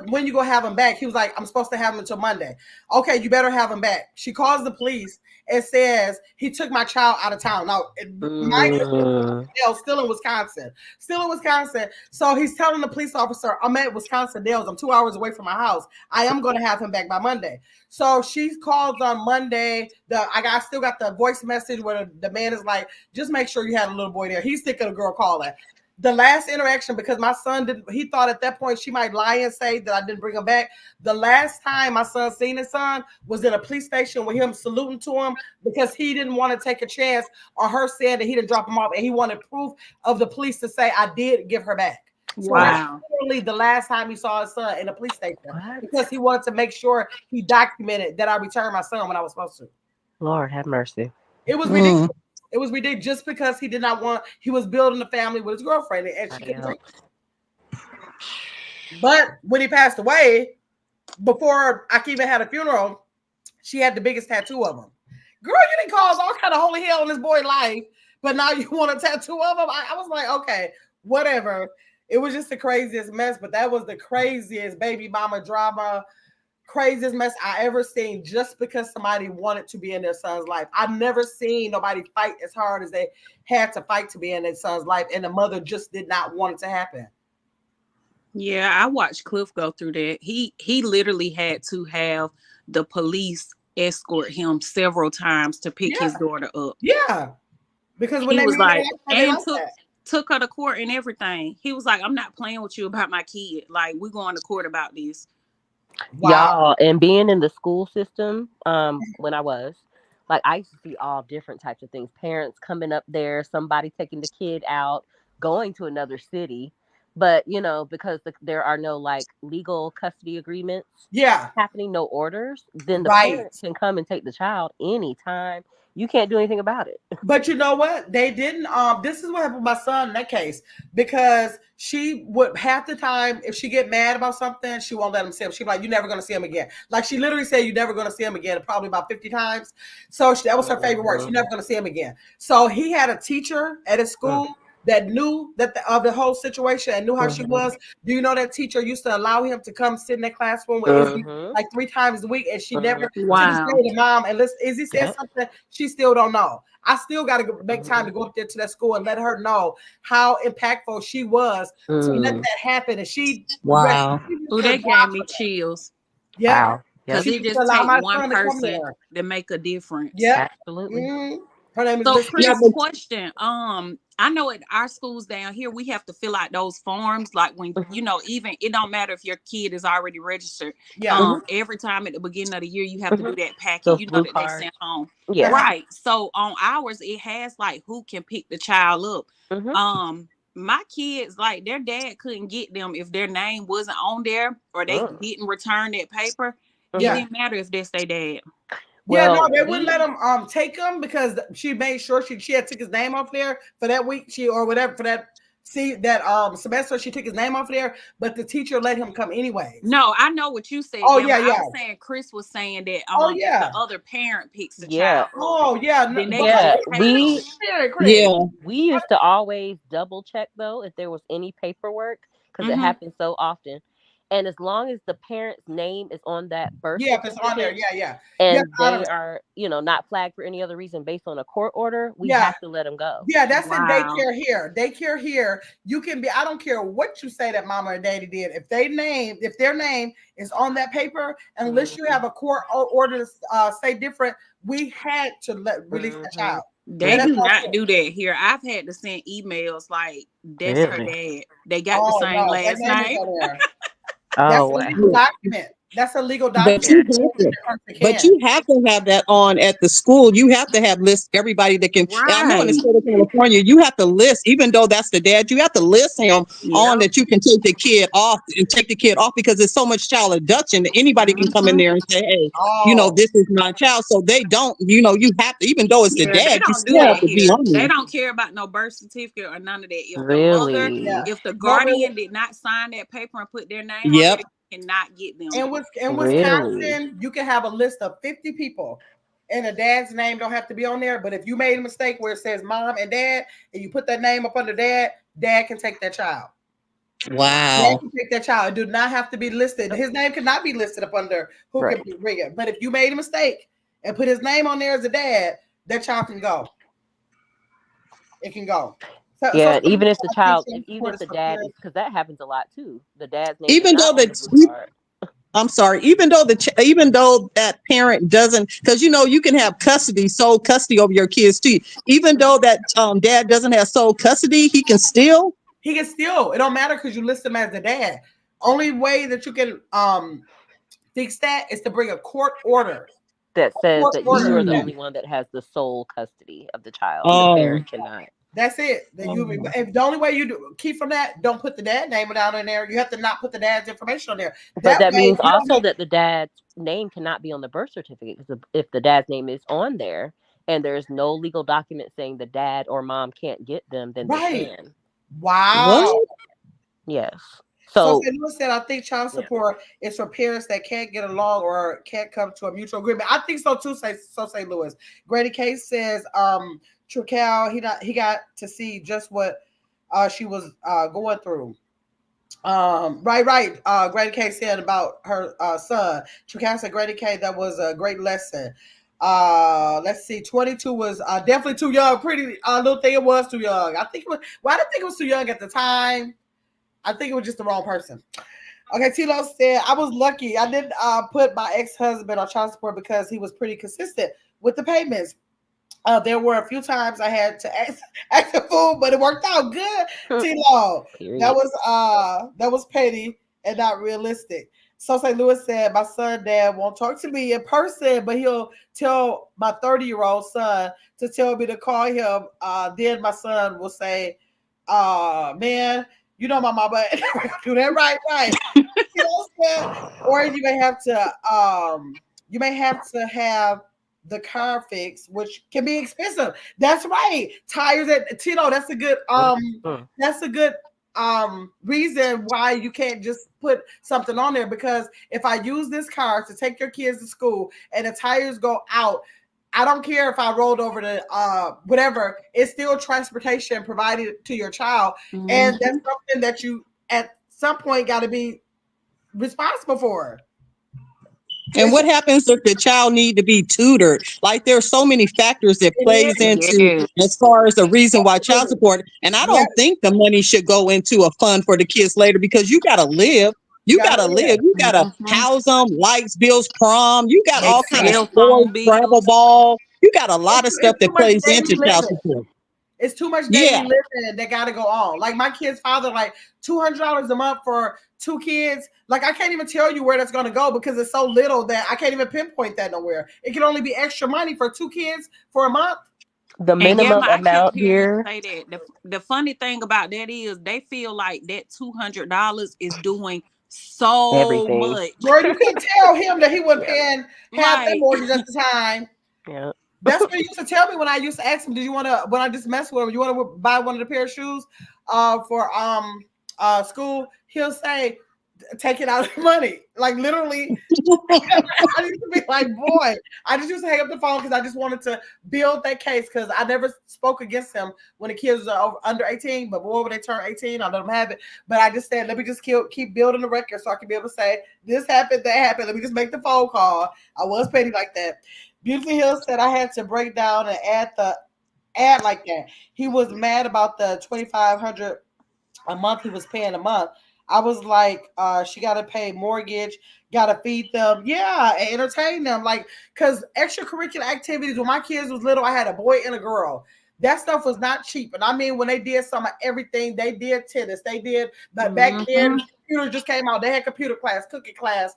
when you go have him back? He was like, I'm supposed to have him until Monday. Okay, you better have him back. She calls the police and says, he took my child out of town. Now, still in Wisconsin. So he's telling the police officer, I'm at Wisconsin Dells. I'm 2 hours away from my house. I am going to have him back by Monday. So she calls on Monday. I still got the voice message where the man is like, just make sure you had a little boy there. He's sick of the girl calling. The last interaction, because my son he thought at that point she might lie and say that I didn't bring him back. The last time my son seen his son was in a police station with him saluting to him, because he didn't want to take a chance on her saying that he didn't drop him off, and he wanted proof of the police to say I did give her back. So wow. Literally the last time he saw his son in a police station, because he wanted to make sure he documented that I returned my son when I was supposed to. Lord have mercy. It was ridiculous. It was ridiculous, just because he did not want, he was building a family with his girlfriend, and she couldn't take it. But when he passed away, before I even had a funeral, she had the biggest tattoo of him. Girl, you didn't cause all kind of holy hell in this boy's life, but now you want a tattoo of him? I was like, okay, whatever. It was just the craziest mess, but that was the craziest baby mama drama, craziest mess I ever seen just because somebody wanted to be in their son's life. I've never seen nobody fight as hard as they had to fight to be in their son's life, and the mother just did not want it to happen. Yeah, I watched Cliff go through that. He literally had to have the police escort him several times to pick his daughter up. Yeah. Because when He they was meet like, their life, they and like that. took her to court and everything. He was like, I'm not playing with you about my kid. Like, we're going to court about this. Wow. Y'all, and being in the school system, when I was like, I used to see all different types of things. Parents coming up there, somebody taking the kid out, going to another city, but because there are no like legal custody agreements Yeah. happening, no orders, then the Right. parent can come and take the child anytime. You can't do anything about it. But you know what? They didn't. This is what happened with my son in that case, because she would half the time, if she get mad about something, she won't let him see him. She's like, "You're never gonna see him again." Like she literally said, "You're never gonna see him again," probably about 50 times. So that was her favorite word. You're never gonna see him again. So he had a teacher at his school that knew that of the whole situation and knew how she was. Do you know that teacher used to allow him to come sit in that classroom with Izzy like 3 times a week, and she never to this Wow. day, the mom, and listen, Izzy said something she still don't know. I still got to make time to go up there to that school and let her know how impactful she was to let that happen. And she, Wow. Oh, that gave me chills. Yep. Wow. Because She it used to just allow take my one son to come person there. to make a difference. Yep. Absolutely. Her name is So, Miss. Yeah, Chris, but question. I know at our schools down here, we have to fill out those forms. Like when, even it don't matter if your kid is already registered. Yeah. Every time at the beginning of the year, you have to do that packet, Those that blue they cards. sent home. Yeah. Right. So on ours, it has like who can pick the child up. My kids, like their dad couldn't get them if their name wasn't on there or they didn't return that paper. It didn't matter if that's their dad. Yeah, no, Well, they wouldn't let him take him because she made sure she had took his name off there for that week, or whatever, for that semester. She took his name off there, but the teacher let him come anyways. No, I know what you said. Oh Yeah, yeah, I yeah. was saying Chris was saying that Oh if yeah. the other parent picks the Yeah. child up, Oh yeah. then they Yeah. can take them. Chris. yeah. We used to always double check though if there was any paperwork because it happens so often. And as long as the parent's name is on that birth Yeah, if it's on there, certificate yeah. and they are, not flagged for any other reason based on a court order, we have to let them go. Yeah, that's in Wow. daycare here. Daycare here, you can be. I don't care what you say that mama or daddy did. If their name is on that paper, unless you have a court order to say different, we had to release the child. They do not do that here. I've had to send emails like that's her dad. They got the Oh same no, that last name is name. on there. That's Oh, a wow. legal document. That's a legal But document. you have to have that on at the school. You have to have list everybody that can. And I know in the Right. state of California, you have to list, even though that's the dad, you have to list him on that you can take the kid off and take the kid off because there's so much child abduction that anybody can come in there and say, hey, Oh. this is my child. So they don't, you have to, even though it's the Yeah, they dad, you don't do still have that to be here. on They there. don't care about no birth certificate or none of that. If the mother, Really? if the No, guardian did not sign that paper and put their name on there, Yep. you cannot get them. In Really? Wisconsin, you can have a list of 50 people, and the dad's name don't have to be on there. But if you made a mistake where it says mom and dad, and you put that name up under dad, dad can take that child. Dad Wow. can take that child. It do not have to be listed. His name cannot be listed up under who can bring it. But if you made a mistake and put his name on there as a dad, that child can go. It can go. Yeah, even if even if the dad is, because that happens a lot too. The dad's name is Even not though on the blue card. I'm sorry, even though even though that parent doesn't, because you can have sole custody over your kids too. Even though that dad doesn't have sole custody, he can still. It don't matter because you list him as the dad. Only way that you can fix that is to bring a court order That says that you are the that only one that has the sole custody of the child. The Oh. parent cannot. That's it. If the only way you keep from that, don't put the dad name down in there. You have to not put the dad's information on there. But that way, means also that the dad's name cannot be on the birth certificate, because if the dad's name is on there and there's no legal document saying the dad or mom can't get them, then they can. Wow. What? Yes. So So Lewis said, I think child support is for parents that can't get along or can't come to a mutual agreement. I think so too. Say Lewis. Grady Case says, Trical, he got to see just what she was going through. Right. Grady K said about her son. Chukar said, Grady K, that was a great lesson. Let's see, 22 was definitely too young. Pretty little thing, it was too young. I think it was. Well, I didn't think it was too young at the time. I think it was just the wrong person. Okay, Tilo said, I was lucky. I didn't put my ex-husband on child support because he was pretty consistent with the payments. There were a few times I had to ask the food, but it worked out good. T-Law. That was petty and not realistic. So St. Louis said, my son dad won't talk to me in person, but he'll tell my 30-year-old son to tell me to call him. Then my son will say, man, you know my mama do that right. You know what I'm saying? Or you may have to have the car fix, which can be expensive. That's right. Tires at Tito, that's a good reason why you can't just put something on there, because if I use this car to take your kids to school and the tires go out, I don't care if I rolled over to whatever, it's still transportation provided to your child. Mm-hmm. And that's something that you at some point got to be responsible for. And what happens if the child need to be tutored? Like there's so many factors that plays into as far as the reason why child support. And I don't think the money should go into a fund for the kids later, because you got to live. You got to live. You got to house them, lights, bills, prom. You got all kind of sports, travel ball. You got a lot of stuff that plays into child support. It's too much daily living that got to go on. Like my kid's father, like $200 a month for 2 kids. Like I can't even tell you where that's going to go because it's so little that I can't even pinpoint that nowhere. It can only be extra money for 2 kids for a month. The minimum amount here. Say that. The funny thing about that is they feel like that $200 is doing so much. Girl, you couldn't tell him that he wasn't paying half that mortgage at the time. Yeah. That's what he used to tell me when I used to ask him, did you want to, when I just mess with him, you want to buy one of the pair of shoes for school? He'll say, take it out of the money. Like literally, I used to be like, boy, I just used to hang up the phone because I just wanted to build that case, because I never spoke against him when the kids are under 18, but boy, when they turn 18, I let them have it. But I just said, let me just keep building the record so I can be able to say, this happened, that happened. Let me just make the phone call. I was petty like that. Beautiful Hill said I had to break down and add like that. He was mad about the $2,500 a month he was paying a month. I was like, she got to pay mortgage, got to feed them, and entertain them. Like, because extracurricular activities, when my kids was little, I had a boy and a girl. That stuff was not cheap. And I mean, when they did some of everything, they did tennis, they did, but back then, computers just came out. They had computer class, cooking class,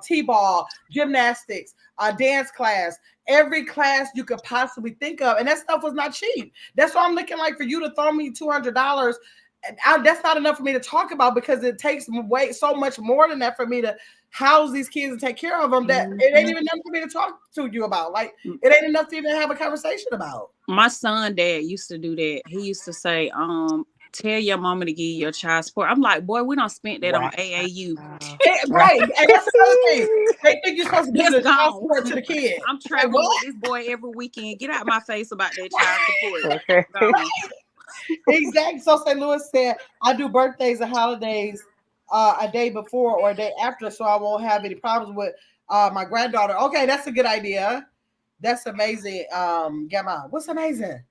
t-ball, gymnastics, dance class, every class you could possibly think of. And that stuff was not cheap. That's why I'm looking like for you to throw me $200. That's not enough for me to talk about, because it takes so much more than that for me to house these kids and take care of them, that it ain't even enough for me to talk to you about. Like, it ain't enough to even have a conversation about. My son dad used to do that. He used to say, tell your mama to give you your child support. I'm like, boy, we don't spend that on AAU. Right. And that's the other thing. They think you're supposed to give the child support to the kid. I'm traveling with this boy every weekend. Get out my face about that child support. Exactly. So St. Louis said, I do birthdays and holidays a day before or a day after, so I won't have any problems with my granddaughter. Okay, that's a good idea. That's amazing. Gamma, what's amazing?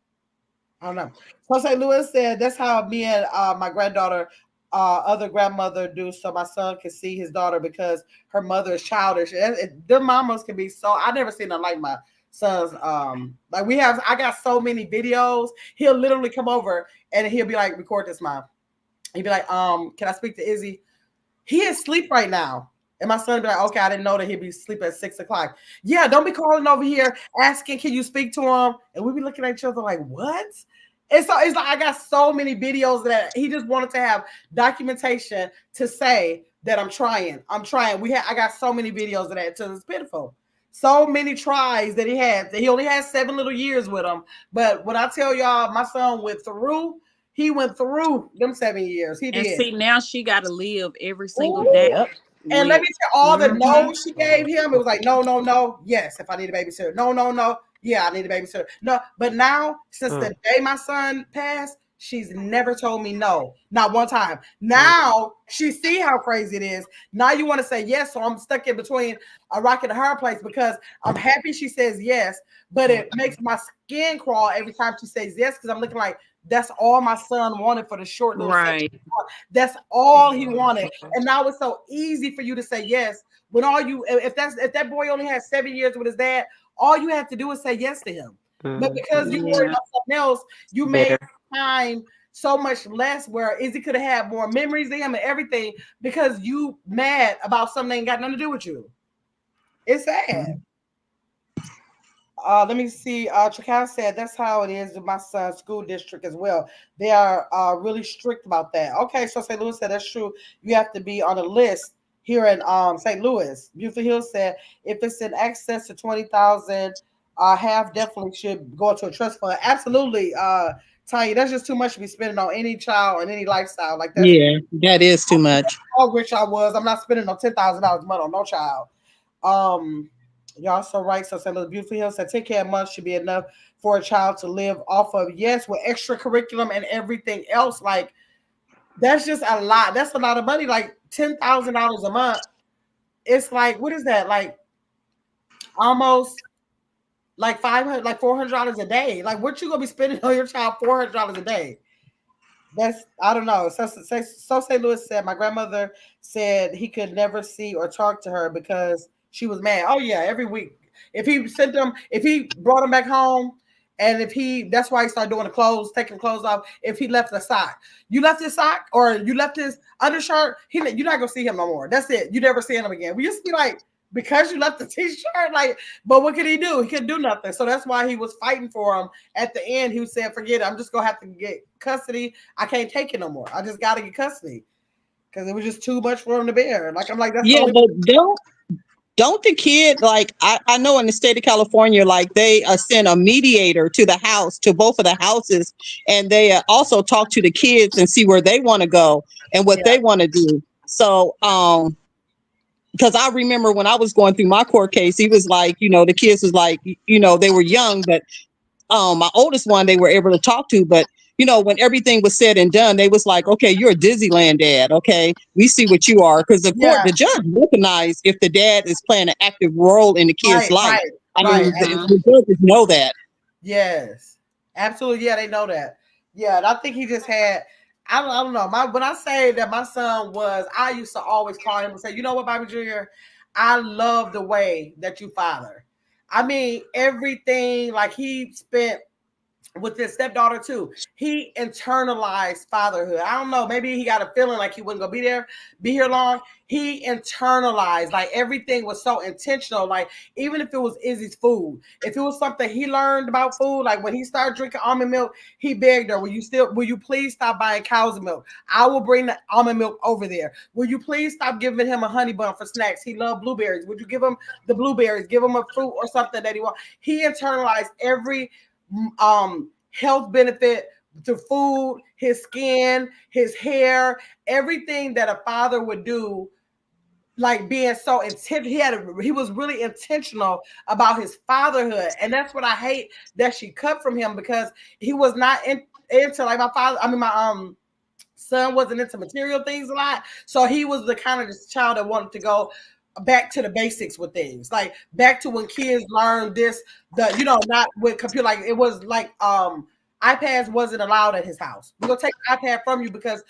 I don't know. So St. Louis said, that's how me and my granddaughter, other grandmother do, so my son can see his daughter, because her mother is childish. The mamas can be so, I never seen them like my sons. Like I got so many videos. He'll literally come over and he'll be like, record this, mom. He'd be like, can I speak to Izzy? He is asleep right now. And my son be like, okay, I didn't know that he'd be asleep at 6 o'clock. Yeah, don't be calling over here asking, can you speak to him? And we be looking at each other like, what? And so it's like I got so many videos that he just wanted to have documentation to say that I'm trying. I got so many videos of that, so it's pitiful. So many tries that he had. He only had 7 little years with him. But when I tell y'all, my son he went through them 7 years. He did. And see, now she got to live every single day. Yep. And let me tell all the no's she gave him. It was like, no. Yes, if I need a babysitter. No. Yeah, I need a babysitter. No, but now, since the day my son passed, She's never told me no, not one time. Now she see how crazy it is. Now you want to say yes, so I'm stuck in between a rock and a hard place because I'm happy she says yes, but it makes my skin crawl every time she says yes because I'm looking like that's all my son wanted for the short little Right. that's all he wanted. And now it's so easy for you to say yes when all you if that boy only had 7 years with his dad, all you have to do is say yes to him. But because you worried Yeah. about something else, you made time so much less where Izzy could have had more memories of him and everything because you mad about something that ain't got nothing to do with you. It's sad. Let me see. Chakal said that's how it is with my son's school district as well. They are really strict about that. Okay, so St. Louis said that's true. You have to be on a list here in St. Louis. Beautiful Hill said if it's in excess to 20,000, half definitely should go into a trust fund. Absolutely, Tanya. That's just too much to be spending on any child and any lifestyle. Like that's Yeah, that is too much. how rich I was. I'm not spending no $10,000 a month on no child. Um, y'all so right. So St. Louis Beautiful Hill said 10K a month should be enough for a child to live off of. Yes, with extra curriculum and everything else. Like that's just a lot. That's a lot of money. Like $10,000 a month. It's like what is that? Like almost like 500, like $400 a day. Like what you gonna be spending on your child $400 a day? That's I don't know. So St. Louis said my grandmother said he could never see or talk to her because she was mad. Oh yeah, every week. If he brought him back home, and if he that's why he started doing the clothes, taking clothes off. If he left a sock, you left his sock or you left his undershirt, you're not gonna see him no more. That's it. You never see him again. We used to be like, because you left the t-shirt, like, but what could he do? He couldn't do nothing. So that's why he was fighting for him. At the end, he said, forget it. I'm just gonna have to get custody. I can't take it no more. I just gotta get custody. Because it was just too much for him to bear. Like I'm like, that's the Yeah, only but don't the kid like I know in the state of California, like they send a mediator to the house to both of the houses, and they also talk to the kids and see where they want to go and what they want to do. So because I remember when I was going through my court case, he was like, the kids was like, they were young, but my oldest one they were able to talk to, but when everything was said and done, they was like, okay, you're a Disneyland dad. Okay, we see what you are. Because the judge recognized if the dad is playing an active role in the kid's life. I mean, the judges know that. Yes, absolutely. Yeah, they know that. Yeah, and I think he just had. I don't know. When I say that my son was, I used to always call him and say, you know what, Bobby Jr., I love the way that you father. I mean, everything like he spent with his stepdaughter too. He internalized fatherhood. I don't know. Maybe he got a feeling like he wasn't gonna be here long. He internalized like everything was so intentional. Like even if it was Izzy's food, if it was something he learned about food, like when he started drinking almond milk, he begged her, will you please stop buying cow's milk? I will bring the almond milk over there. Will you please stop giving him a honey bun for snacks? He loved blueberries. Would you give him the blueberries? Give him a fruit or something that he wants. He internalized every health benefit to food, his skin, his hair, everything that a father would do, like being so intent. He was really intentional about his fatherhood. And that's what I hate that she cut from him because he was not into like my father. I mean, my son wasn't into material things a lot. So he was the kind of this child that wanted to go back to the basics with things, like back to when kids learned this, not with computer, like it was like iPads wasn't allowed at his house. We're gonna take the iPad from you because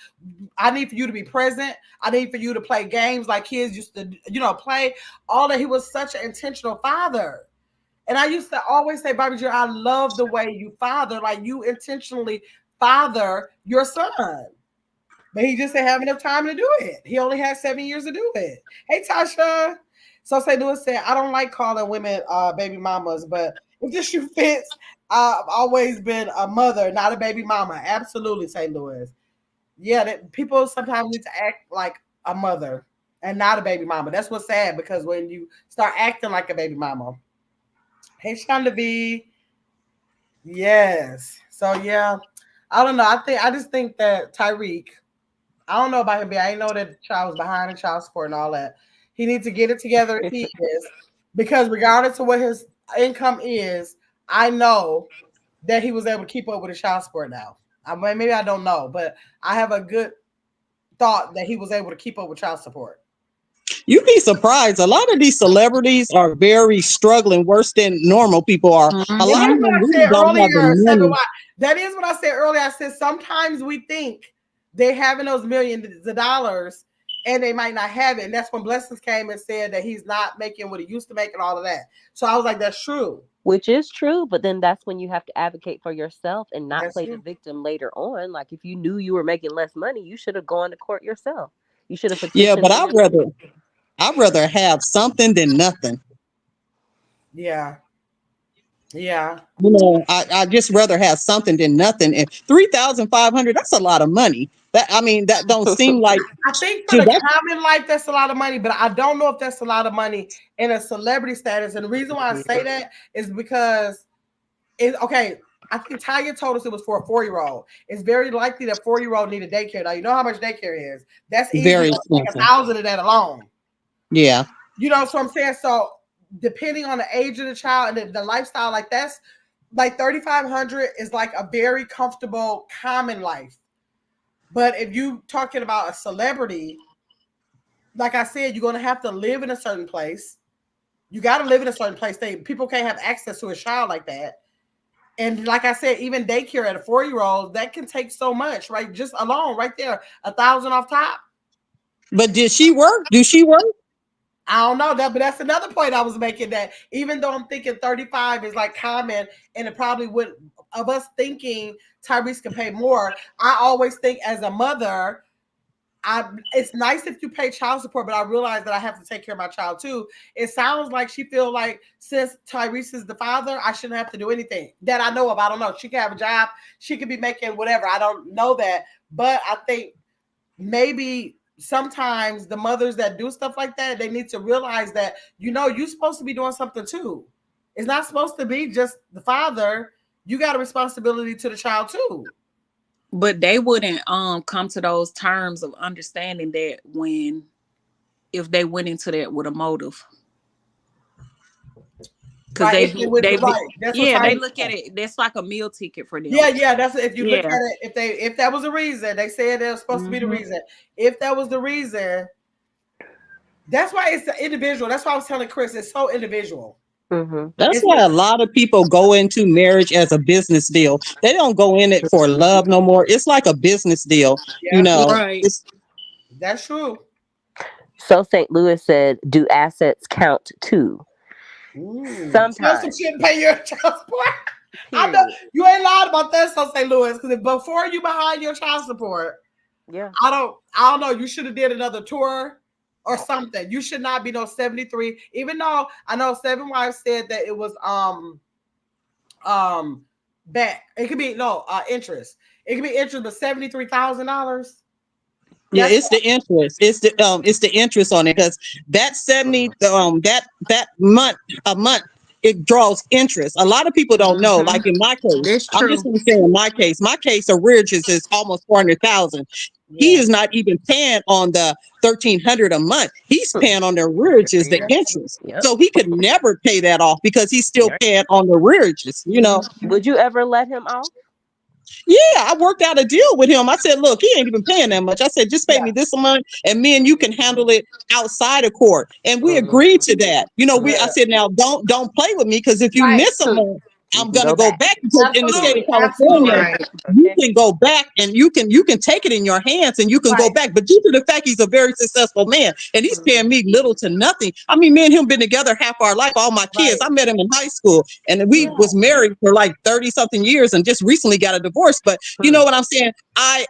I need for you to be present. I need for you to play games like kids used to, play. All that. He was such an intentional father. And I used to always say, Bobby Jr., I love the way you father, like you intentionally father your son. But he just didn't have enough time to do it. He only had 7 years to do it. Hey, Tasha. So St. Louis said, I don't like calling women baby mamas, but if this shoe fits, I've always been a mother, not a baby mama. Absolutely, St. Louis. Yeah, people sometimes need to act like a mother and not a baby mama. That's what's sad because when you start acting like a baby mama. Hey, Shonda V. Yes. So yeah, I don't know. I just think that Tyreek, I don't know about him, but I know that child was behind in child support and all that. He needs to get it together if he is, because regardless of what his income is, I know that he was able to keep up with his child support now. Maybe I don't know, but I have a good thought that he was able to keep up with child support. You'd be surprised. A lot of these celebrities are very struggling, worse than normal people are. A And lot that's of what them I really said don't have the earlier, money. That is what I said earlier. I said sometimes we think they having those millions of dollars and they might not have it. And that's when Blessings came and said that he's not making what he used to make and all of that. So I was like, that's true. Which is true, but then that's when you have to advocate for yourself and not That's play the true. victim later on. Like if you knew you were making less money, you should have gone to court yourself. You should have Yeah, petitioned but for your money. I'd rather have something than nothing. Yeah. Yeah. You know, I just rather have something than nothing. And 3,500, that's a lot of money. That don't seem like I think for shoot, the that's common life, that's a lot of money, but I don't know if that's a lot of money in a celebrity status. And the reason why I say that is because okay. I think Tanya told us it was for a 4-year-old. It's very likely that 4-year-old need a daycare. Now you know how much daycare is. That's easy. very Like expensive. 1,000 of that alone. Yeah. You know, so I'm saying, so depending on the age of the child and the lifestyle, like that's like 3,500 is like a very comfortable common life. But if you talking about a celebrity, like I said, you're gonna have to live in a certain place. You got to live in a certain place. People can't have access to a child like that. And like I said, even daycare at a 4-year-old, that can take so much, right? Just alone, right there, 1,000 off top. But did she work? Do she work? I don't know that, but that's another point I was making. That even though I'm thinking 35 is like common, and it probably would of us thinking Tyrese can pay more. I always think as a mother, it's nice if you pay child support, but I realize that I have to take care of my child too. It sounds like she feel like since Tyrese is the father, I shouldn't have to do anything that I know of. I don't know. She can have a job. She could be making whatever. I don't know that. But I think maybe sometimes the mothers that do stuff like that, they need to realize that, you're supposed to be doing something too. It's not supposed to be just the father. You got a responsibility to the child too. But they wouldn't come to those terms of understanding that if they went into that with a motive. Because right, they look at it. That's like a meal ticket for them. Yeah. That's if you look at it. If that was a reason, they said it was supposed to be the reason. If that was the reason, that's why it's the individual. That's why I was telling Chris, it's so individual. That's why a lot of people go into marriage as a business deal. They don't go in it for love no more. It's like a business deal. Yeah. Right. That's true. So St. Louis said, "Do assets count too?" Sometimes you shouldn't pay your child support. I know you ain't lied about that, so St. Louis, because before you behind your child support, I don't know. You should have did another tour or something. You should not be no 73. Even though I know Seven Wives said that it was back. It could be interest. It could be interest, but $73,000. Yeah, it's the interest. It's the interest on it, because that 70 that month a month it draws interest. A lot of people don't know. Like in my case, I'm just going to say in my case, arrearages is almost 400,000. He is not even paying on the 1,300 a month. He's paying on the arrearages, the interest. So he could never pay that off because he's still paying on the arrearages. Would you ever let him off? Yeah, I worked out a deal with him. I said, look, he ain't even paying that much. I said, just pay me this a month, and me and you can handle it outside of court. And we agreed to that. I said, now don't play with me, because if you miss a month, I'm gonna go back, because in the state of California, you can go back and you can take it in your hands and you can go back. But due to the fact he's a very successful man and he's paying me little to nothing. I mean, me and him been together half our life, all my kids. I met him in high school and we was married for like 30 something years and just recently got a divorce. But you know what I'm saying? I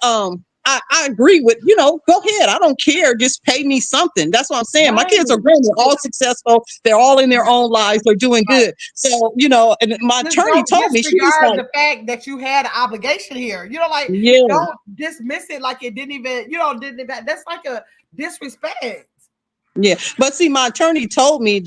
agree with, go ahead. I don't care. Just pay me something. That's what I'm saying. My kids are grown. They're all successful. They're all in their own lives. They're doing good. So, and my attorney told me, she was like, the fact that you had an obligation here, don't dismiss it like it didn't even, that's like a disrespect. Yeah. But see, my attorney told me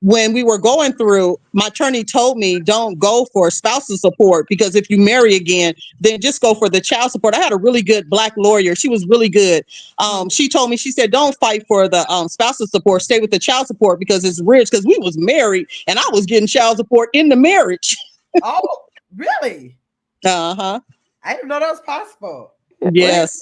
when we were going through, my attorney told me don't go for spousal support, because if you marry again, then just go for the child support. I had a really good Black lawyer. She was really good. She told me, she said, don't fight for the spousal support. Stay with the child support because it's rich. Because we was married and I was getting child support in the marriage. Oh, really? Uh-huh. I didn't know that was possible. Yes.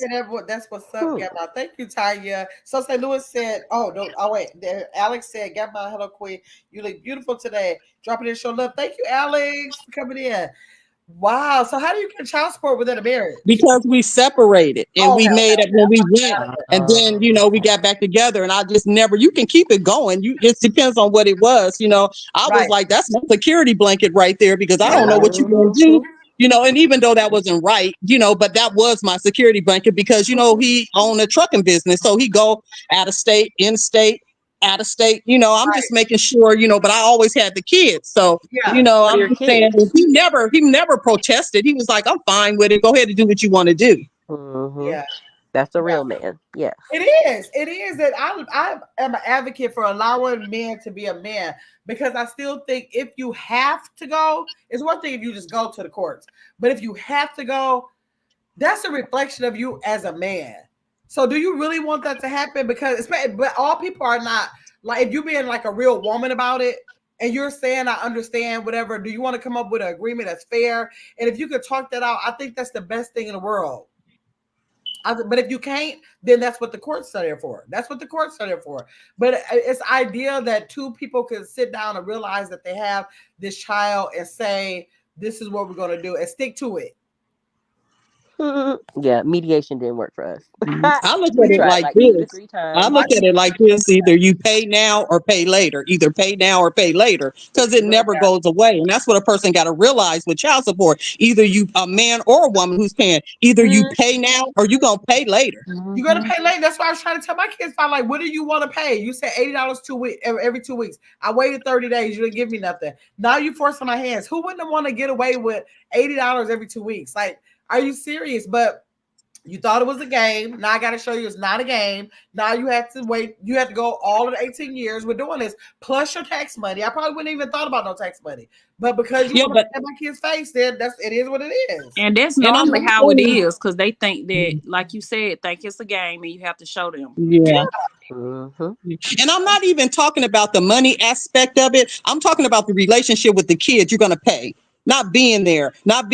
That's what's up, Gamma. Thank you, Tanya. So St. Louis said, "Oh, no, oh wait." Alex said, "Gamma, hello, Queen. You look beautiful today. Dropping in show love. Thank you, Alex, for coming in. Wow. So how do you get child support within a marriage? Because we separated and Oh, we okay, made it when we went, and then we got back together, and I just never. You can keep it going. It depends on what it was. I was right. like, that's my security blanket right there, because I Yeah. don't know what you're gonna do. And even though that wasn't right, but that was my security blanket, because he owned a trucking business, so he go out of state, in state, out of state. I'm just Right. making sure. But I always had the kids, so Yeah. What are I'm your just saying, kids? he never protested. He was like, I'm fine with it. Go ahead and do what you want to do. Yeah. That's a Yeah. real man. Yes. It is. It is that I am an advocate for allowing men to be a man, because I still think if you have to go, it's one thing if you just go to the courts, but if you have to go, that's a reflection of you as a man. So do you really want that to happen? But all people are not like, if you're being like a real woman about it and you're saying I understand whatever, do you want to come up with an agreement that's fair? And if you could talk that out, I think that's the best thing in the world. But if you can't, then that's what the courts are there for. That's what the courts are there for. But it's ideal that two people can sit down and realize that they have this child and say, this is what we're going to do, and stick to it. Yeah, mediation didn't work for us. I look We at it tried like like 2 to 3 this. I times. look at it like this: either you pay now or pay later. Either pay now or pay later, because it never goes away. And that's what a person got to realize with child support. Either you, a man or a woman who's paying, either you pay now or you gonna pay later. You're gonna pay late. That's why I was trying to tell my kids. I'm like, what do you want to pay? You said $80 every 2 weeks. I waited 30 days. You didn't give me nothing. Now you forcing my hands. Who wouldn't want to get away with $80 every 2 weeks? Like, are you serious? But you thought it was a game. Now I got to show you it's not a game. Now you have to wait. You have to go all of the 18 years. We're doing this plus your tax money. I probably wouldn't even thought about no tax money, but because you want to pay my kids' face, then it is what it is. And that's And I'm normally not how it saying, is, because they think that, like you said, think it's a game and you have to show them. yeah. Mm-hmm. And I'm not even talking about the money aspect of it. I'm talking about the relationship with the kids you're going to pay. Not being there, not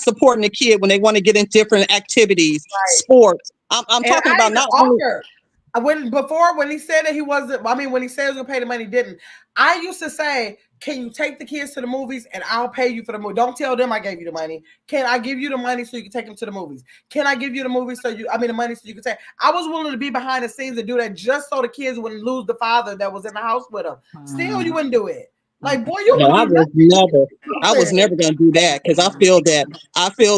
supporting the kid when they want to get in different activities, Right. sports. I'm And talking I about even not only. offered. When he said that he wasn't, I mean, when he said he was gonna pay the money, he didn't. I used to say, "Can you take the kids to the movies and I'll pay you for the movie? Don't tell them I gave you the money. Can I give you the money so you can take them to the movies? Can I give you the the money so you can take?" I was willing to be behind the scenes and do that just so the kids wouldn't lose the father that was in the house with them. Still, you wouldn't do it. Like, boy, you No, wouldn't do I was nothing. never going to do that, because I feel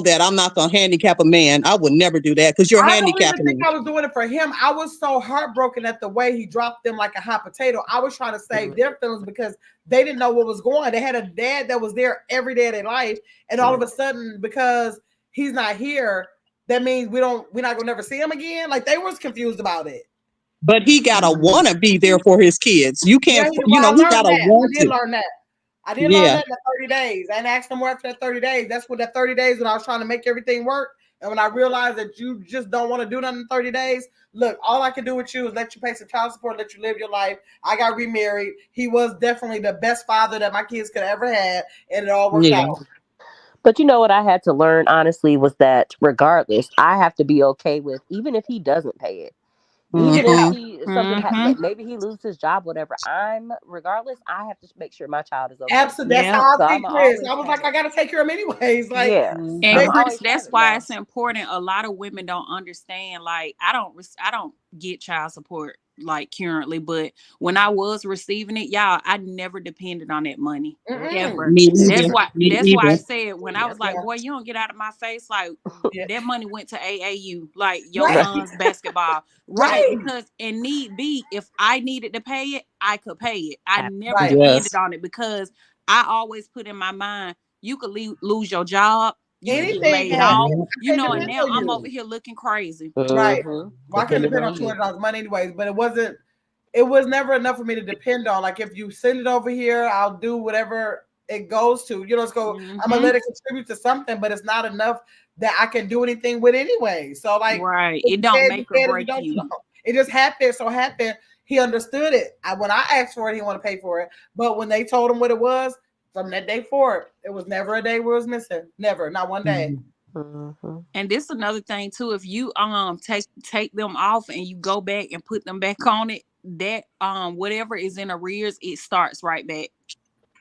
that I'm not going to handicap a man. I would never do that, because you're I don't even handicapping think me. I was doing it for him. I was so heartbroken at the way he dropped them like a hot potato. I was trying to save their feelings because they didn't know what was going on. They had a dad that was there every day of their life, and all of a sudden, because he's not here, that means we're not gonna never see him again. Like, they was confused about it. But he gotta want to be there for his kids. You Yeah, can't, well, I he learned gotta that. I want did to. learn that. I did learn Yeah. that in the 30 days. I asked them more after that 30 days. That's what that 30 days when I was trying to make everything work. And when I realized that you just don't want to do nothing in 30 days, look, all I can do with you is let you pay some child support, let you live your life. I got remarried. He was definitely the best father that my kids could ever have, and it all worked Yeah. out. But you know what I had to learn honestly was that regardless, I have to be okay with even if he doesn't pay it. Even if Yeah, Hmm. he something Mm-hmm. like maybe he loses his job, whatever. I'm regardless. I have to make sure my child is okay absolutely. too. That's how Yeah. I So see I'm Chris. always I was have like, I it. got to take care of him anyways. Like, Yeah, And I'm maybe. Chris, always have that's it why now. it's important. A lot of women don't understand. Like, I don't get child support like currently, but when I was receiving it, y'all, I never depended on that money Mm-mm. ever. Me That's either. why. Me That's why I either. said when I Yeah. was like, Yeah, "Boy, you don't get out of my face." Like yeah. that money went to AAU, like your Right, Right. son's basketball, right? right, Because in need be, if I needed to pay it, I could pay it. I never right. depended Yes. on it because I always put in my mind you could lose your job, you could get Anything can laid happen. off, Yeah. I you can't know, and depend now on I'm over you. here looking crazy. Right. Well, I couldn't Depending depend on on two you. hundred dollars a month anyways, but it was never enough for me to depend on. Like, if you send it over here, I'll do whatever it goes to. I'm gonna Mm-hmm. let it contribute to something, but it's not enough that I can do anything with anyway. So, like, Right. if It you don't can, you make or can. If you break don't, you you. don't. It just happened. So happened. He understood it. When I asked for it, he wanted to pay for it. But when they told him what it was, from that day forward, it was never a day where it was missing. Never, not one day. Mm-hmm. And this another thing too. If you take them off and you go back and put them back on it, that whatever is in arrears, it starts right back.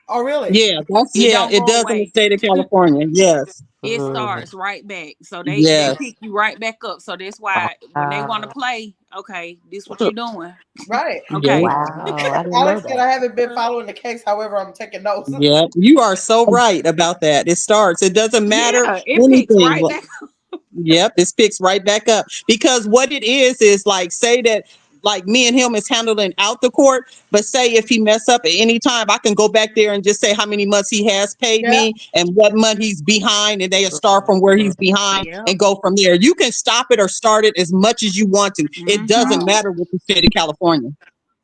Oh, really? Yeah, that's It yeah, don't it go does in the away. state of California. Yes. It Mm-hmm. starts right back. So they Yes. pick you right back up. So that's why when they want to Wow. play, okay, this what you doing. Right. Yeah. Okay. Wow. I didn't know Alex said I that. haven't been following the case. However, I'm taking notes. Yeah. You are so right about that. It starts. It doesn't matter Yeah, it picks anything. right back. Yep, this picks right back up because what it is like say that like me and him is handling out the court, but say if he mess up at any time, I can go back there and just say how many months he has paid Yeah. me and what month he's behind, and they start from where he's behind Yep. and go from there. You can stop it or start it as much as you want to. It doesn't Mm-hmm. matter with the state of California.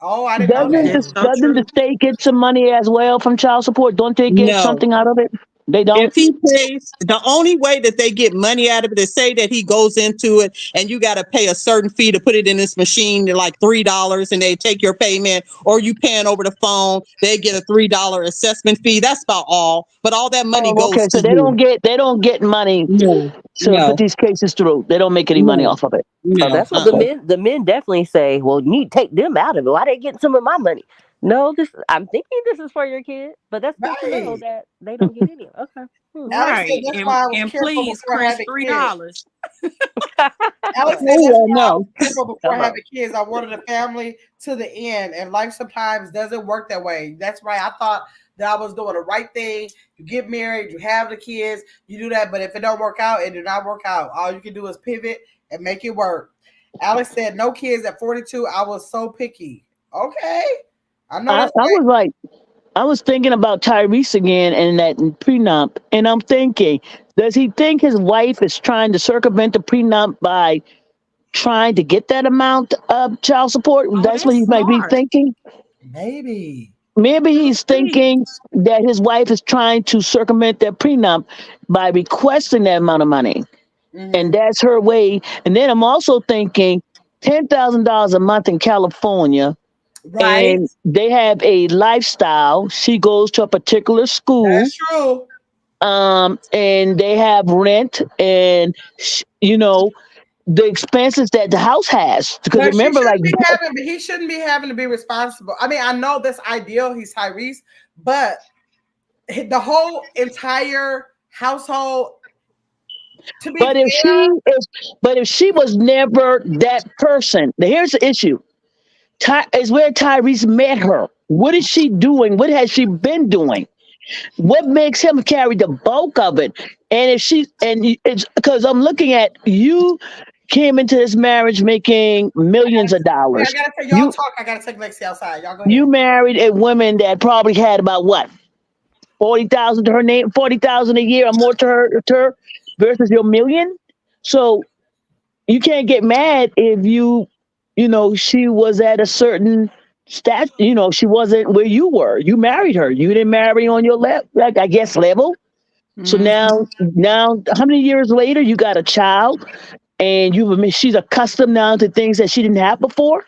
Oh, I didn't know Doesn't that. That's this so doesn't the true. state get some money as well from child support? Don't they get No. something out of it? They If don't. he pays, the only way that they get money out of it is say that he goes into it and you got to pay a certain fee to put it in this machine, like $3, and they take your payment, or you paying over the phone, they get a $3 assessment fee. That's about all. But all that money Oh, goes okay. to So you. they don't get money No, to put no, these cases through. They don't make any money no, off of it. Oh, no. that's what the men definitely say. Well, you need to take them out of it. Why they getting some of my money? No, this I'm thinking this is for your kid, but that's good to know Right. that they don't get any. Okay. Hmm. Alex said Right. that's And why I was and careful please before Chris having kids. $3. Alex said that's Oh, why I was no. careful before Come on. having kids. I wanted a family to the end, and life sometimes doesn't work that way. That's right. I thought that I was doing the right thing. You get married, you have the kids, you do that. But if it don't work out, it do not work out. All you can do is pivot and make it work. Alex said no kids at 42. I was so picky. Okay, I know I, that's I was like, I was thinking about Tyrese again and that prenup, and I'm thinking, does he think his wife is trying to circumvent the prenup by trying to get that amount of child support? Oh, That's what that's he might be smart. thinking. right. Maybe. Maybe Good he's thing. thinking that his wife is trying to circumvent that prenup by requesting that amount of money. And Hmm. that's her way. And then I'm also thinking $10,000 a month in California, Right. and they have a lifestyle. She goes to a particular school, That's true. and they have rent and, the expenses that the house has. Because But she remember, like, shouldn't be having. But he shouldn't be having to be responsible. I mean, I know that's ideal. He's Tyrese, but the whole entire household. To be but if she fair, is, but if she was never that person, now here's the issue. Is where Tyrese met her. What is she doing? What has she been doing? What makes him carry the bulk of it? And if she and it's because I'm looking at you came into this marriage making millions of wait, I dollars. gotta tell y'all You talk. I gotta take Lexi outside. Y'all go ahead. you married a woman that probably had about what 40,000 to her name, 40,000 a year or more to her versus your million. So you can't get mad if she was at a certain stat. She wasn't where you were. You married her. You didn't marry on your level, like I guess level. So Mm-hmm. now, how many years later, you got a child, and she's accustomed now to things that she didn't have before.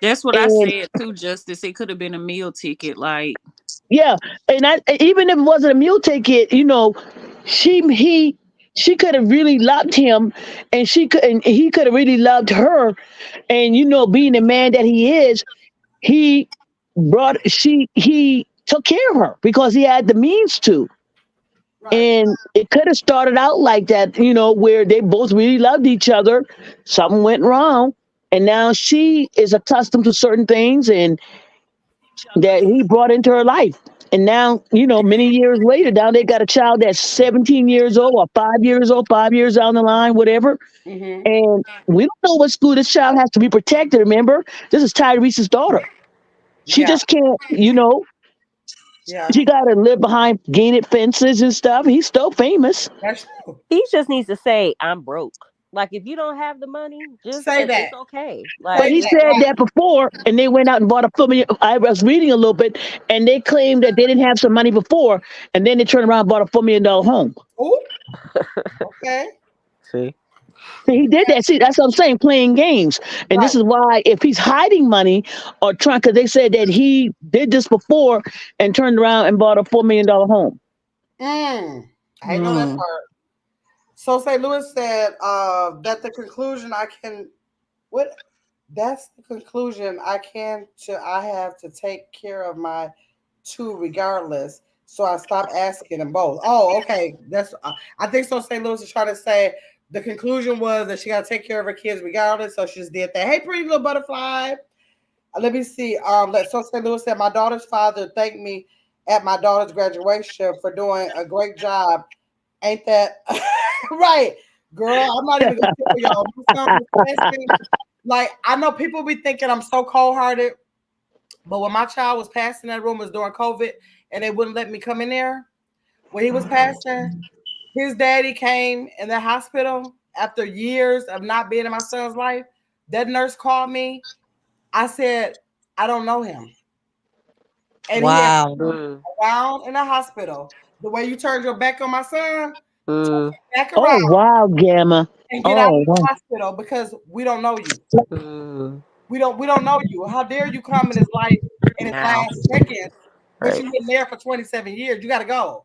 That's what I And said too, Justice. It could have been a meal ticket. Like, yeah, and even if it wasn't a meal ticket, she he she could have really loved him, and he could have really loved her, and being the man that he is, he he took care of her because he had the means to. Right. And it could have started out like that, where they both really loved each other. Something went wrong. And now she is accustomed to certain things and that he brought into her life. And now, many years later, now they got a child that's 17 years old or 5 years old, 5 years down the line, whatever. Hmm. And we don't know what school this child has to be protected. Remember, this is Tyrese's daughter. She Yeah. just can't, Yeah. she got to live behind gated fences and stuff. He's still famous. That's true. He just needs to say, "I'm broke." Like if you don't have the money, Say that. it's okay. But Like Say he that. it's said Right. that before, and they went out and bought a film. I was reading a little bit, and they claimed that they didn't have some money before, and then they turned around and bought a $4 million home. Oh. Okay. see. So he did that. See, that's what I'm saying, playing games. And this Right. is why, if he's hiding money or trying, because they said that he did this before and turned around and bought a $4 million home. Mm. I didn't know that mm. part. So St. Louis said that the conclusion I can what that's the conclusion I have to take care of my two regardless. So I stopped asking them both. Oh, okay. That's I think so. St. Louis is trying to say the conclusion was that she got to take care of her kids regardless. So she just did that. Hey, pretty little butterfly. Let me see. So St. Louis said my daughter's father thanked me at my daughter's graduation for doing a great job. Ain't that right, girl? I'm not even gonna tell y'all. My son was passing. Like I know people be thinking I'm so cold hearted, but when my child was passing that room was during COVID, and they wouldn't let me come in there. When he was passing, his daddy came in the hospital after years of not being in my son's life. That nurse called me. I said, I don't know him. And he had Wow. around in the hospital. The way you turned your back on my son, turn Mm, back Oh around wow, Gamma. and get out of Oh the wow. hospital because we don't know you. mm. We don't know you. How dare you come in his life in his Now, last seconds, but right. you've been there for 27 years. You gotta go.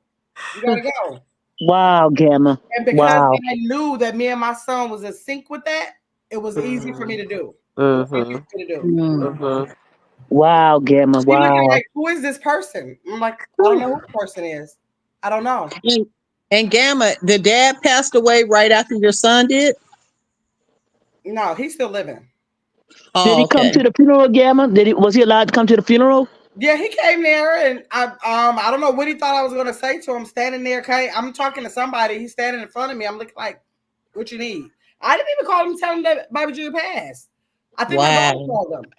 You gotta go. Wow, Gamma. And because Wow. I knew that me and my son was in sync with that, it was easy for me Mm, to do. It was easy mm-hmm, for me to do. Mm. mm-hmm. Wow, Gamma. She looking Wow. like, who is this person? I'm like, I don't know who the person is. I don't know. And Gamma, the dad passed away right after your son did. No, he's still living. Did Oh, he come okay. to the funeral, Gamma? Was he allowed to come to the funeral? Yeah, he came there, and I don't know what he thought I was gonna say to him. Standing there, okay, I'm talking to somebody. He's standing in front of me. I'm looking like, what you need? I didn't even call him, tell him that Baby Junior passed. I think my daughter Wow. called him.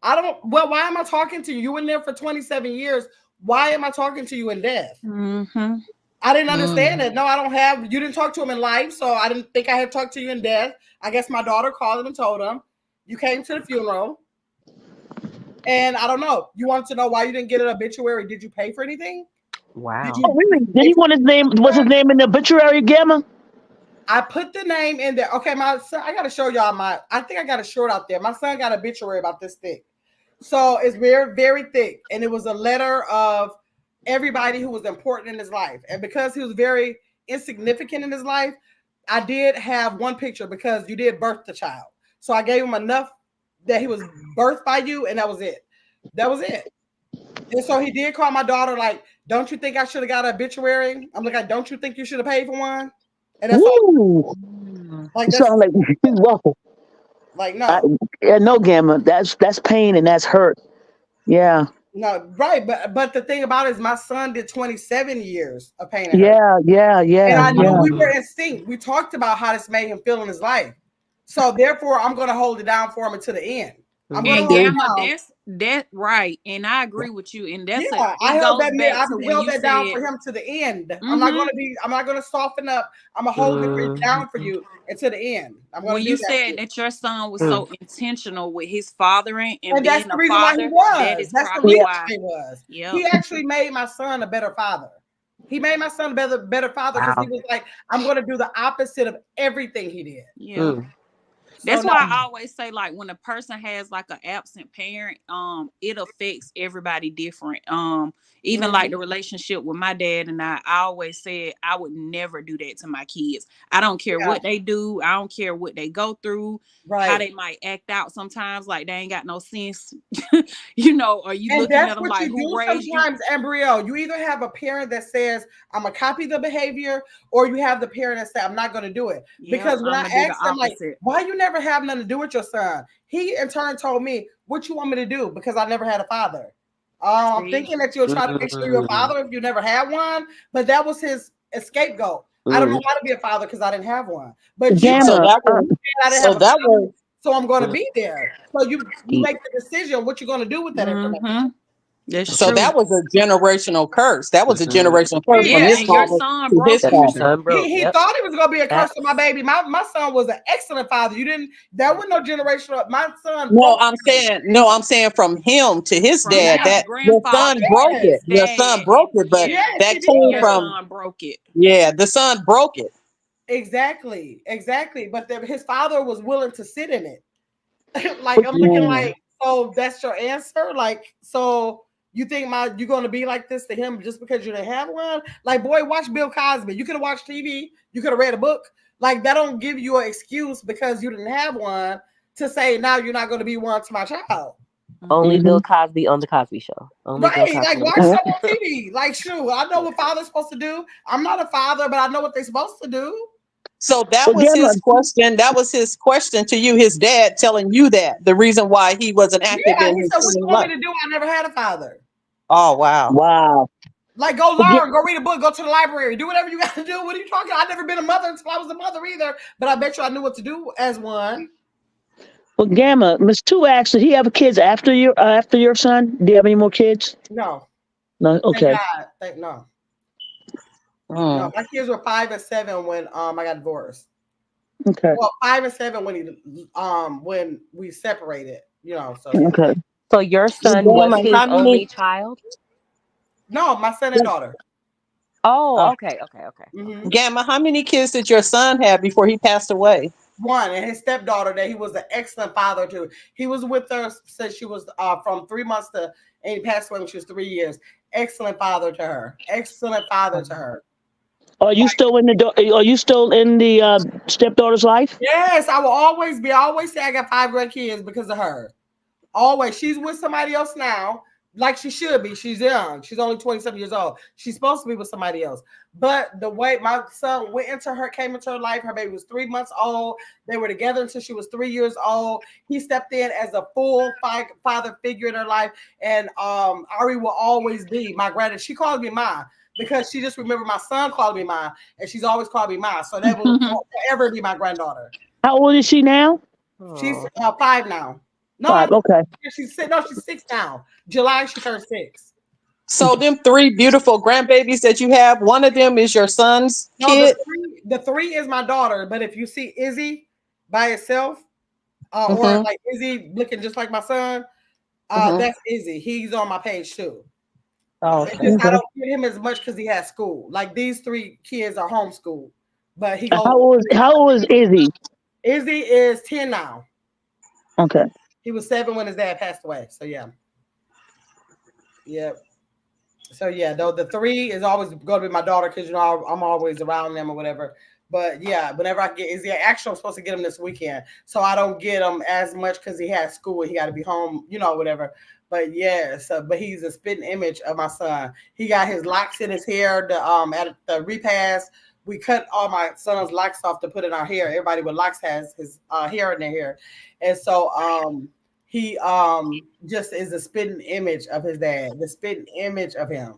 I don't. Well, why am I talking to you? You were in there for 27 years. Why am I talking to you in death? Mm-hmm. I didn't understand Mm. it. No, I don't have. You didn't talk to him in life, so I didn't think I had talked to you in death. I guess my daughter called him and told him you came to the funeral. And I don't know. You wanted to know why you didn't get an obituary. Did you pay for anything? Did Wow. Oh you really? Did pay he for want his name? Was his name in the obituary, Gamma? I put the name in there. Okay, my son, I gotta show y'all I think I got a short out there. My son got an obituary about this thick. So it's very, very thick. And it was a letter of everybody who was important in his life. And because he was very insignificant in his life, I did have one picture because you did birth the child. So I gave him enough that he was birthed by you, and that was it. That was it. And so he did call my daughter, like, don't you think I should have got an obituary? I'm like, don't you think you should have paid for one? And that's all. Ooh. Like, You that's sound like whoa. like, I, no, yeah, no, Gamma. That's pain and that's hurt. Yeah. no, right. But the thing about it is, my son did 27 years of pain and hurt. Yeah, yeah, And yeah, I knew yeah. we were Mm, in sync. We talked about how this made him feel in his life. So therefore, I'm going to hold it down for him until the end. I'm going to And hold mm-hmm, it Gamma, down. that right. And I agree with you. And Yeah, I it held goes that. back I to when held you that down said, for him to the end. I'm not going mm-hmm, to be. I'm not going to soften up. I'm going to hold it down for mm-hmm, you until the end. I'm going when to you do that for said you. that your son was mm. so intentional with his fathering and And that's being the a reason why he father, that was. is That's the probably reason Yeah. why. why he was. Yep. He actually made my son a better father. He made my son a better father because he Wow. was like, I'm going to do the opposite of everything he did. Yeah. Mm, So That's no, why I always say, like, when a person has like an absent parent, it affects everybody different. Even like the mhm, relationship with my dad and I always said I would never do that to my kids. I don't care yeah, what they do, I don't care what they go through, how right. they might act out sometimes, like they ain't got no sense. You know, are you And looking at that's them what like you who do raised you? sometimes, embryo. You either have a parent that says, I'm gonna copy the behavior, or you have the parent that say, I'm not gonna do it. Yep, Because when I'm I gonna do the asked them, like, opposite. why you never have nothing to do with your son? He in turn told me, what you want me to do? Because I never had a father. I'm See? thinking that you'll try to make sure you're a mm, father if you never had one, but that was his scapegoat. I don't know mm, how to be a father because I didn't have one. But you So Gamma. that was I didn't so have a that father, was so I'm gonna mm. be there. So you Deep. make the decision what you're gonna do with that information. Mm-hmm. That's so true. that was a generational curse. That was a Mm-hmm. generational curse from Yeah, Exactly. his and your father son to his broke That it. your father. son broke. He Yep. thought he was gonna be a curse to my Facts. baby. My son was an excellent father. You didn't. There was no generational. My son No, broke I'm saying from him to his From it. dad. Yeah. his That your son grandfather broke to Yes. it. his Your son dad, broke and it, but Yes, yeah, that he came your did. from son broke it. the son broke it. Exactly. Exactly. But his father was willing to sit in it. Like What I'm looking Mm. like, so that's your answer? Like, so you think you're gonna be like this to him just because you didn't have one? Like, boy, watch Bill Cosby. You could have watched TV, you could have read a book, Like that don't give you an excuse because you didn't have one to say now you're not going to be one to my child. Only Bill Cosby on the Cosby Show. Only Bill Right, Cosby like on the watch Cosby. stuff on TV. Like, shoot, I know what father's supposed to do. I'm not a father, but I know what they're supposed to do. So that Well, was Gamma, his question. That was his question to you, his dad telling you that the reason why he wasn't active Yeah, in he his said, "What you son's want life. me to do? I never had a father." Oh wow. wow. Like, go Well, learn, go read a book, go to the library, do whatever you got to do. What are you talking? I've never been a mother until I was a mother either, but I bet you I knew what to do as one. well, Gamma, Miss Two asked, did he have kids after your son? Do you have any more kids? No, No. thank Okay. God, thank no, no. Mm. My kids were 5 and 7 when I got divorced. Okay. Well, 5 and 7 when we separated. So yeah. Okay. So your son was Gamma, his how only many? child? No, my son and daughter. Oh, Uh, okay, okay, okay, okay. Hmm. Gamma, how many kids did your son have before he passed away? One, and his stepdaughter that he was an excellent father to. He was with her since she was from 3 months to, and he passed away when she was 3 years. Excellent father to her. Excellent father to her. Are you still in the Are you still in the stepdaughter's life? Yes, I will always be. I always say I got 5 grandkids because of her. Always. She's with somebody else now, like she should be. She's young. She's only 27 years old. She's supposed to be with somebody else. But the way my son came into her life, her baby was 3 months old. They were together until she was 3 years old. He stepped in as a full father figure in her life. And Ari will always be my granddaughter. She calls me Ma because she just remembered my son called me Ma, and she's always called me Ma. So that will forever be my granddaughter. How old is she now? She's 5 now. No, 5. Okay. she's 6 now. July she turned 6. So them three beautiful grandbabies that you have, one of them is your son's No, the kid. three is my daughter. But if you see Izzy by itself, or Mm-hmm. like Izzy looking just like my son, Mm-hmm. that's Izzy. He's on my page too. Oh, It's okay. just I Okay. don't get him as much because he has school. Like these 3 kids are homeschooled, but he goes. How old is Izzy? Izzy is 10 now. Okay. He was 7 when his dad passed away. So yeah, yep. So yeah, though the 3 is always going to be my daughter because I'm always around them or whatever. But yeah, whenever I get Izzy, actually I'm supposed to get him this weekend, so I don't get him as much because he has school and he got to be home, whatever. But yeah, but he's a spitting image of my son. He got his locks in his hair. At the repast, we cut all my son's locks off to put in our hair. Everybody with locks has his hair in their hair, and so he just is a spitting image of his dad, the spitting image of him.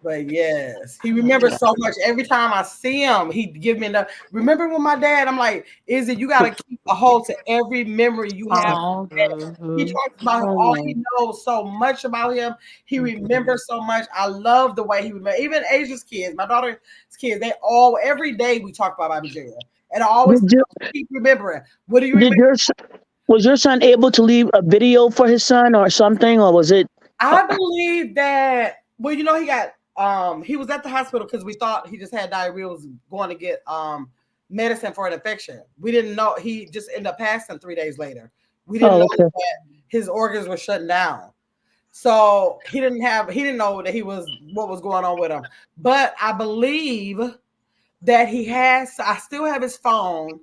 But yes, he remembers so much. Every time I see him, he give me the remember when my dad, I'm like, is it you gotta keep a hold to every memory you have. Oh, He Mhm. talks about him, all he knows so much about him. He remembers so much. I love the way he remembers. Even Asia's kids, my daughter's kids, they all every day we talk about Bobby Jr. And I always Did you keep remembering. What do you did remember? was your son able to leave a video for his son or something, or was it? I believe that he got he was at the hospital because we thought he just had diarrhea, was going to get medicine for an infection. We didn't know he just ended up passing 3 days later. We didn't Oh, know okay. that his organs were shutting down. So he didn't know that what was going on with him. But I believe that I still have his phone,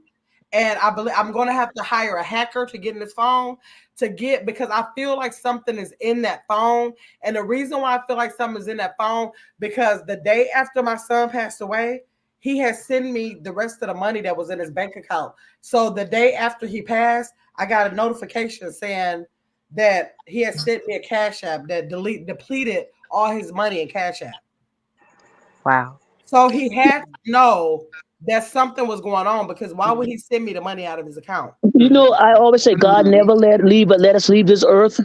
and I believe I'm going to have to hire a hacker to get in his phone because I feel like something is in that phone. And the reason why I feel like something is in that phone, because the day after my son passed away, he has sent me the rest of the money that was in his bank account. So the day after he passed, I got a notification saying that he had sent me a cash app that depleted all his money in cash app. Wow. So he had to know that something was going on, because why would he send me the money out of his account? I always say God never let us leave this earth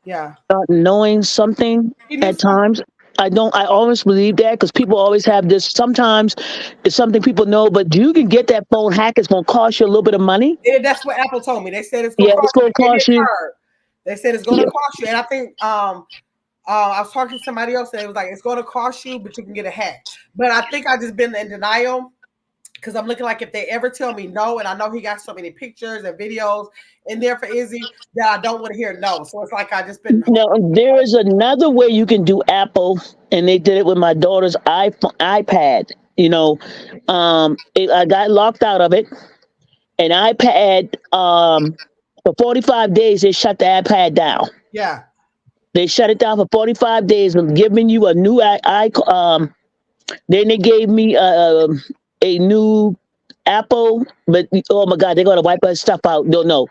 Yeah. knowing something He knew at something. times. I always believe that because people always have this. Sometimes it's something people know, but you can get that phone hacked. It's going to cost you a little bit of money. Yeah, that's what Apple told me. They said it's going Yeah, to it's cost going you. to They gave me cost a you. card. They said it's going to Yeah. cost you. And I think I was talking to somebody else and it was like, it's going to cost you, but you can get a hack. But I think I just been in denial because I'm looking like if they ever tell me no, and I know he got so many pictures and videos in there for Izzy that I don't want to hear no. So it's like I just been Now there is another way you can do Apple, and they did it with my daughter's iPad. You know, I got locked out of it. An iPad, for 45 days, they shut the iPad down. Yeah. They shut it down for 45 days and giving you a new then they gave me a new Apple, but oh my God, they're gonna wipe his stuff out. No, no,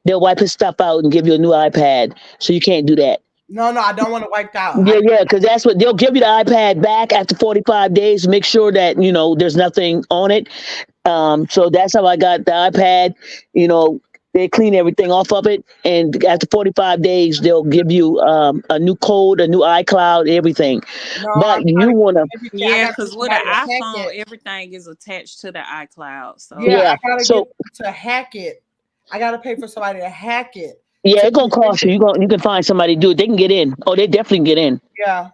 they'll wipe his stuff out and give you a new iPad. So you can't do that. No, no, I don't want it wiped out. Yeah, yeah, because that's what they'll give you the iPad back after 45 days. Make sure that there's nothing on it. So that's how I got the iPad. You know, they clean everything off of it, and after 45 days, they'll give you a new code, a new iCloud, everything. No, But I'm trying you to get wanna, everything. I Yeah, got to get because with an somebody to hack iPhone, it. everything is attached to the iCloud. So Yeah, yeah. I gotta get So them to hack it. I gotta pay for somebody to hack it. yeah, To it's gonna cost you. You can find somebody to do it. They can get in. Oh, they definitely can get in, yeah,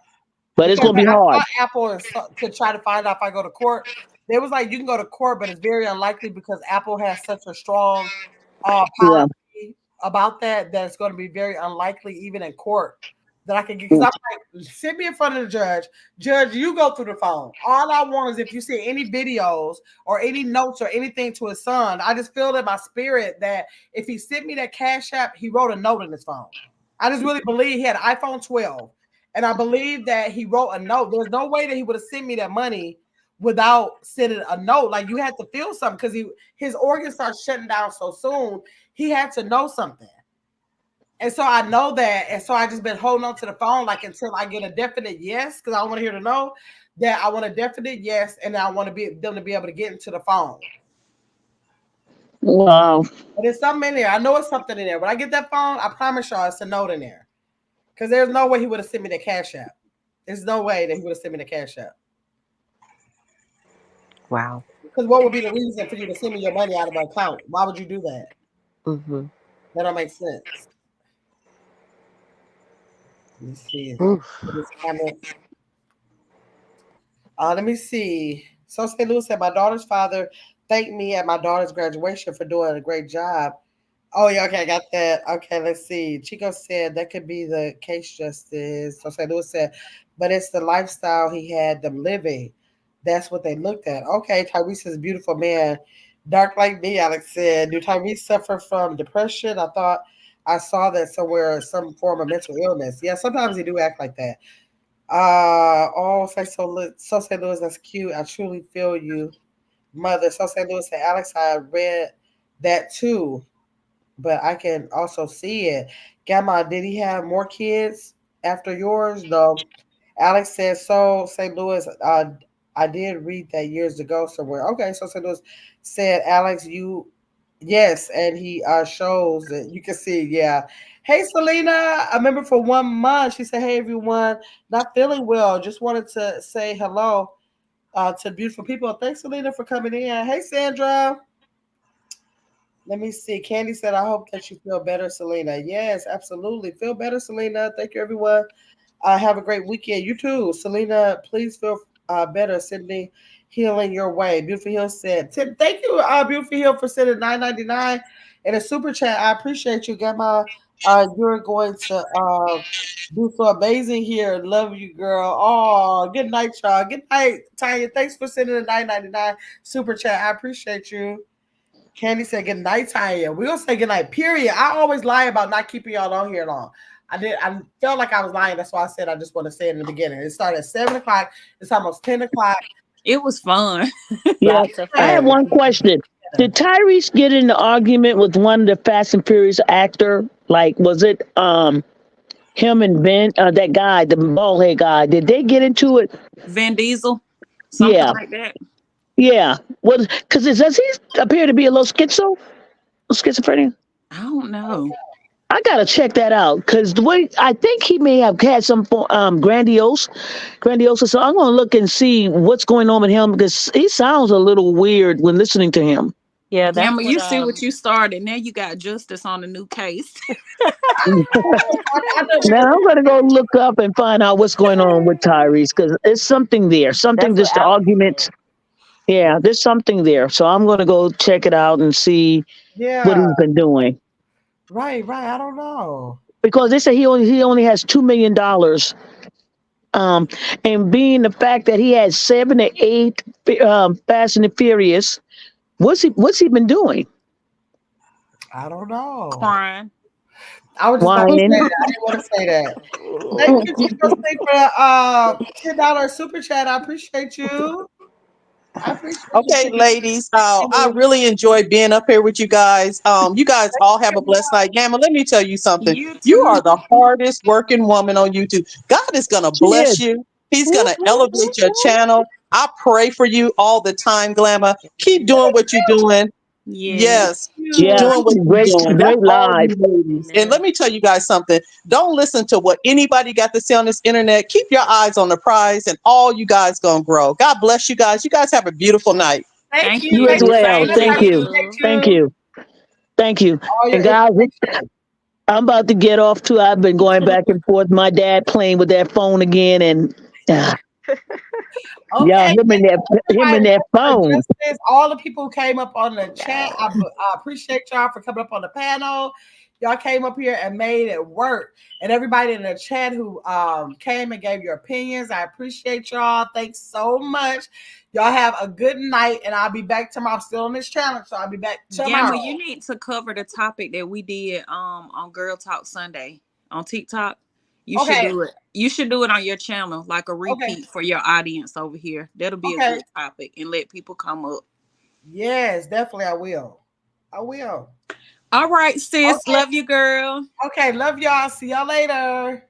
but it's because gonna be I hard. fought Apple to try to find out if I go to court. They was like, you can go to court, but it's very unlikely because Apple has such a strong Yeah. policy about that it's going to be very unlikely, even in court, that I can get. Because I'm like, sit me in front of the judge. Judge, you go through the phone. All I want is if you see any videos or any notes or anything to his son, I just feel in my spirit that if he sent me that Cash App, he wrote a note in his phone. I just really believe he had an iPhone 12. And I believe that he wrote a note. There's no way that he would have sent me that money without sending a note. Like you had to feel something because his organs start shutting down so soon. He had to know something. And so I know that. And so I just been holding on to the phone like until I get a definite yes, because I want to hear to know that I want a definite yes, and I want to be them to be able to get into the phone. Wow. But there's something in there. I know it's something in there. When I get that phone, I promise y'all it's a note in there. Because there's no way he would have sent me the Cash App. There's no way that he would have sent me the Cash App. Wow. Because what would be the reason for you to send me your money out of my account? Why would you do that? Mm-hmm. That don't make sense. Let me see. Oof. This comment. Let me see. So St. Louis said, my daughter's father thanked me at my daughter's graduation for doing a great job. Oh, yeah, okay, I got that. Okay, let's see. Chico said that could be the case justice. So St. Louis said, but it's the lifestyle he had them living. That's what they looked at. Okay, Tyrese is a beautiful man. Dark like me, Alex said. Do Tyrese suffer from depression? I thought I saw that somewhere, some form of mental illness. Yeah, sometimes he do act like that. So St. Louis, that's cute. I truly feel you, mother. So St. Louis said, Alex, I read that too, but I can also see it. Gamma, did he have more kids after yours? No. Alex said, so St. Louis, I did read that years ago somewhere. Okay, so St. Louis said, Alex, yes, and he shows it. You can see, yeah. Hey, Selena, I remember for 1 month, she said, hey, everyone, not feeling well. Just wanted to say hello to beautiful people. Thanks, Selena, for coming in. Hey, Sandra. Let me see. Candy said, I hope that you feel better, Selena. Yes, absolutely. Feel better, Selena. Thank you, everyone. Have a great weekend. You too, Selena. Please feel better. Sydney, healing your way. Beautiful Hill said, thank you, Beautiful Hill, for sending $9.99 in a super chat. I appreciate you, Gamma. You're going to do so amazing here. Love you, girl. Oh, good night, y'all. Good night, Tanya. Thanks for sending a $9.99 super chat. I appreciate you. Candy said good night, Tanya. We're gonna say good night, period. I always lie about not keeping y'all on here long. I felt like I was lying. That's why I said I just want to say it in the beginning. It started at 7 o'clock. It's almost 10 o'clock. it was fun. Yeah. Lots of I have fun. one question. Did Tyrese get in an argument with one of the Fast and Furious actor? Like, was it him and Ben, that guy, the bald head guy? Did they get into it? Vin Diesel, something Yeah. like that. Yeah. Was because does he appear to be a little schizophrenia? I don't know. I gotta check that out because the way I think he may have had some grandiose. So I'm gonna look and see what's going on with him because he sounds a little weird when listening to him. Yeah, that's Gamma, what you see what you started. Now you got justice on a new case. I know Now I'm gonna go look up and find out what's going on with Tyrese because there's something there. Something that's what just the Alex arguments. Yeah, there's something there. So I'm gonna go check it out and see what yeah, he's been doing right. I don't know. because they say he only has $2 million And being the fact that he had 7 or 8 Fast and the Furious, what's he been doing? I don't know. Crying. I was just about to say Whining. that. I didn't want to say that. Thank you, Chico State, for the $10 super chat. I appreciate you. I appreciate Okay, you. ladies, I really enjoyed being up here with you guys. You guys all have a blessed night. Gamma, let me tell you something. You You too. are the hardest working woman on YouTube. God is going to bless Cheers. you. He's going to elevate your channel. I pray for you all the time, Glamour. Keep doing what you're doing. Yeah. Yes, keep Yeah, doing what you're great, doing. That's great all live. you ladies. And Yeah. let me tell you guys something. Don't listen to what anybody got to say on this internet. Keep your eyes on the prize, and all you guys gonna grow. God bless you guys. You guys have a beautiful night. Thank Thank you. You as Thank you. you so well. Same much. to I Thank you. appreciate you. Thank you. you. Thank you. All your And guys, information. I'm about to get off too. I've been going back and forth. My dad playing with that phone again, and yeah, Okay. him and Everybody, that for phone. Justice, all the people who came up on the chat, I appreciate y'all for coming up on the panel. Y'all came up here and made it work. And everybody in the chat who came and gave your opinions, I appreciate y'all. Thanks so much. Y'all have a good night, and I'll be back tomorrow. I'm still on this challenge, so I'll be back Gamma, tomorrow. you need to cover the topic that we did on Girl Talk Sunday on TikTok. You should Okay. do it. You should do it on your channel, like a Okay. repeat for your audience over here. That'll be a Okay. good topic and let people come up. Yes, definitely I will. I will. All right, sis. Okay. Love you, girl. Okay. Love y'all. See y'all later.